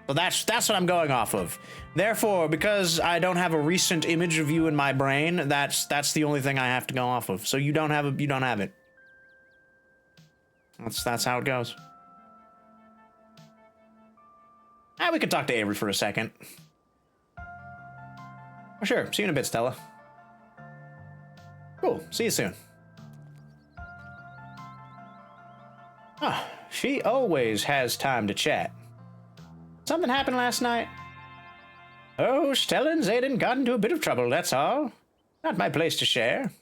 So that's what I'm going off of. Therefore, because I don't have a recent image of you in my brain, that's the only thing I have to go off of. So you don't have it. That's how it goes. We could talk to Avery for a second. Oh, sure. See you in a bit, Stella. Cool. See you soon. Ah, She always has time to chat. Something happened last night? Oh, Stella and Zayden got into a bit of trouble, that's all. Not my place to share.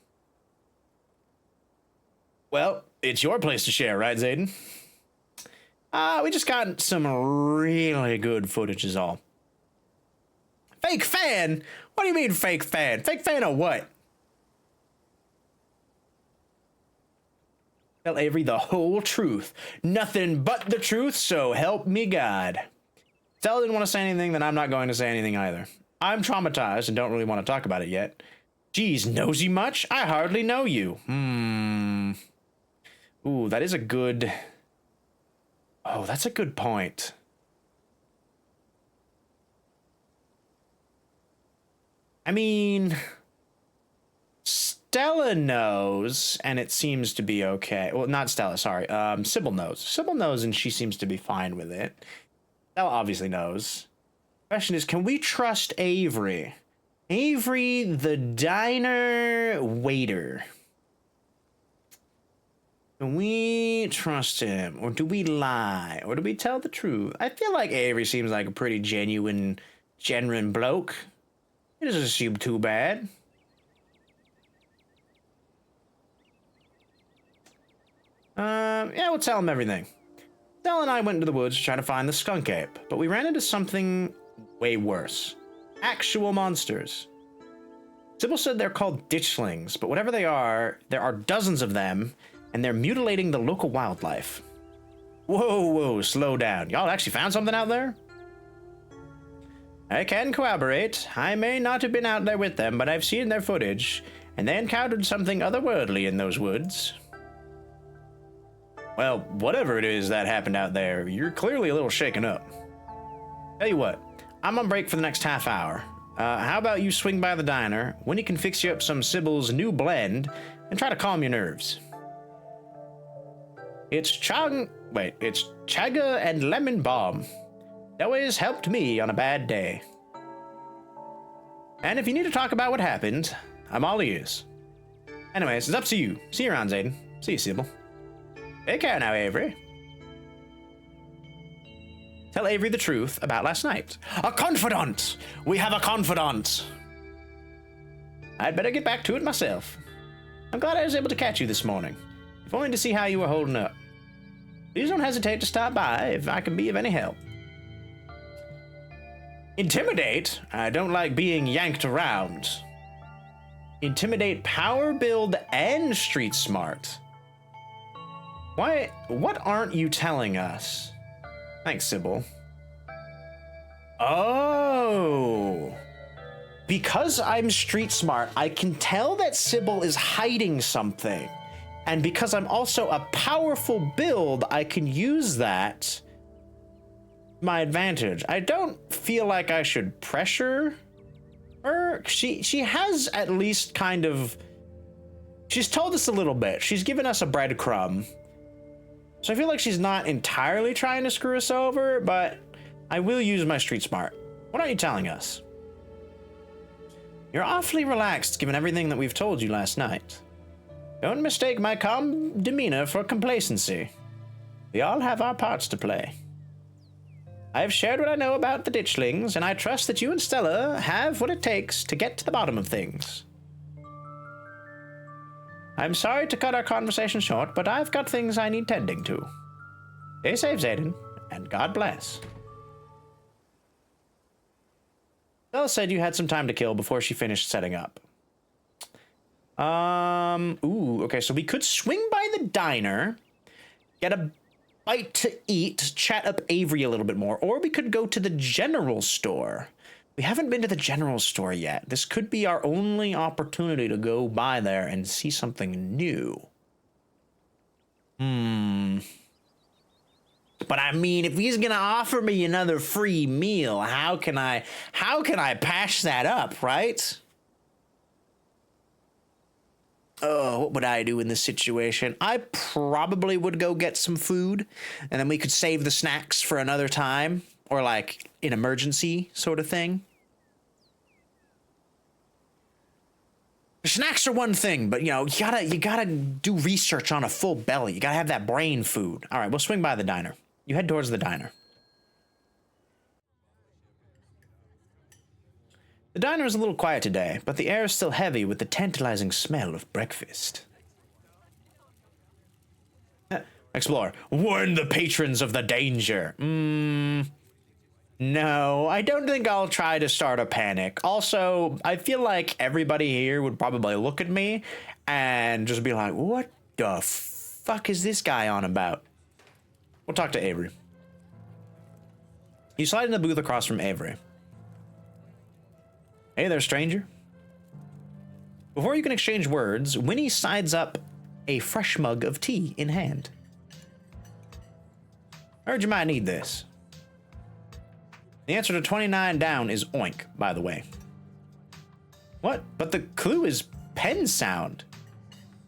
Well, it's your place to share, right, Zayden? We just got some really good footage is all. Fake fan? What do you mean fake fan? Fake fan of what? Tell Avery the whole truth. Nothing but the truth, so help me God. Stella didn't want to say anything, then I'm not going to say anything either. I'm traumatized and don't really want to talk about it yet. Geez, nosy much? I hardly know you. Ooh, that is a good... Oh, that's a good point. I mean... Stella knows, and it seems to be okay. Well, not Stella, sorry. Sybil knows. Sybil knows, and she seems to be fine with it. Stella obviously knows. Question is, can we trust Avery? Avery, the diner waiter. Can we trust him? Or do we lie? Or do we tell the truth? I feel like Avery seems like a pretty genuine bloke. He doesn't seem too bad. Yeah, we'll tell him everything. Stella and I went into the woods to try to find the skunk ape, but we ran into something way worse. Actual monsters. Sybil said they're called ditchlings, but whatever they are, there are dozens of them, and they're mutilating the local wildlife. Whoa, slow down. Y'all actually found something out there? I can corroborate. I may not have been out there with them, but I've seen their footage, and they encountered something otherworldly in those woods. Well, whatever it is that happened out there, you're clearly a little shaken up. Tell you what, I'm on break for the next half hour. How about you swing by the diner, Winnie can fix you up some Sybil's new blend, and try to calm your nerves. It's chaga and lemon balm. It always helped me on a bad day. And if you need to talk about what happened, I'm all ears. Anyways, it's up to you. See you around, Zayden. See you, Sybil. Take care now, Avery. Tell Avery the truth about last night. A confidant! We have a confidant! I'd better get back to it myself. I'm glad I was able to catch you this morning, if only to see how you were holding up. Please don't hesitate to stop by if I can be of any help. Intimidate? I don't like being yanked around. Intimidate, power build, and street smart. Why? What aren't you telling us? Thanks, Sybil. Oh. Because I'm street smart, I can tell that Sybil is hiding something. And because I'm also a powerful build, I can use that to my advantage. I don't feel like I should pressure her. She has at least kind of... She's told us a little bit. She's given us a breadcrumb. So I feel like she's not entirely trying to screw us over, but I will use my street smart. What are you telling us? You're awfully relaxed given everything that we've told you last night. Don't mistake my calm demeanor for complacency. We all have our parts to play. I have shared what I know about the ditchlings, and I trust that you and Stella have what it takes to get to the bottom of things. I'm sorry to cut our conversation short, but I've got things I need tending to. Stay safe, Zayden, and God bless. Stella said you had some time to kill before she finished setting up. Okay, so we could swing by the diner, get a bite to eat, chat up Avery a little bit more, or we could go to the general store. We haven't been to the general store yet. This could be our only opportunity to go by there and see something new. But I mean, if he's gonna offer me another free meal, how can I pass that up, right? Oh, what would I do in this situation? I probably would go get some food, and then we could save the snacks for another time, or like an emergency sort of thing. Snacks are one thing, but you know, you gotta do research on a full belly. You gotta have that brain food. All right, we'll swing by the diner. You head towards the diner. The diner is a little quiet today, but the air is still heavy with the tantalizing smell of breakfast. Explore. Warn the patrons of the danger. No, I don't think I'll try to start a panic. Also, I feel like everybody here would probably look at me and just be like, what the fuck is this guy on about? We'll talk to Avery. You slide in the booth across from Avery. Hey there, stranger. Before you can exchange words, Winnie sides up a fresh mug of tea in hand. Heard you might need this. The answer to 29 down is oink, by the way. What? But the clue is pen sound.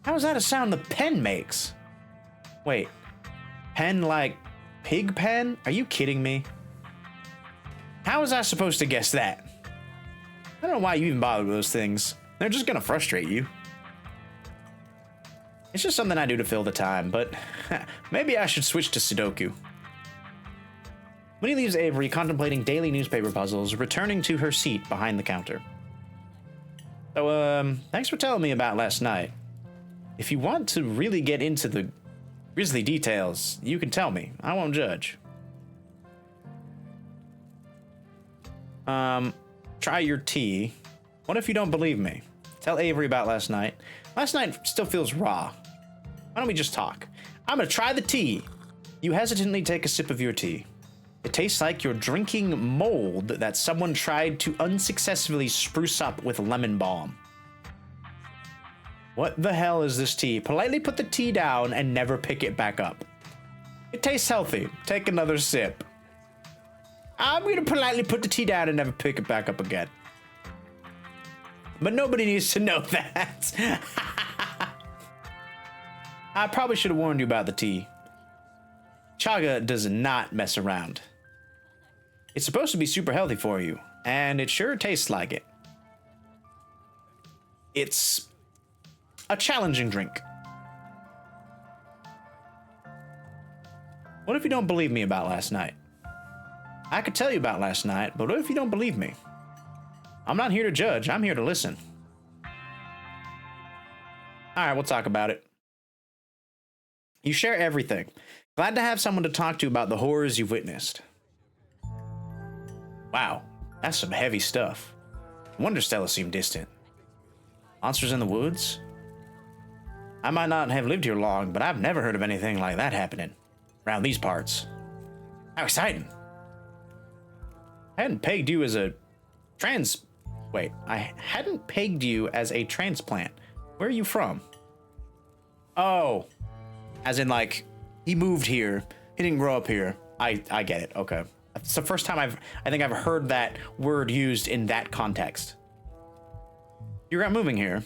How is that a sound the pen makes? Wait. Pen like pig pen? Are you kidding me? How was I supposed to guess that? I don't know why you even bother with those things. They're just gonna frustrate you. It's just something I do to fill the time, but maybe I should switch to Sudoku. Winnie leaves Avery contemplating daily newspaper puzzles, returning to her seat behind the counter. So, thanks for telling me about last night. If you want to really get into the grisly details, you can tell me. I won't judge. Try your tea. What if you don't believe me? Tell Avery about last night. Last night still feels raw. Why don't we just talk? I'm gonna try the tea. You hesitantly take a sip of your tea. It tastes like you're drinking mold that someone tried to unsuccessfully spruce up with lemon balm. What the hell is this tea? Politely put the tea down and never pick it back up. It tastes healthy. Take another sip. I'm gonna politely put the tea down and never pick it back up again. But nobody needs to know that. I probably should have warned you about the tea. Chaga does not mess around. It's supposed to be super healthy for you, and it sure tastes like it. It's a challenging drink. What if you don't believe me about last night? I could tell you about last night, but what if you don't believe me? I'm not here to judge, I'm here to listen. Alright, we'll talk about it. You share everything. Glad to have someone to talk to about the horrors you've witnessed. Wow, that's some heavy stuff. No wonder Stella seemed distant. Monsters in the woods? I might not have lived here long, but I've never heard of anything like that happening around these parts. How exciting. I hadn't pegged you as a I hadn't pegged you as a transplant. Where are you from? Oh, as in like, he moved here. He didn't grow up here. I get it. Okay. It's the first time I think I've heard that word used in that context. You're not moving here.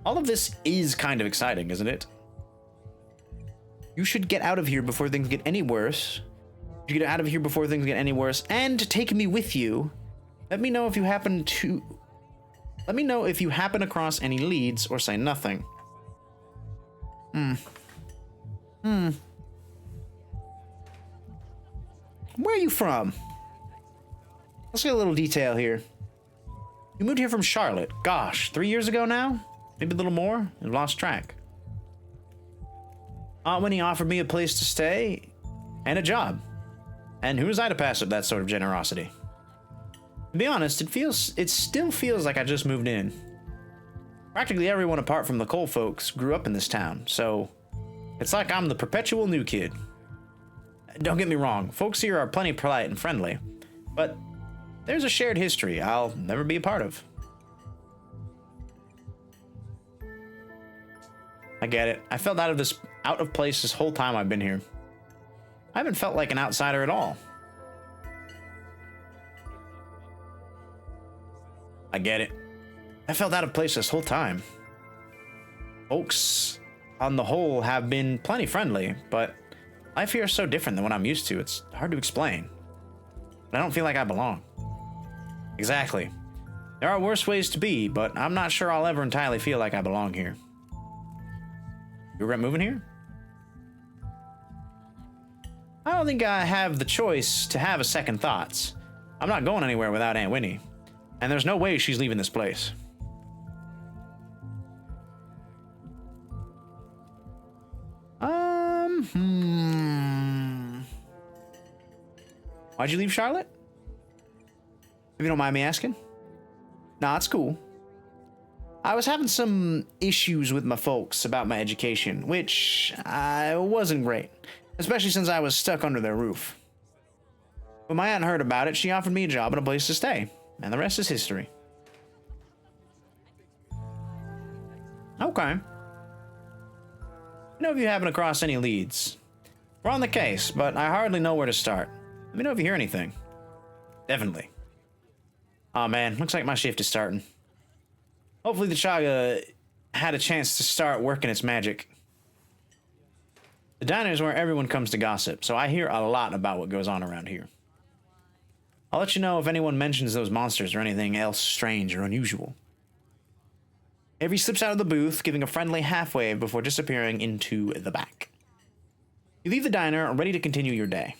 All of this is kind of exciting, isn't it? You should get out of here before things get any worse. You get out of here before things get any worse, and take me with you. Let me know if you happen across any leads or say nothing. Where are you from? Let's get a little detail here. You moved here from Charlotte. Gosh, 3 years ago now? Maybe a little more? I've lost track. Aunt Winnie offered me a place to stay and a job. And who was I to pass up that sort of generosity? To be honest, it still feels like I just moved in. Practically everyone apart from the Cole folks grew up in this town, so it's like I'm the perpetual new kid. Don't get me wrong, folks here are plenty polite and friendly, but there's a shared history I'll never be a part of. I get it. I felt out of place this whole time I've been here. I haven't felt like an outsider at all. I get it. I felt out of place this whole time. Folks, on the whole, have been plenty friendly, but life here is so different than what I'm used to, it's hard to explain. But I don't feel like I belong. Exactly. There are worse ways to be, but I'm not sure I'll ever entirely feel like I belong here. You regret moving here? I don't think I have the choice to have a second thoughts. I'm not going anywhere without Aunt Winnie, and there's no way she's leaving this place. Why'd you leave Charlotte? If you don't mind me asking. Nah, it's cool. I was having some issues with my folks about my education, which wasn't great, especially since I was stuck under their roof. When my aunt heard about it, she offered me a job and a place to stay, and the rest is history. Okay. I know if you happen across any leads. We're on the case, but I hardly know where to start. Let me know if you hear anything. Definitely. Aw, man, looks like my shift is starting. Hopefully the chaga had a chance to start working its magic. The diner is where everyone comes to gossip, so I hear a lot about what goes on around here. I'll let you know if anyone mentions those monsters or anything else strange or unusual. Avery slips out of the booth, giving a friendly half wave before disappearing into the back. You leave the diner, ready to continue your day.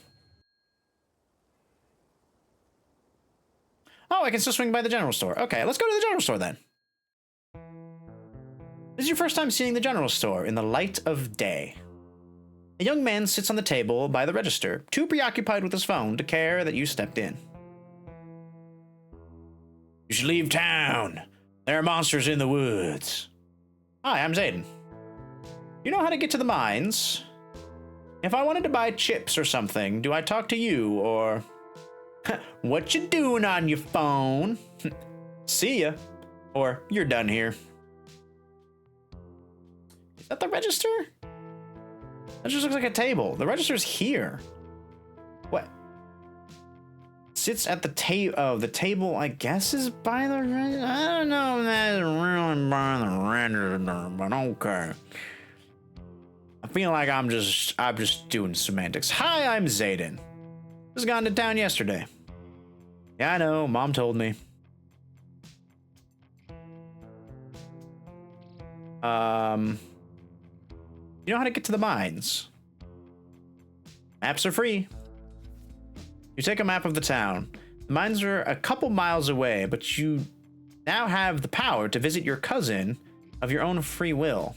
Oh, I can still swing by the general store. Okay, let's go to the general store then. This is your first time seeing the general store in the light of day. A young man sits on the table by the register, too preoccupied with his phone to care that you stepped in. You should leave town. There are monsters in the woods. Hi, I'm Zayden. You know how to get to the mines? If I wanted to buy chips or something, do I talk to you or... What you doing on your phone? See ya. Or you're done here. Is that the register? That just looks like a table. The register's here. What? Sits at the table. Oh, the table, I guess, is by the register. I don't know if that's really by the register, but okay. I feel like I'm just doing semantics. Hi, I'm Zayden. Just gone to town yesterday. Yeah, I know. Mom told me. You know how to get to the mines? Maps are free. You take a map of the town. The mines are a couple miles away, but you now have the power to visit your cousin of your own free will.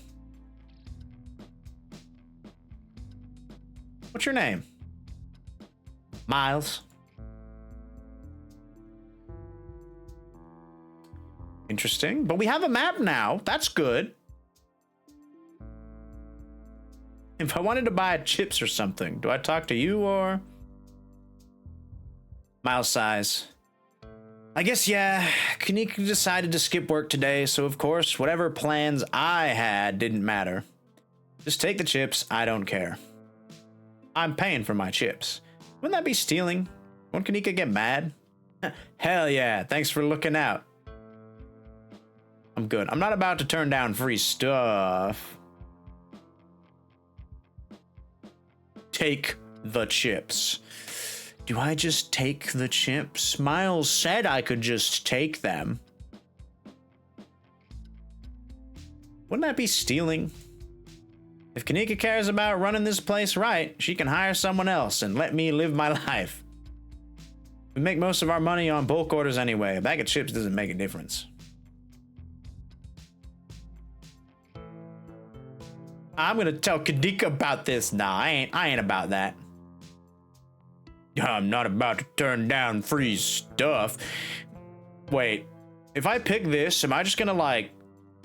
What's your name? Miles. Interesting, but we have a map now. That's good. If I wanted to buy chips or something, do I talk to you or... Miles sighs. I guess, yeah, Kanika decided to skip work today, so of course, whatever plans I had didn't matter. Just take the chips, I don't care. I'm paying for my chips. Wouldn't that be stealing? Won't Kanika get mad? Hell yeah, thanks for looking out. I'm good. I'm not about to turn down free stuff. Take the chips. Do I just take the chips? Miles said I could just take them. Wouldn't that be stealing? If Kanika cares about running this place right, she can hire someone else and let me live my life. We make most of our money on bulk orders anyway. A bag of chips doesn't make a difference. I'm gonna tell Kanika about this. Nah, I ain't about that. I'm not about to turn down free stuff. Wait, if I pick this, am I just gonna, like,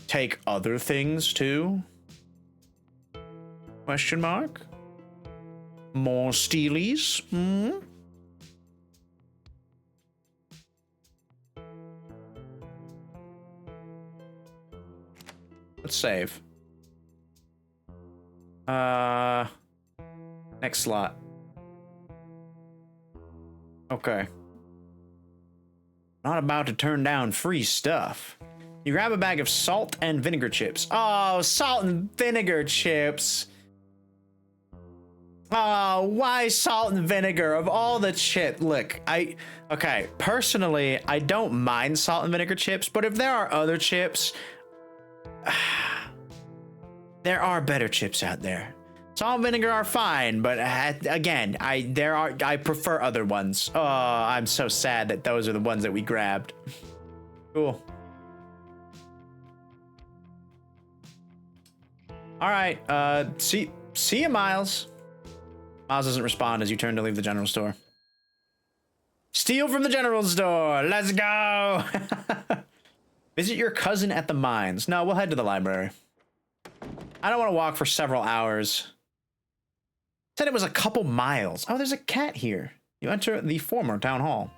take other things too? Question mark? More steelies? Hmm? Let's save. Next slot. Okay. Not about to turn down free stuff. You grab a bag of salt and vinegar chips. Oh, salt and vinegar chips. Oh, why salt and vinegar of all the chip? Look, okay, personally, I don't mind salt and vinegar chips, but if there are other chips, there are better chips out there. Salt and vinegar are fine, but again, I prefer other ones. Oh, I'm so sad that those are the ones that we grabbed. Cool. All right, see you, Miles. Miles doesn't respond as you turn to leave the general store. Steal from the general store. Let's go. Visit your cousin at the mines. No, we'll head to the library. I don't want to walk for several hours. Said it was a couple miles. Oh, there's a cat here. You enter the former town hall.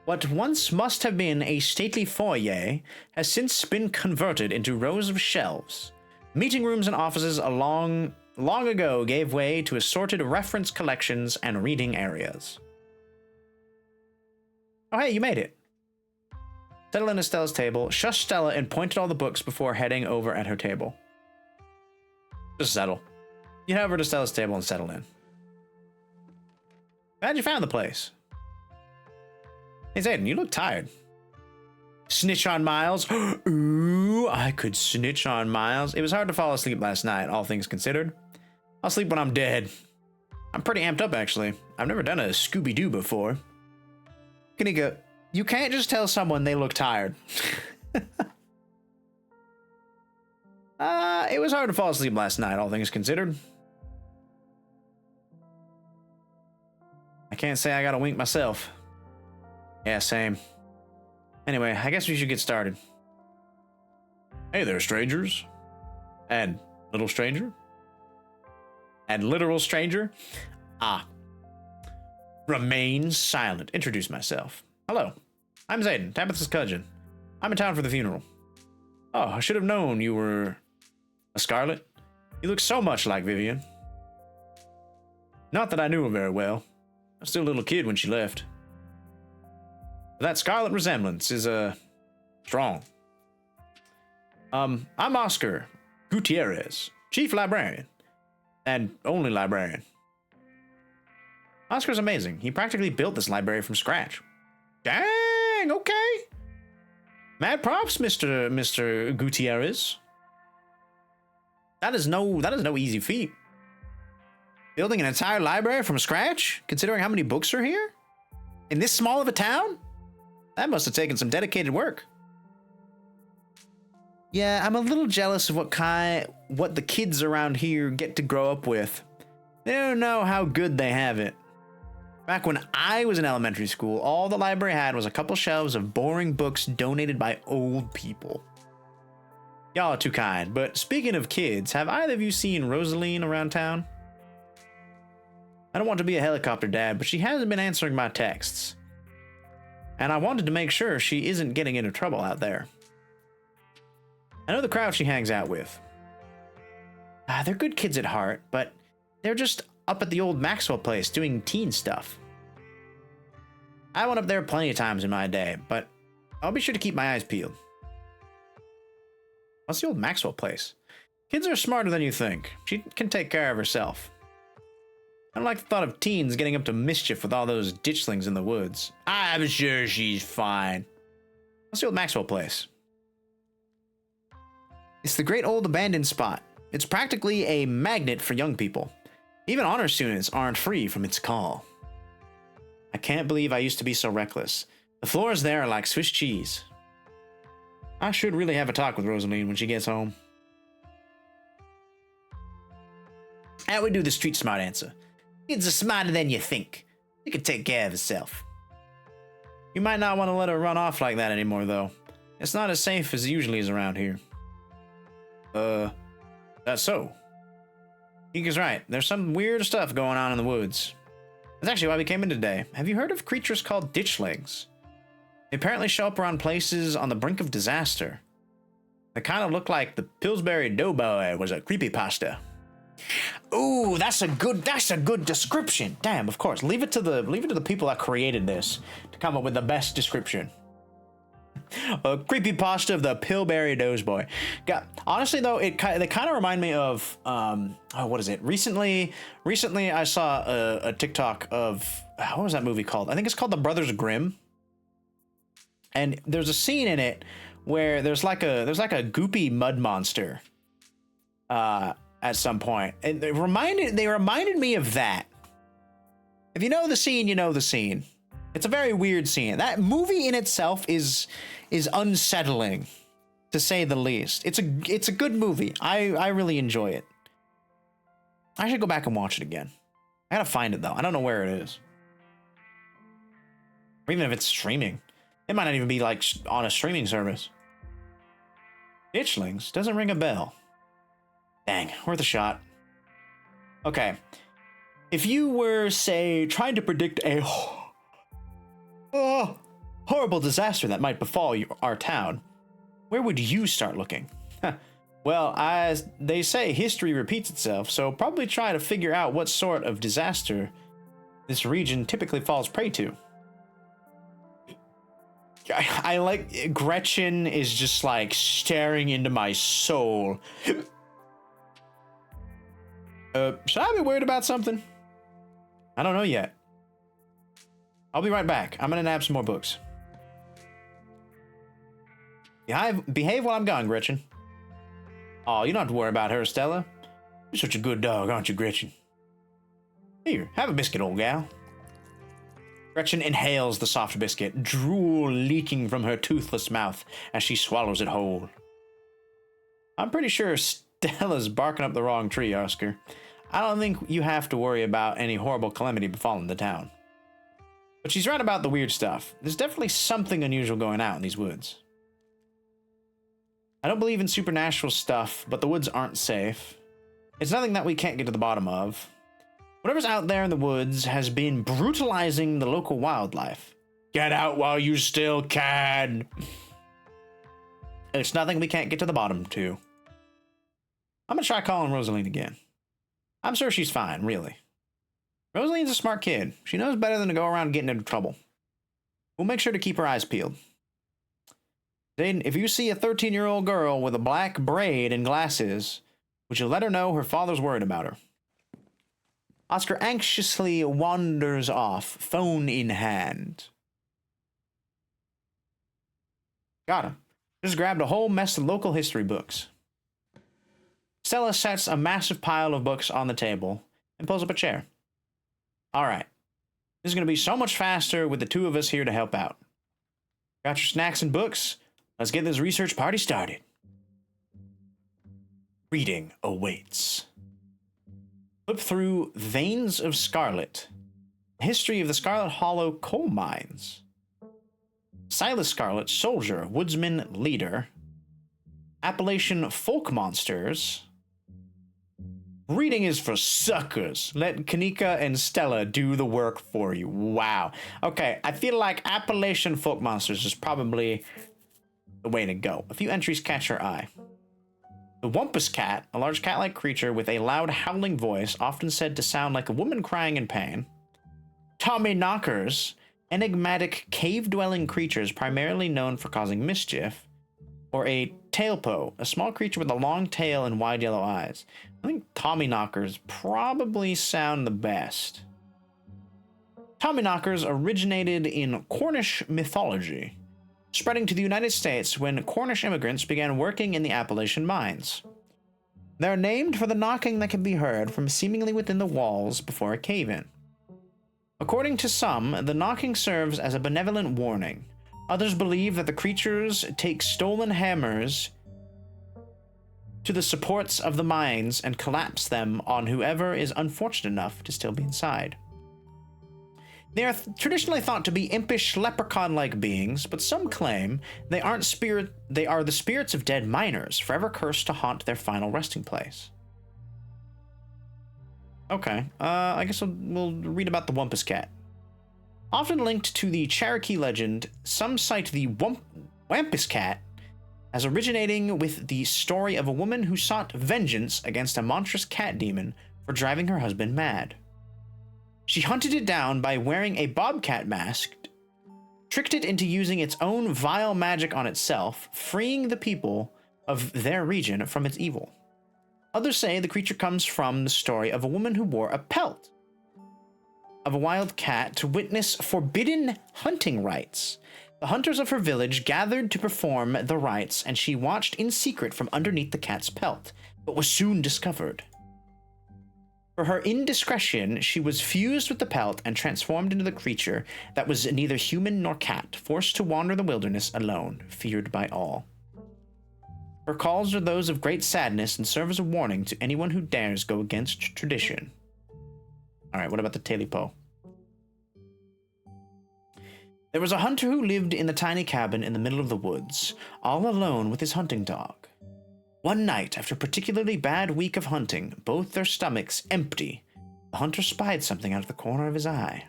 What once must have been a stately foyer has since been converted into rows of shelves. Meeting rooms and offices long ago gave way to assorted reference collections and reading areas. Oh, hey, you made it. Settle in at Stella's table, shush Stella, and point at all the books before heading over at her table. Just settle. You head over to Stella's table and settle in. Glad you found the place. Hey, Zayden, you look tired. Snitch on Miles. Ooh, I could snitch on Miles. It was hard to fall asleep last night, all things considered. I'll sleep when I'm dead. I'm pretty amped up, actually. I've never done a Scooby-Doo before. Kanika, you can't just tell someone they look tired. It was hard to fall asleep last night, all things considered. I can't say I got a wink myself. Yeah, same. Anyway, I guess we should get started. Hey there, strangers. And little stranger. And literal stranger. Remain silent. Introduce myself. Hello. I'm Zayden, Tabitha's cousin. I'm in town for the funeral. Oh, I should have known you were a Scarlet. You look so much like Vivian. Not that I knew her very well. I was still a little kid when she left. But that Scarlet resemblance is, strong. I'm Oscar Gutierrez, Chief Librarian. And only librarian. Oscar's amazing. He practically built this library from scratch. Dang, okay. Mad props, Mr. Gutierrez. That is no easy feat. Building an entire library from scratch, considering how many books are here? In this small of a town? That must have taken some dedicated work. Yeah, I'm a little jealous of what the kids around here get to grow up with. They don't know how good they have it. Back when I was in elementary school, all the library had was a couple shelves of boring books donated by old people. Y'all are too kind, but speaking of kids, have either of you seen Rosaline around town? I don't want to be a helicopter dad, but she hasn't been answering my texts. And I wanted to make sure she isn't getting into trouble out there. I know the crowd she hangs out with. They're good kids at heart, but they're just up at the old Maxwell place doing teen stuff. I went up there plenty of times in my day, but I'll be sure to keep my eyes peeled. What's the old Maxwell place? Kids are smarter than you think. She can take care of herself. I don't like the thought of teens getting up to mischief with all those ditchlings in the woods. I'm sure she's fine. What's the old Maxwell place? It's the great old abandoned spot. It's practically a magnet for young people. Even honor students aren't free from its call. I can't believe I used to be so reckless. The floors there are like Swiss cheese. I should really have a talk with Rosaline when she gets home. How we do the street smart answer? Kids are smarter than you think. She can take care of herself. You might not want to let her run off like that anymore, though. It's not as safe as it usually is around here. That's so. Geek right. There's some weird stuff going on in the woods. That's actually why we came in today. Have you heard of creatures called ditchlings? They apparently show up around places on the brink of disaster. They kind of look like the Pillsbury Doughboy was a creepypasta. Ooh, that's a good description. Damn, of course. Leave it to the people that created this to come up with the best description. A creepypasta of the Pillsbury Doughboy. Honestly, though, they kind of remind me of what is it? Recently, I saw a TikTok of what was that movie called? I think it's called The Brothers Grimm. And there's a scene in it where there's like a goopy mud monster at some point, and they reminded me of that. If you know the scene, you know the scene. It's a very weird scene. That movie in itself is unsettling, to say the least. It's a good movie. I really enjoy it. I should go back and watch it again. I gotta find it though. I don't know where it is. Or even if it's streaming. It might not even be like on a streaming service. Itchlings doesn't ring a bell. Dang, worth a shot. Okay. If you were, say, trying to predict a horrible disaster that might befall our town, where would you start looking? Well, as they say, history repeats itself, so probably try to figure out what sort of disaster this region typically falls prey to. I like Gretchen is just like staring into my soul. Should I be worried about something? I don't know yet. I'll be right back. I'm gonna nab some more books. Behave while I'm gone, Gretchen. Oh, you don't have to worry about her, Stella. You're such a good dog, aren't you, Gretchen? Here, have a biscuit, old gal. Gretchen inhales the soft biscuit, drool leaking from her toothless mouth as she swallows it whole. I'm pretty sure Stella's barking up the wrong tree, Oscar. I don't think you have to worry about any horrible calamity befalling the town. But she's right about the weird stuff. There's definitely something unusual going out in these woods. I don't believe in supernatural stuff, but the woods aren't safe. It's nothing that we can't get to the bottom of. Whatever's out there in the woods has been brutalizing the local wildlife. Get out while you still can. It's nothing we can't get to the bottom to. I'm gonna try calling Rosaline again. I'm sure she's fine, really. Rosaline's a smart kid. She knows better than to go around getting into trouble. We'll make sure to keep her eyes peeled. Then, if you see a 13-year-old girl with a black braid and glasses, would you let her know her father's worried about her? Oscar anxiously wanders off, phone in hand. Got him. Just grabbed a whole mess of local history books. Stella sets a massive pile of books on the table and pulls up a chair. All right. This is going to be so much faster with the two of us here to help out. Got your snacks and books? Let's get this research party started. Reading awaits. Flip through Veins of Scarlet. History of the Scarlet Hollow coal mines. Silas Scarlet, soldier, woodsman, leader. Appalachian folk monsters. Reading is for suckers. Let Kanika and Stella do the work for you. Wow. Okay, I feel like Appalachian folk monsters is probably the way to go. A few entries catch your eye. The Wumpus Cat, a large cat-like creature with a loud howling voice, often said to sound like a woman crying in pain. Tommy Knockers, enigmatic cave-dwelling creatures primarily known for causing mischief. Or a Tailpo, a small creature with a long tail and wide yellow eyes. I think Tommy Knockers probably sound the best. Tommy Knockers originated in Cornish mythology, spreading to the United States when Cornish immigrants began working in the Appalachian mines. They're named for the knocking that can be heard from seemingly within the walls before a cave-in. According to some, the knocking serves as a benevolent warning. Others believe that the creatures take stolen hammers to the supports of the mines and collapse them on whoever is unfortunate enough to still be inside. They are traditionally thought to be impish leprechaun-like beings, but some claim they are the spirits of dead miners, forever cursed to haunt their final resting place. Okay, I guess we'll read about the Wumpus Cat. Often linked to the Cherokee legend, some cite the Wumpus Cat as originating with the story of a woman who sought vengeance against a monstrous cat demon for driving her husband mad. She hunted it down by wearing a bobcat mask, tricked it into using its own vile magic on itself, freeing the people of their region from its evil. Others say the creature comes from the story of a woman who wore a pelt of a wild cat to witness forbidden hunting rites. The hunters of her village gathered to perform the rites, and she watched in secret from underneath the cat's pelt, but was soon discovered. For her indiscretion, she was fused with the pelt and transformed into the creature that was neither human nor cat, forced to wander the wilderness alone, feared by all. Her calls are those of great sadness and serve as a warning to anyone who dares go against tradition. Alright, what about the Talipo? There was a hunter who lived in the tiny cabin in the middle of the woods, all alone with his hunting dog. One night, after a particularly bad week of hunting, both their stomachs empty, the hunter spied something out of the corner of his eye.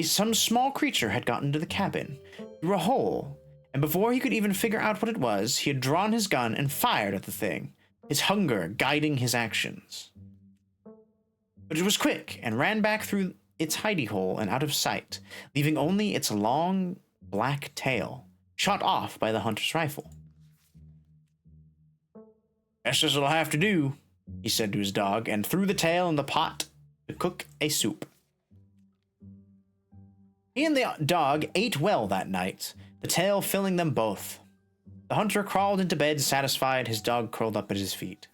Some small creature had gotten into the cabin, through a hole, and before he could even figure out what it was, he had drawn his gun and fired at the thing, his hunger guiding his actions. But it was quick, and ran back through its hidey hole and out of sight, leaving only its long, black tail, shot off by the hunter's rifle. "Guess this'll have to do," he said to his dog, and threw the tail in the pot to cook a soup. He and the dog ate well that night, the tail filling them both. The hunter crawled into bed satisfied, his dog curled up at his feet.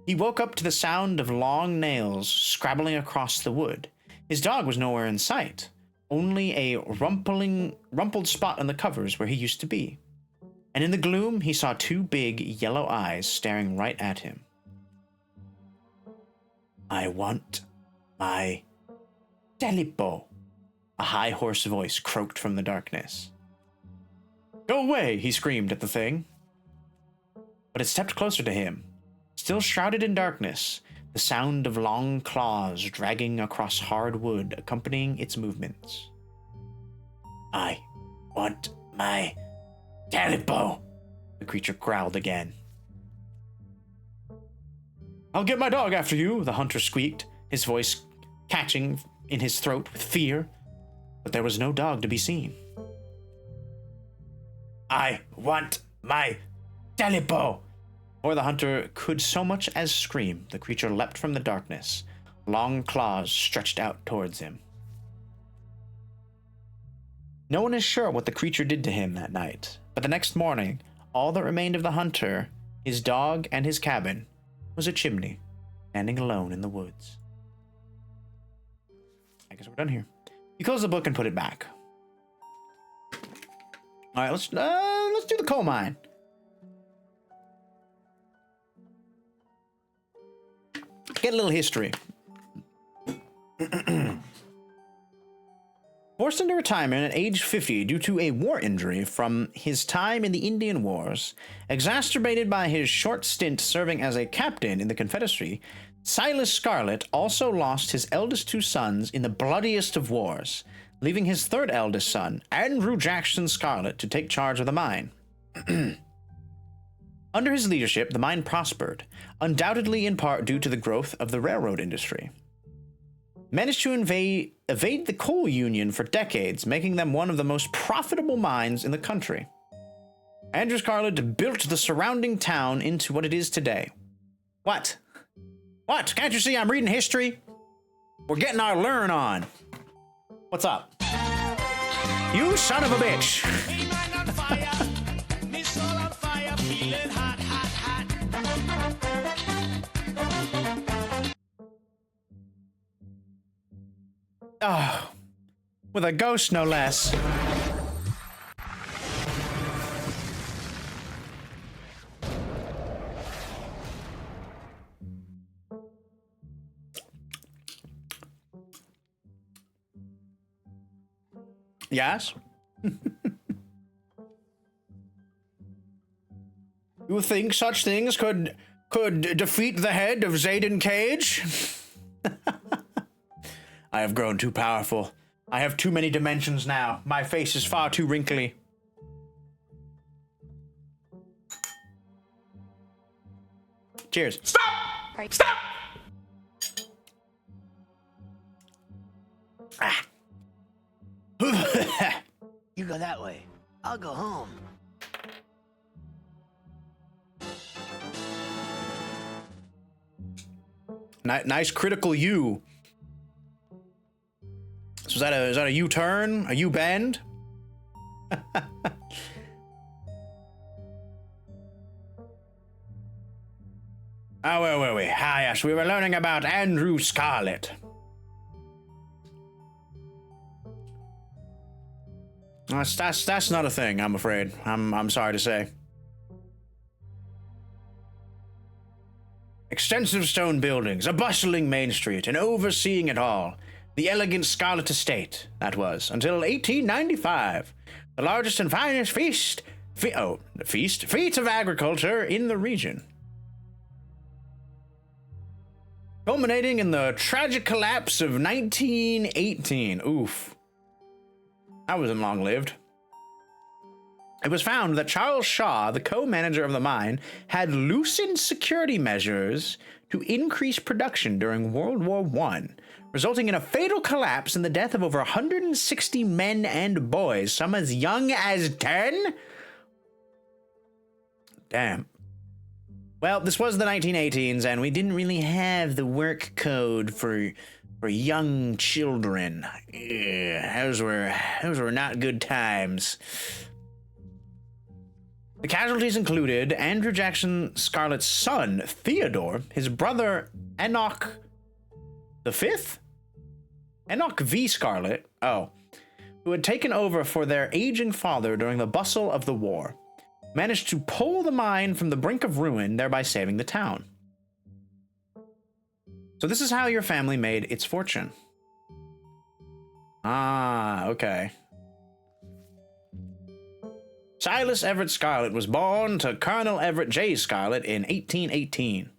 He woke up to the sound of long nails scrabbling across the wood. His dog was nowhere in sight, only a rumpled spot on the covers where he used to be. And in the gloom, he saw two big yellow eyes staring right at him. "I want my Talipo," a high, hoarse voice croaked from the darkness. "Go away," he screamed at the thing. But it stepped closer to him, still shrouded in darkness, the sound of long claws dragging across hard wood accompanying its movements. "I want my Talipo," the creature growled again. "I'll get my dog after you," the hunter squeaked, his voice catching in his throat with fear. But there was no dog to be seen. "I want my Talipo." Before the hunter could so much as scream, the creature leapt from the darkness, long claws stretched out towards him. No one is sure what the creature did to him that night, but the next morning, all that remained of the hunter, his dog, and his cabin was a chimney, standing alone in the woods. I guess we're done here. You close the book and put it back. All right, let's do the coal mine. Get a little history. Forced into retirement at age 50 due to a war injury from his time in the Indian Wars, exacerbated by his short stint serving as a captain in the Confederacy, Silas Scarlet also lost his eldest two sons in the bloodiest of wars, leaving his third eldest son, Andrew Jackson Scarlet, to take charge of the mine. Under his leadership, the mine prospered, undoubtedly in part due to the growth of the railroad industry. Managed to evade the coal union for decades, making them one of the most profitable mines in the country. Andrew Scarlet built the surrounding town into what it is today. What? What? Can't you see I'm reading history? We're getting our learn on. What's up? You son of a bitch! Oh, with a ghost no less. Yes? You think such things could defeat the head of Zayden Cage? I have grown too powerful. I have too many dimensions now. My face is far too wrinkly. Cheers. Stop! Stop! Ah. go that way. I'll go home. Nice critical U. So is that a U-turn? A U-bend? Oh, where were we? Ah, yes, we were learning about Andrew Scarlet. That's not a thing, I'm afraid. I'm sorry to say. Extensive stone buildings, a bustling main street, and overseeing it all, the elegant Scarlet estate, that was, until 1895, the largest and finest feat of agriculture in the region. Culminating in the tragic collapse of 1918. Oof. That wasn't long-lived. It was found that Charles Shaw, the co-manager of the mine, had loosened security measures to increase production during World War I, resulting in a fatal collapse and the death of over 160 men and boys, some as young as 10? Damn. Well, this was the 1918s, and we didn't really have the work code for young children. Those were not good times. The casualties included Andrew Jackson Scarlett's son, Theodore, his brother, Enoch V? Enoch V. Scarlett, who had taken over for their aging father during the bustle of the war, managed to pull the mine from the brink of ruin, thereby saving the town. So this is how your family made its fortune. Ah, okay. Silas Everett Scarlett was born to Colonel Everett J. Scarlett in 1818,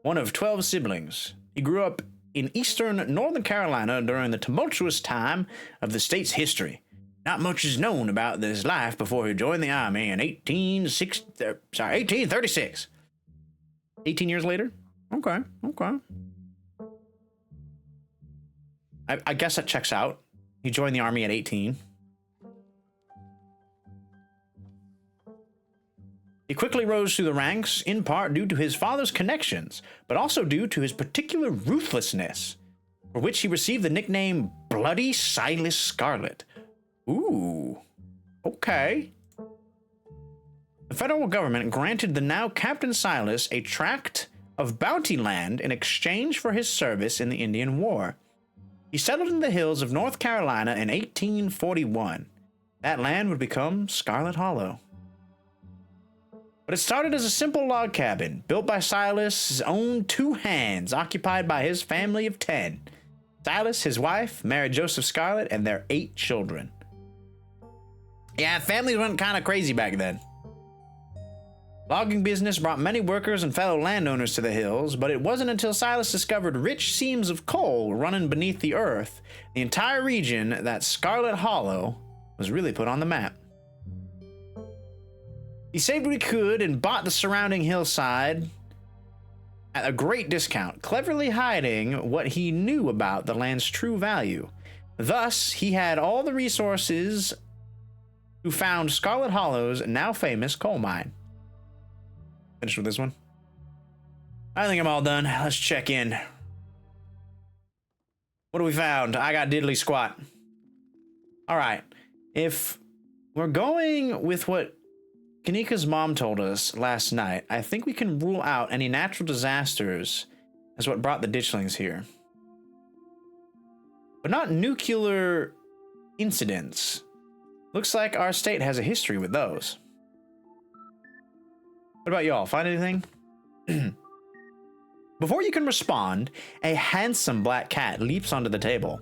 one of 12 siblings. He grew up in eastern Northern Carolina during the tumultuous time of the state's history. Not much is known about his life before he joined the army in 1836. 18 years later? Okay. I guess that checks out. He joined the army at 18. He quickly rose through the ranks, in part due to his father's connections, but also due to his particular ruthlessness, for which he received the nickname Bloody Silas Scarlett. Ooh, okay. The federal government granted the now Captain Silas a tract of bounty land in exchange for his service in the Indian War. He settled in the hills of North Carolina in 1841. That land would become Scarlet Hollow. But it started as a simple log cabin, built by Silas' own 2 hands, occupied by his family of 10. Silas, his wife, married Joseph Scarlett, and their 8 children. Yeah, families went kind of crazy back then. Logging business brought many workers and fellow landowners to the hills, but it wasn't until Silas discovered rich seams of coal running beneath the earth, the entire region, that Scarlet Hollow was really put on the map. He saved what he could and bought the surrounding hillside at a great discount, cleverly hiding what he knew about the land's true value. Thus, he had all the resources to found Scarlet Hollow's now famous coal mine. Finished with this one? I think I'm all done. Let's check in. What do we found? I got diddly squat. All right. If we're going with what Kanika's mom told us last night, I think we can rule out any natural disasters as what brought the ditchlings here. But not nuclear incidents. Looks like our state has a history with those. What about y'all? Find anything? Before you can respond, a handsome black cat leaps onto the table.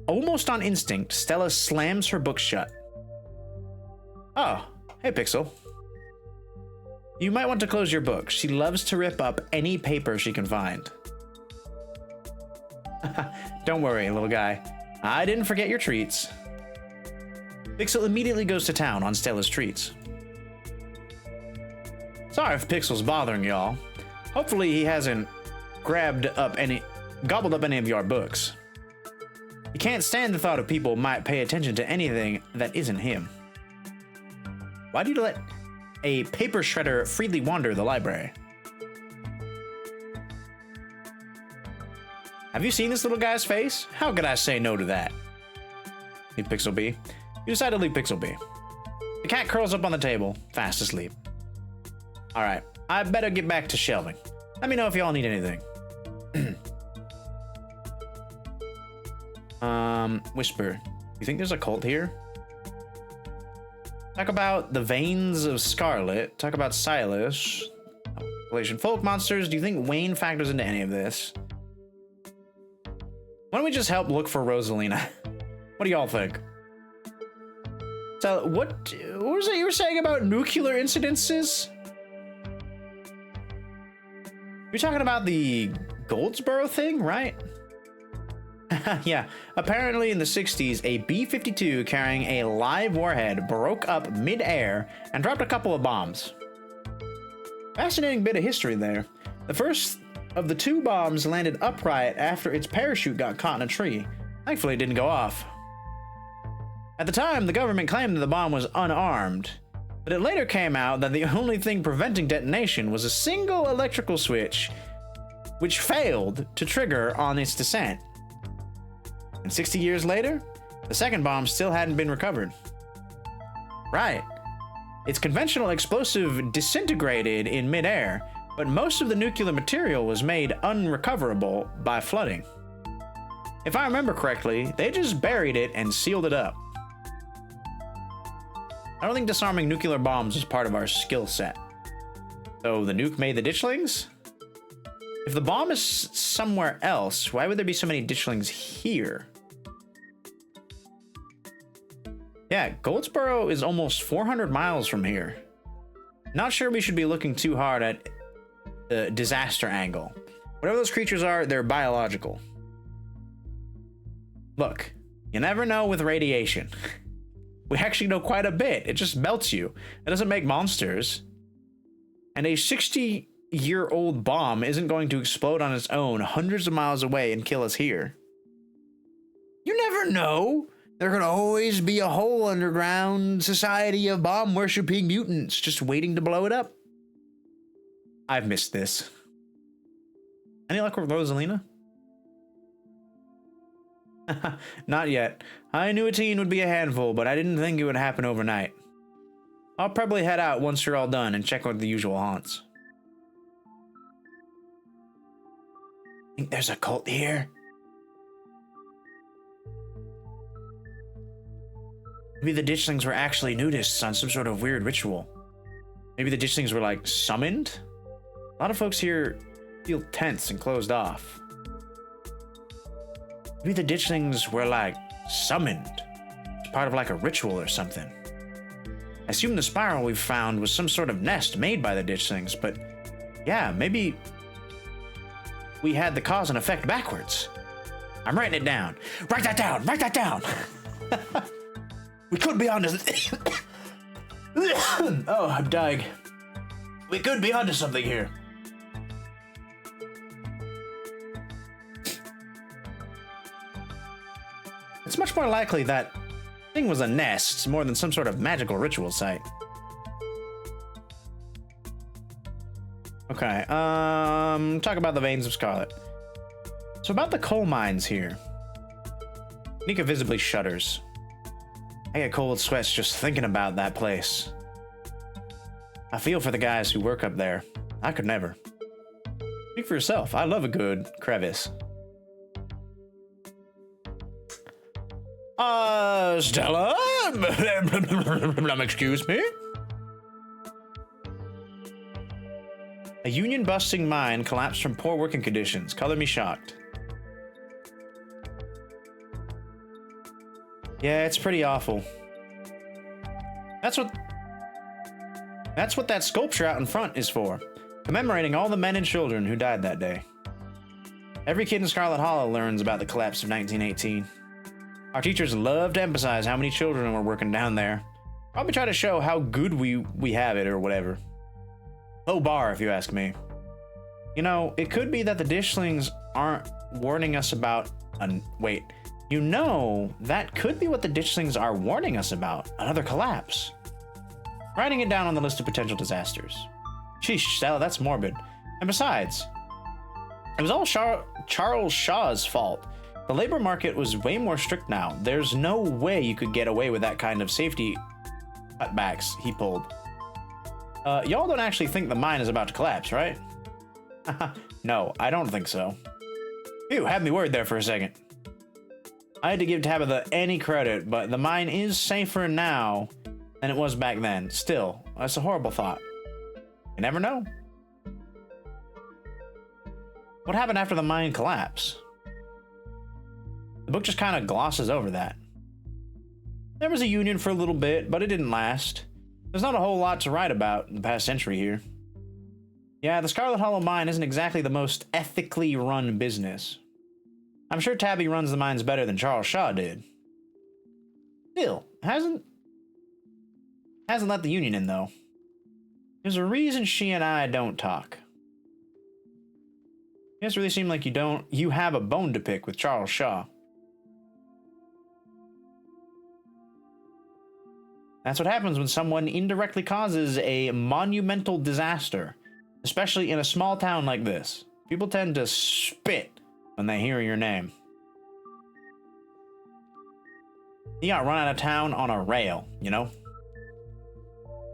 Almost on instinct, Stella slams her book shut. Oh, hey Pixel. You might want to close your book. She loves to rip up any paper she can find. Don't worry, little guy. I didn't forget your treats. Pixel immediately goes to town on Stella's treats. Sorry if Pixel's bothering y'all. Hopefully he hasn't gobbled up any of your books. He can't stand the thought of people might pay attention to anything that isn't him. Why do you let a paper shredder freely wander the library? Have you seen this little guy's face? How could I say no to that? Leave Pixel be. You decide to leave Pixel be. The cat curls up on the table, fast asleep. Alright, I better get back to shelving. Let me know if y'all need anything. Whisper. You think there's a cult here? Talk about the veins of Scarlet. Talk about Silas. Appalachian folk monsters. Do you think Wayne factors into any of this? Why don't we just help look for Rosalina? What do y'all think? So, what was it you were saying about nuclear incidences? You're talking about the Goldsboro thing, right? Yeah, apparently in the 60s, a B-52 carrying a live warhead broke up mid-air and dropped a couple of bombs. Fascinating bit of history there. The first of the 2 bombs landed upright after its parachute got caught in a tree. Thankfully, it didn't go off. At the time, the government claimed that the bomb was unarmed, but it later came out that the only thing preventing detonation was a single electrical switch, which failed to trigger on its descent. And 60 years later, the second bomb still hadn't been recovered. Right. Its conventional explosive disintegrated in midair, but most of the nuclear material was made unrecoverable by flooding. If I remember correctly, they just buried it and sealed it up. I don't think disarming nuclear bombs is part of our skill set. So the nuke made the ditchlings? If the bomb is somewhere else, why would there be so many ditchlings here? Yeah, Goldsboro is almost 400 miles from here. Not sure we should be looking too hard at the disaster angle. Whatever those creatures are, they're biological. Look, you never know with radiation. We actually know quite a bit. It just melts you. It doesn't make monsters. And a 60-year-old bomb isn't going to explode on its own hundreds of miles away and kill us here. You never know. There could always be a whole underground society of bomb-worshipping mutants just waiting to blow it up. I've missed this. Any luck with Rosalina? Not yet. I knew a teen would be a handful, but I didn't think it would happen overnight. I'll probably head out once you're all done and check out the usual haunts. Think there's a cult here? Maybe the ditchlings were actually nudists on some sort of weird ritual. Maybe the ditchlings were, like, summoned? A lot of folks here feel tense and closed off. Maybe the ditchlings were, like, summoned. It's part of, like, a ritual or something. I assume the spiral we've found was some sort of nest made by the ditchlings, but yeah, maybe we had the cause and effect backwards. I'm writing it down. Write that down! Write that down! We could be onto... Oh, I'm dying. We could be onto something here. It's much more likely that thing was a nest more than some sort of magical ritual site. Okay, talk about the veins of Scarlet. So about the coal mines here. Nika visibly shudders. I get cold sweats just thinking about that place. I feel for the guys who work up there. I could never. Speak for yourself. I love a good crevice. Stella? Excuse me? A union-busting mine collapsed from poor working conditions. Color me shocked. Yeah, it's pretty awful. That's what that sculpture out in front is for. Commemorating all the men and children who died that day. Every kid in Scarlet Hollow learns about the collapse of 1918. Our teachers love to emphasize how many children were working down there. Probably try to show how good we have it or whatever. Low bar, if you ask me. You know, it could be that the ditchlings aren't warning us about... wait. You know, that could be what the ditchlings are warning us about. Another collapse. writing it down on the list of potential disasters. Sheesh, Stella, that's morbid. And besides, it was all Charles Shaw's fault. The labor market was way more strict now. There's no way you could get away with that kind of safety cutbacks he pulled. Y'all don't actually think the mine is about to collapse, right? No, I don't think so. Phew, had me worried there for a second. I had to give Tabitha any credit, but the mine is safer now than it was back then. Still, that's a horrible thought. You never know. What happened after the mine collapse? The book just kind of glosses over that. There was a union for a little bit, but it didn't last. There's not a whole lot to write about in the past century here. Yeah, the Scarlet Hollow mine isn't exactly the most ethically run business. I'm sure Tabby runs the mines better than Charles Shaw did. Still, hasn't let the union in, though. There's a reason she and I don't talk. You guys really seem like you have a bone to pick with Charles Shaw. That's what happens when someone indirectly causes a monumental disaster, especially in a small town like this. People tend to spit when they hear your name. He got run out of town on a rail, you know?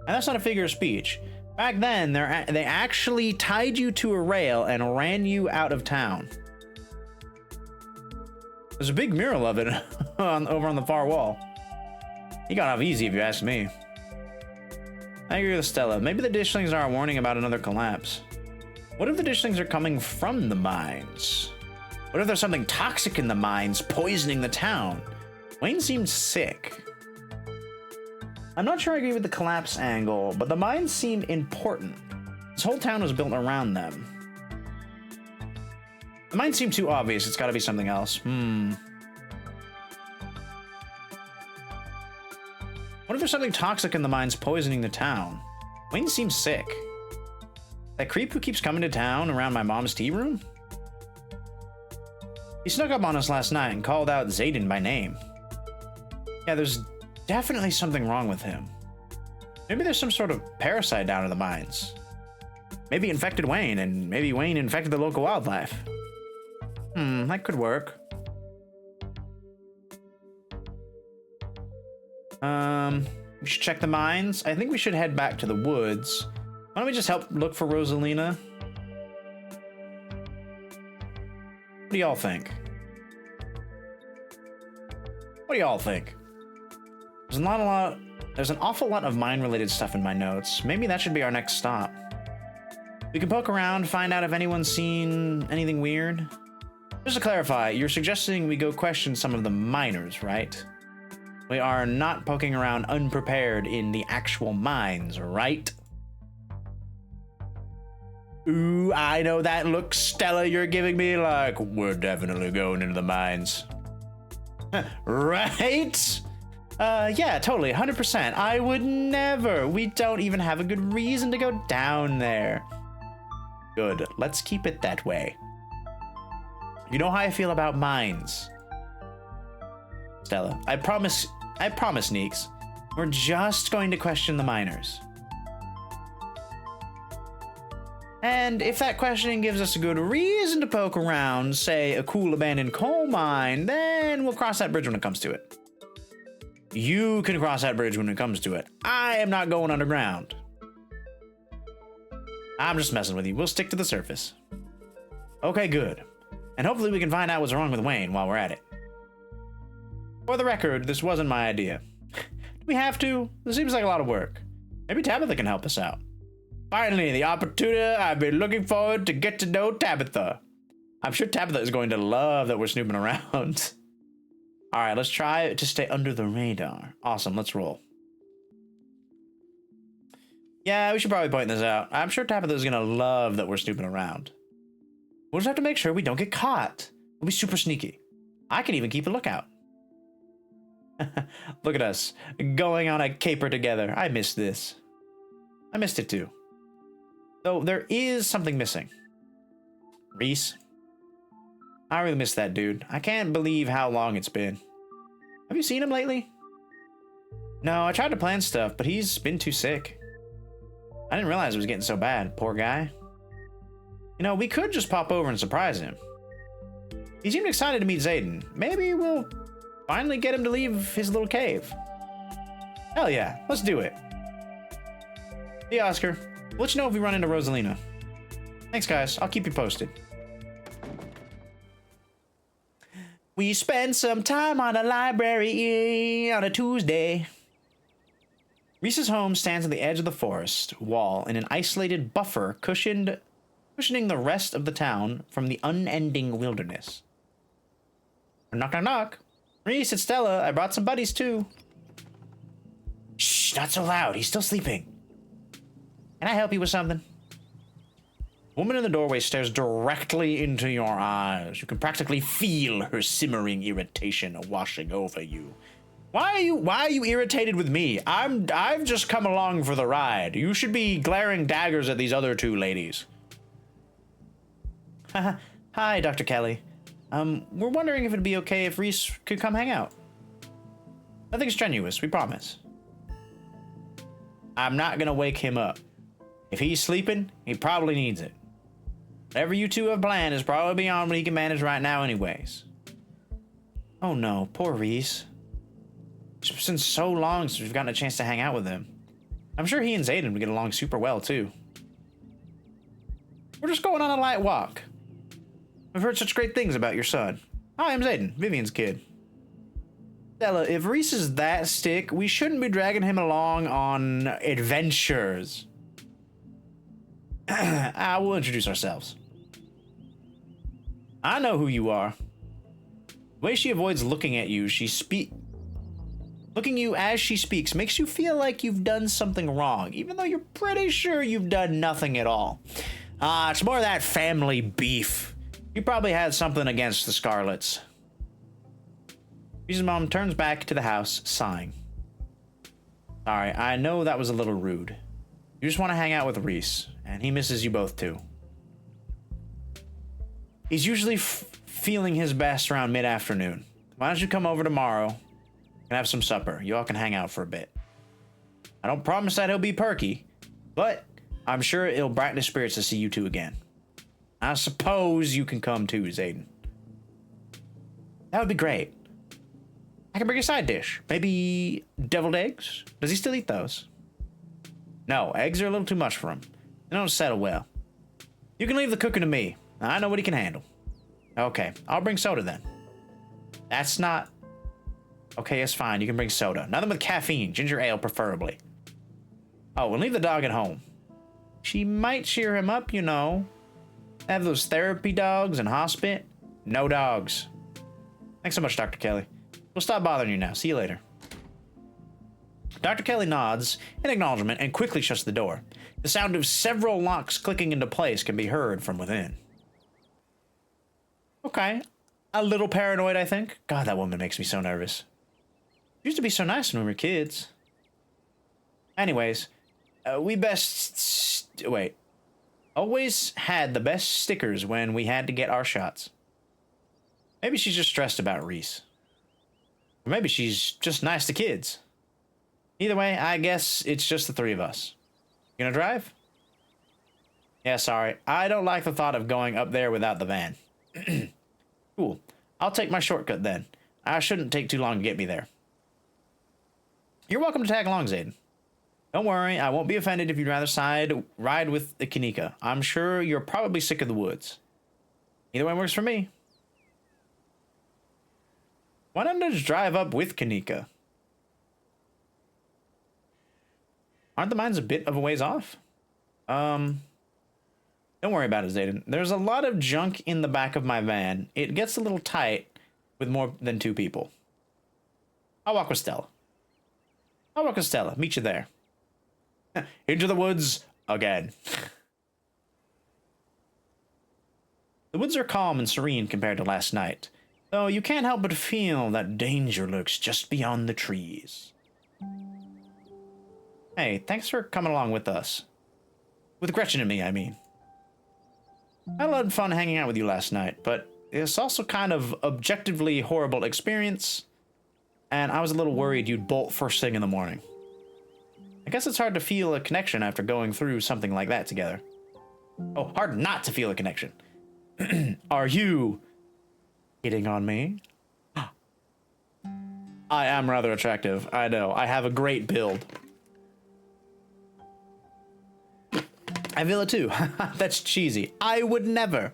And that's not a figure of speech. Back then, they actually tied you to a rail and ran you out of town. There's a big mural of it over on the far wall. He got off easy if you ask me. I agree with Stella. Maybe the Dishlings are a warning about another collapse. What if the Dishlings are coming from the mines? What if there's something toxic in the mines poisoning the town? Wayne seemed sick. I'm not sure I agree with the collapse angle, but the mines seemed important. This whole town was built around them. The mines seem too obvious. It's got to be something else. What if there's something toxic in the mines poisoning the town? Wayne seems sick. That creep who keeps coming to town around my mom's tea room? He snuck up on us last night and called out Zayden by name. Yeah, there's definitely something wrong with him. Maybe there's some sort of parasite down in the mines. Maybe infected Wayne, and maybe Wayne infected the local wildlife. That could work. We should check the mines. I think we should head back to the woods. Why don't we just help look for Rosalina? What do y'all think? What do y'all think? There's an awful lot of mine-related stuff in my notes. Maybe that should be our next stop. We can poke around, find out if anyone's seen anything weird. Just to clarify, you're suggesting we go question some of the miners, right? We are not poking around unprepared in the actual mines, right? Ooh, I know that look, Stella, you're giving me, like, we're definitely going into the mines. Right? Yeah, totally, 100%. I would never. We don't even have a good reason to go down there. Good, let's keep it that way. You know how I feel about mines. Stella, I promise, Neeks. We're just going to question the miners. And if that questioning gives us a good reason to poke around, say a cool abandoned coal mine, then we'll cross that bridge when it comes to it. You can cross that bridge when it comes to it. I am not going underground. I'm just messing with you. We'll stick to the surface. Okay, good. And hopefully we can find out what's wrong with Wayne while we're at it. For the record, this wasn't my idea. Do we have to? This seems like a lot of work. Maybe Tabitha can help us out. Finally, the opportunity I've been looking forward to get to know Tabitha. I'm sure Tabitha is going to love that we're snooping around. All right, let's try to stay under the radar. Awesome, let's roll. Yeah, we should probably point this out. I'm sure Tabitha is going to love that we're snooping around. We'll just have to make sure we don't get caught. We'll be super sneaky. I can even keep a lookout. Look at us, going on a caper together. I missed this. I missed it too. Though there is something missing. Reese. I really miss that dude. I can't believe how long it's been. Have you seen him lately? No, I tried to plan stuff, but he's been too sick. I didn't realize it was getting so bad, poor guy. You know, we could just pop over and surprise him. He seemed excited to meet Zayden. Maybe we'll finally get him to leave his little cave. Hell yeah, let's do it. Hey, Oscar. We'll let you know if we run into Rosalina. Thanks, guys. I'll keep you posted. We spent some time on a library on a Tuesday. Reese's home stands on the edge of the forest wall in an isolated buffer cushioning the rest of the town from the unending wilderness. Knock, knock, knock. Reese, it's Stella. I brought some buddies, too. Shh, not so loud. He's still sleeping. Can I help you with something? The woman in the doorway stares directly into your eyes. You can practically feel her simmering irritation washing over you. Why are you irritated with me? I've just come along for the ride. You should be glaring daggers at these other two ladies. Hi, Dr. Kelly. We're wondering if it'd be okay if Reese could come hang out. Nothing strenuous, we promise. I'm not gonna wake him up. If he's sleeping, he probably needs it. Whatever you two have planned is probably beyond what he can manage right now anyways. Oh no, poor Reese. It's been so long since we've gotten a chance to hang out with him. I'm sure he and Zayden would get along super well too. We're just going on a light walk. I've heard such great things about your son. Hi, I'm Zayden, Vivian's kid. Stella, if Reese is that sick, we shouldn't be dragging him along on adventures. We'll introduce ourselves. I know who you are. The way she avoids looking at you, looking you as she speaks makes you feel like you've done something wrong, even though you're pretty sure you've done nothing at all. It's more that family beef. You probably had something against the Scarlets. Reese's mom turns back to the house, sighing. Sorry, I know that was a little rude. You just want to hang out with Reese, and he misses you both too. He's usually feeling his best around mid-afternoon. Why don't you come over tomorrow and have some supper? You all can hang out for a bit. I don't promise that he'll be perky, but I'm sure it'll brighten his spirits to see you two again. I suppose you can come too, Zayden. That would be great. I can bring a side dish. Maybe deviled eggs? Does he still eat those? No, eggs are a little too much for him. They don't settle well. You can leave the cooking to me. I know what he can handle. Okay, I'll bring soda then. That's not... Okay, it's fine. You can bring soda. Nothing with caffeine. Ginger ale, preferably. Oh, and leave the dog at home. She might cheer him up, you know. Have those therapy dogs in hospit. No dogs. Thanks so much, Dr. Kelly. We'll stop bothering you now. See you later. Dr. Kelly nods in acknowledgement and quickly shuts the door. The sound of several locks clicking into place can be heard from within. Okay. A little paranoid, I think. God, that woman makes me so nervous. She used to be so nice when we were kids. Anyways, we best... wait. Always had the best stickers when we had to get our shots. Maybe she's just stressed about Reese. Or maybe she's just nice to kids. Either way, I guess it's just the three of us. You gonna drive? Yeah, sorry. I don't like the thought of going up there without the van. Cool. I'll take my shortcut then. I shouldn't take too long to get me there. You're welcome to tag along, Zayden. Don't worry, I won't be offended if you'd rather ride with the Kanika. I'm sure you're probably sick of the woods. Either way works for me. Why don't I just drive up with Kanika? Aren't the mines a bit of a ways off? Don't worry about it, Zayden. There's a lot of junk in the back of my van. It gets a little tight with more than two people. I'll walk with Stella. Meet you there. Into the woods again. The woods are calm and serene compared to last night, though you can't help but feel that danger lurks just beyond the trees. Hey, thanks for coming along with us. With Gretchen and me, I mean. I had a lot of fun hanging out with you last night, but it's also kind of objectively horrible experience. and I was a little worried you'd bolt first thing in the morning. I guess it's hard to feel a connection after going through something like that together. Oh, hard not to feel a connection. Are you hitting on me? I am rather attractive. I know. I have a great build. I feel it too. That's cheesy. I would never.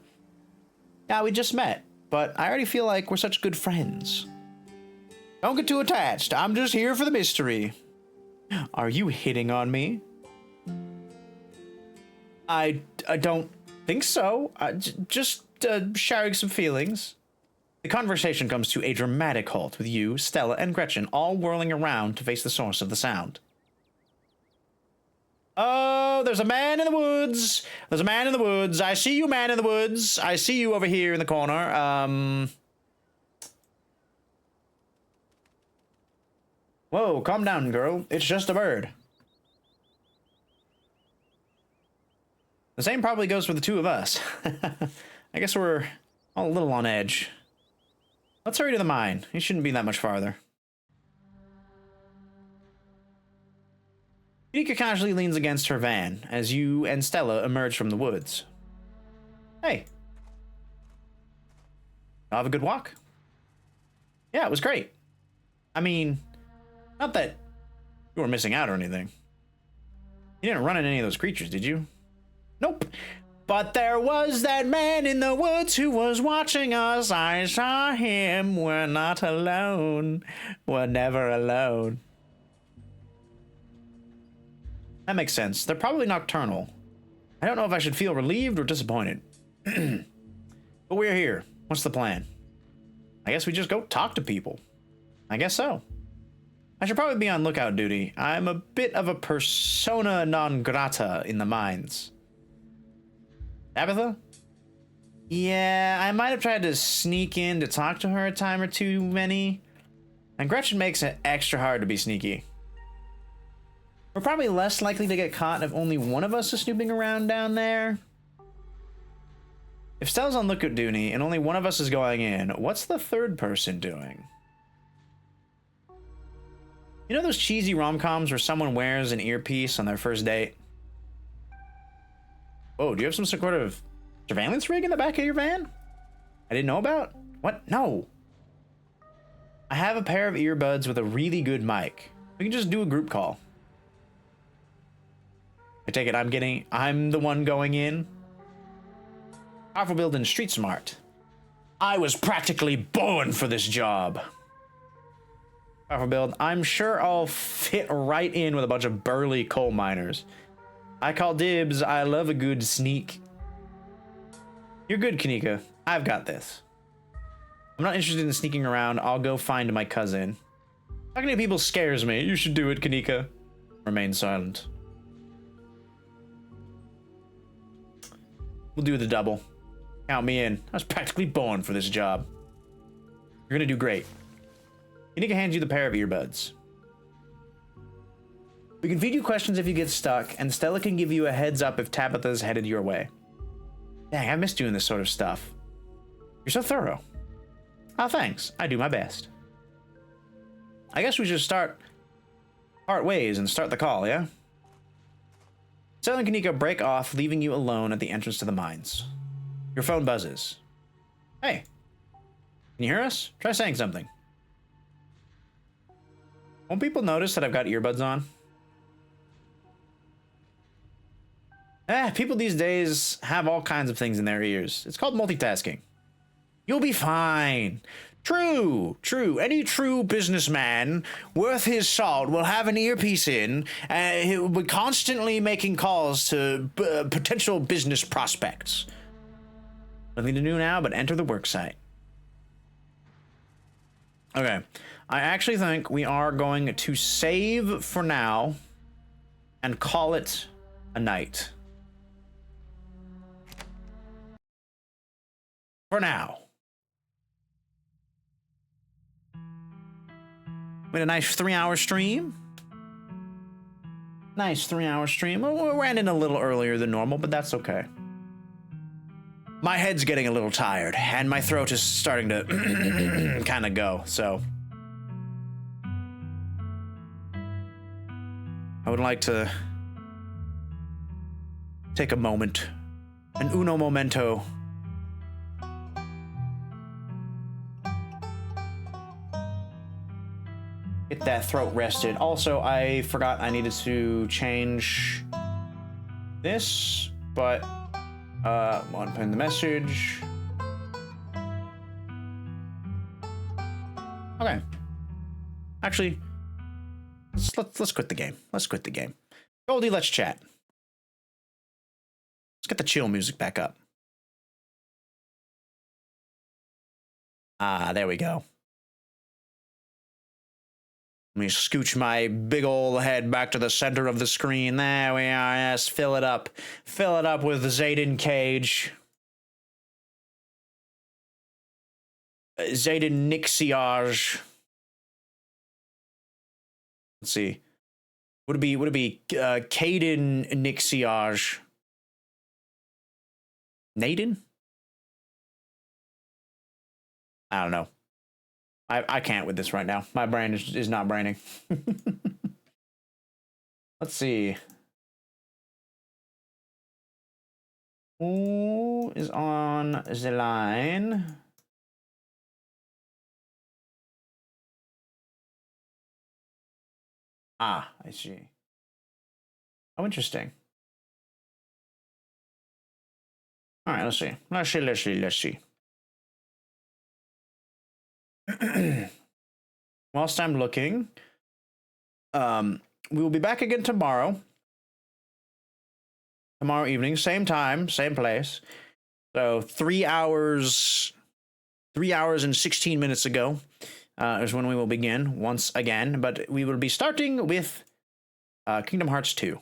Yeah, we just met, but I already feel like we're such good friends. Don't get too attached. I'm just here for the mystery. Are you hitting on me? I don't think so. Just sharing some feelings. The conversation comes to a dramatic halt with you, Stella, and Gretchen all whirling around to face the source of the sound. Oh, there's a man in the woods. There's a man in the woods. I see you, man in the woods. I see you over here in the corner. Whoa, calm down, girl. It's just a bird. The same probably goes for the two of us. I guess we're all a little on edge. Let's hurry to the mine. It shouldn't be that much farther. Nika casually leans against her van as you and Stella emerge from the woods. Hey. Have a good walk? Yeah, it was great. I mean, not that you were missing out or anything. You didn't run into any of those creatures, did you? Nope. But there was that man in the woods who was watching us. I saw him. We're not alone. We're never alone. That makes sense. They're probably nocturnal. I don't know if I should feel relieved or disappointed. But we're here. What's the plan? I guess we just go talk to people. I guess so. I should probably be on lookout duty. I'm a bit of a persona non grata in the mines. Tabitha? Yeah, I might have tried to sneak in to talk to her a time or too many. And Gretchen makes it extra hard to be sneaky. We're probably less likely to get caught if only one of us is snooping around down there. If Stella's on lookout duty and only one of us is going in, what's the third person doing? You know those cheesy rom-coms where someone wears an earpiece on their first date? Oh, do you have some sort of surveillance rig in the back of your van? I didn't know about? What? No. I have a pair of earbuds with a really good mic. We can just do a group call. I take it I'm the one going in. Powerful build and street smart. I was practically born for this job. Powerful build. I'm sure I'll fit right in with a bunch of burly coal miners. I call dibs. I love a good sneak. You're good, Kanika. I've got this. I'm not interested in sneaking around. I'll go find my cousin. Talking to people scares me. You should do it, Kanika. Remain silent. We'll do the double. Count me in. I was practically born for this job. You're gonna do great. Kanika hands you the pair of earbuds. We can feed you questions if you get stuck, and Stella can give you a heads up if Tabitha's headed your way. Dang, I miss doing this sort of stuff. You're so thorough. Oh, thanks. I do my best. I guess we should part ways and start the call, yeah? Stella and Kanika break off, leaving you alone at the entrance to the mines. Your phone buzzes. Hey. Can you hear us? Try saying something. Won't people notice that I've got earbuds on? People these days have all kinds of things in their ears. It's called multitasking. You'll be fine. True. Any true businessman worth his salt will have an earpiece in, and he will be constantly making calls to potential business prospects. Nothing to do now but enter the worksite. Okay. I actually think we are going to save for now and call it a night. For now. We had a nice 3-hour stream. Nice 3-hour stream. We're ending a little earlier than normal, but that's okay. My head's getting a little tired, and my throat is starting to kind of go, so I would like to take a moment, an uno momento. Get that throat rested. Also, I forgot I needed to change this, but want to pin the message. Okay. Actually, let's quit the game. Let's quit the game. Goldie, let's chat. Let's get the chill music back up. Ah, there we go. Let me scooch my big old head back to the center of the screen. There we are. Yes, fill it up. Fill it up with Zayden Cage. Zayden Nixiage. Let's see. Would it be Caden Nixiage? Naden? I don't know. I can't with this right now. My brain is not braining. Let's see. Who is on the line? Ah, I see. Oh, interesting. All right, let's see. Let's see. Whilst I'm looking, we will be back again tomorrow. Tomorrow evening, same time, same place. So 3 hours and 16 minutes ago is when we will begin once again. But we will be starting with Kingdom Hearts 2.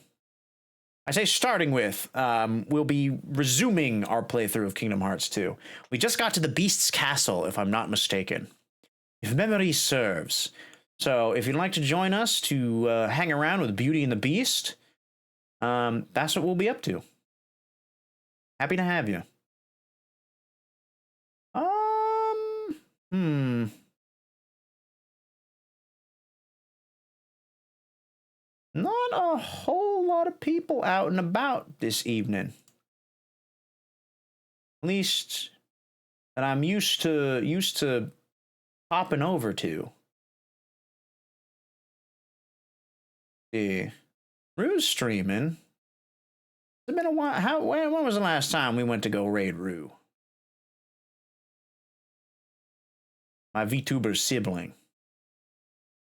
I say starting with, we'll be resuming our playthrough of Kingdom Hearts 2. We just got to the Beast's Castle, if I'm not mistaken. If memory serves. So if you'd like to join us to hang around with Beauty and the Beast, that's what we'll be up to. Happy to have you. Not a whole lot of people out and about this evening. At least that I'm used to popping over to. See, Rue's streaming. It's been a while. When was the last time we went to go raid Rue? My VTuber sibling.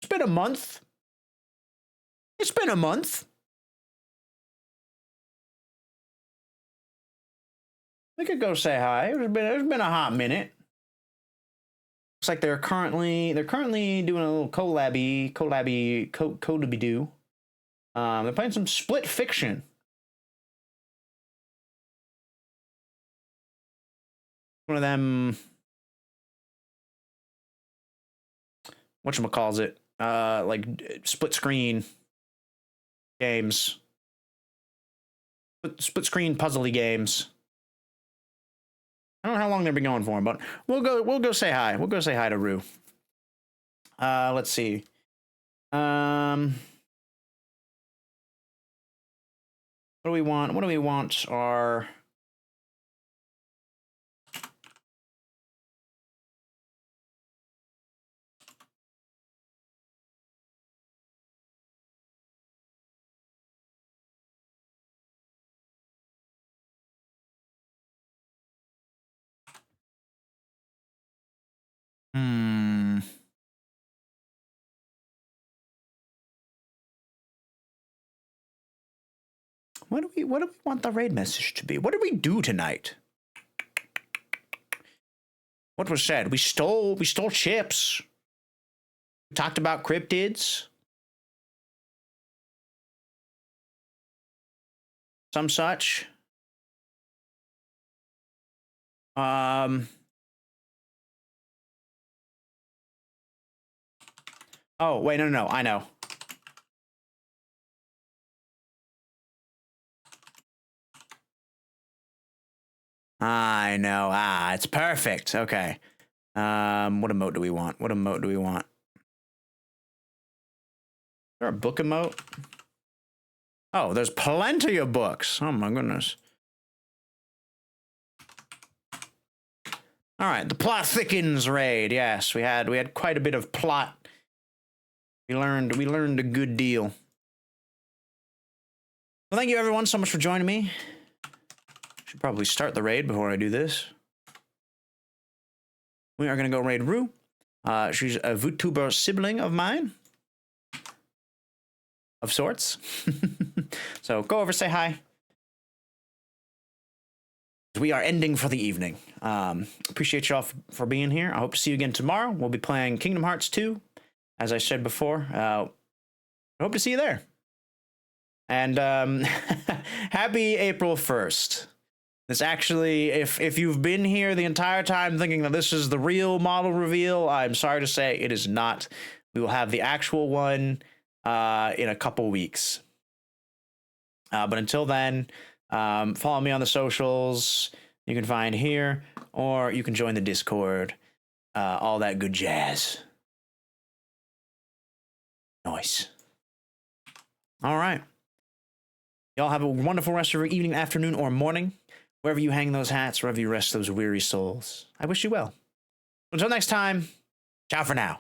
It's been a month. It's been a month. We could go say hi. It's been a hot minute. Looks like they're currently doing a little collabby do. They're playing some Split Fiction. One of them, whatchamacallit, like split screen games. Split screen puzzly games. I don't know how long they've been going for, but we'll go say hi. We'll go say hi to Rue. Let's see. What do we want? What do we want? Our What do we want the raid message to be? What did we do tonight? What was said? We stole chips. We talked about cryptids. Some such. Oh, wait, no, I know. I know. It's perfect. Okay. What emote do we want? Is there a book emote? Oh, there's plenty of books. Oh my goodness. All right, the plot thickens raid. Yes, we had quite a bit of plot. We learned a good deal. Well, thank you everyone so much for joining me. Should probably start the raid before I do this. We are gonna go raid Rue. She's a VTuber sibling of mine. Of sorts. So go over, say hi. We are ending for the evening. Appreciate y'all for being here. I hope to see you again tomorrow. We'll be playing Kingdom Hearts 2, as I said before. I hope to see you there. And happy April 1st. This actually, if you've been here the entire time thinking that this is the real model reveal, I'm sorry to say it is not. We will have the actual one in a couple weeks. But until then, follow me on the socials. You can find here, or you can join the Discord. All that good jazz. Nice. All right. Y'all have a wonderful rest of your evening, afternoon, or morning. Wherever you hang those hats, wherever you rest those weary souls. I wish you well. Until next time, ciao for now.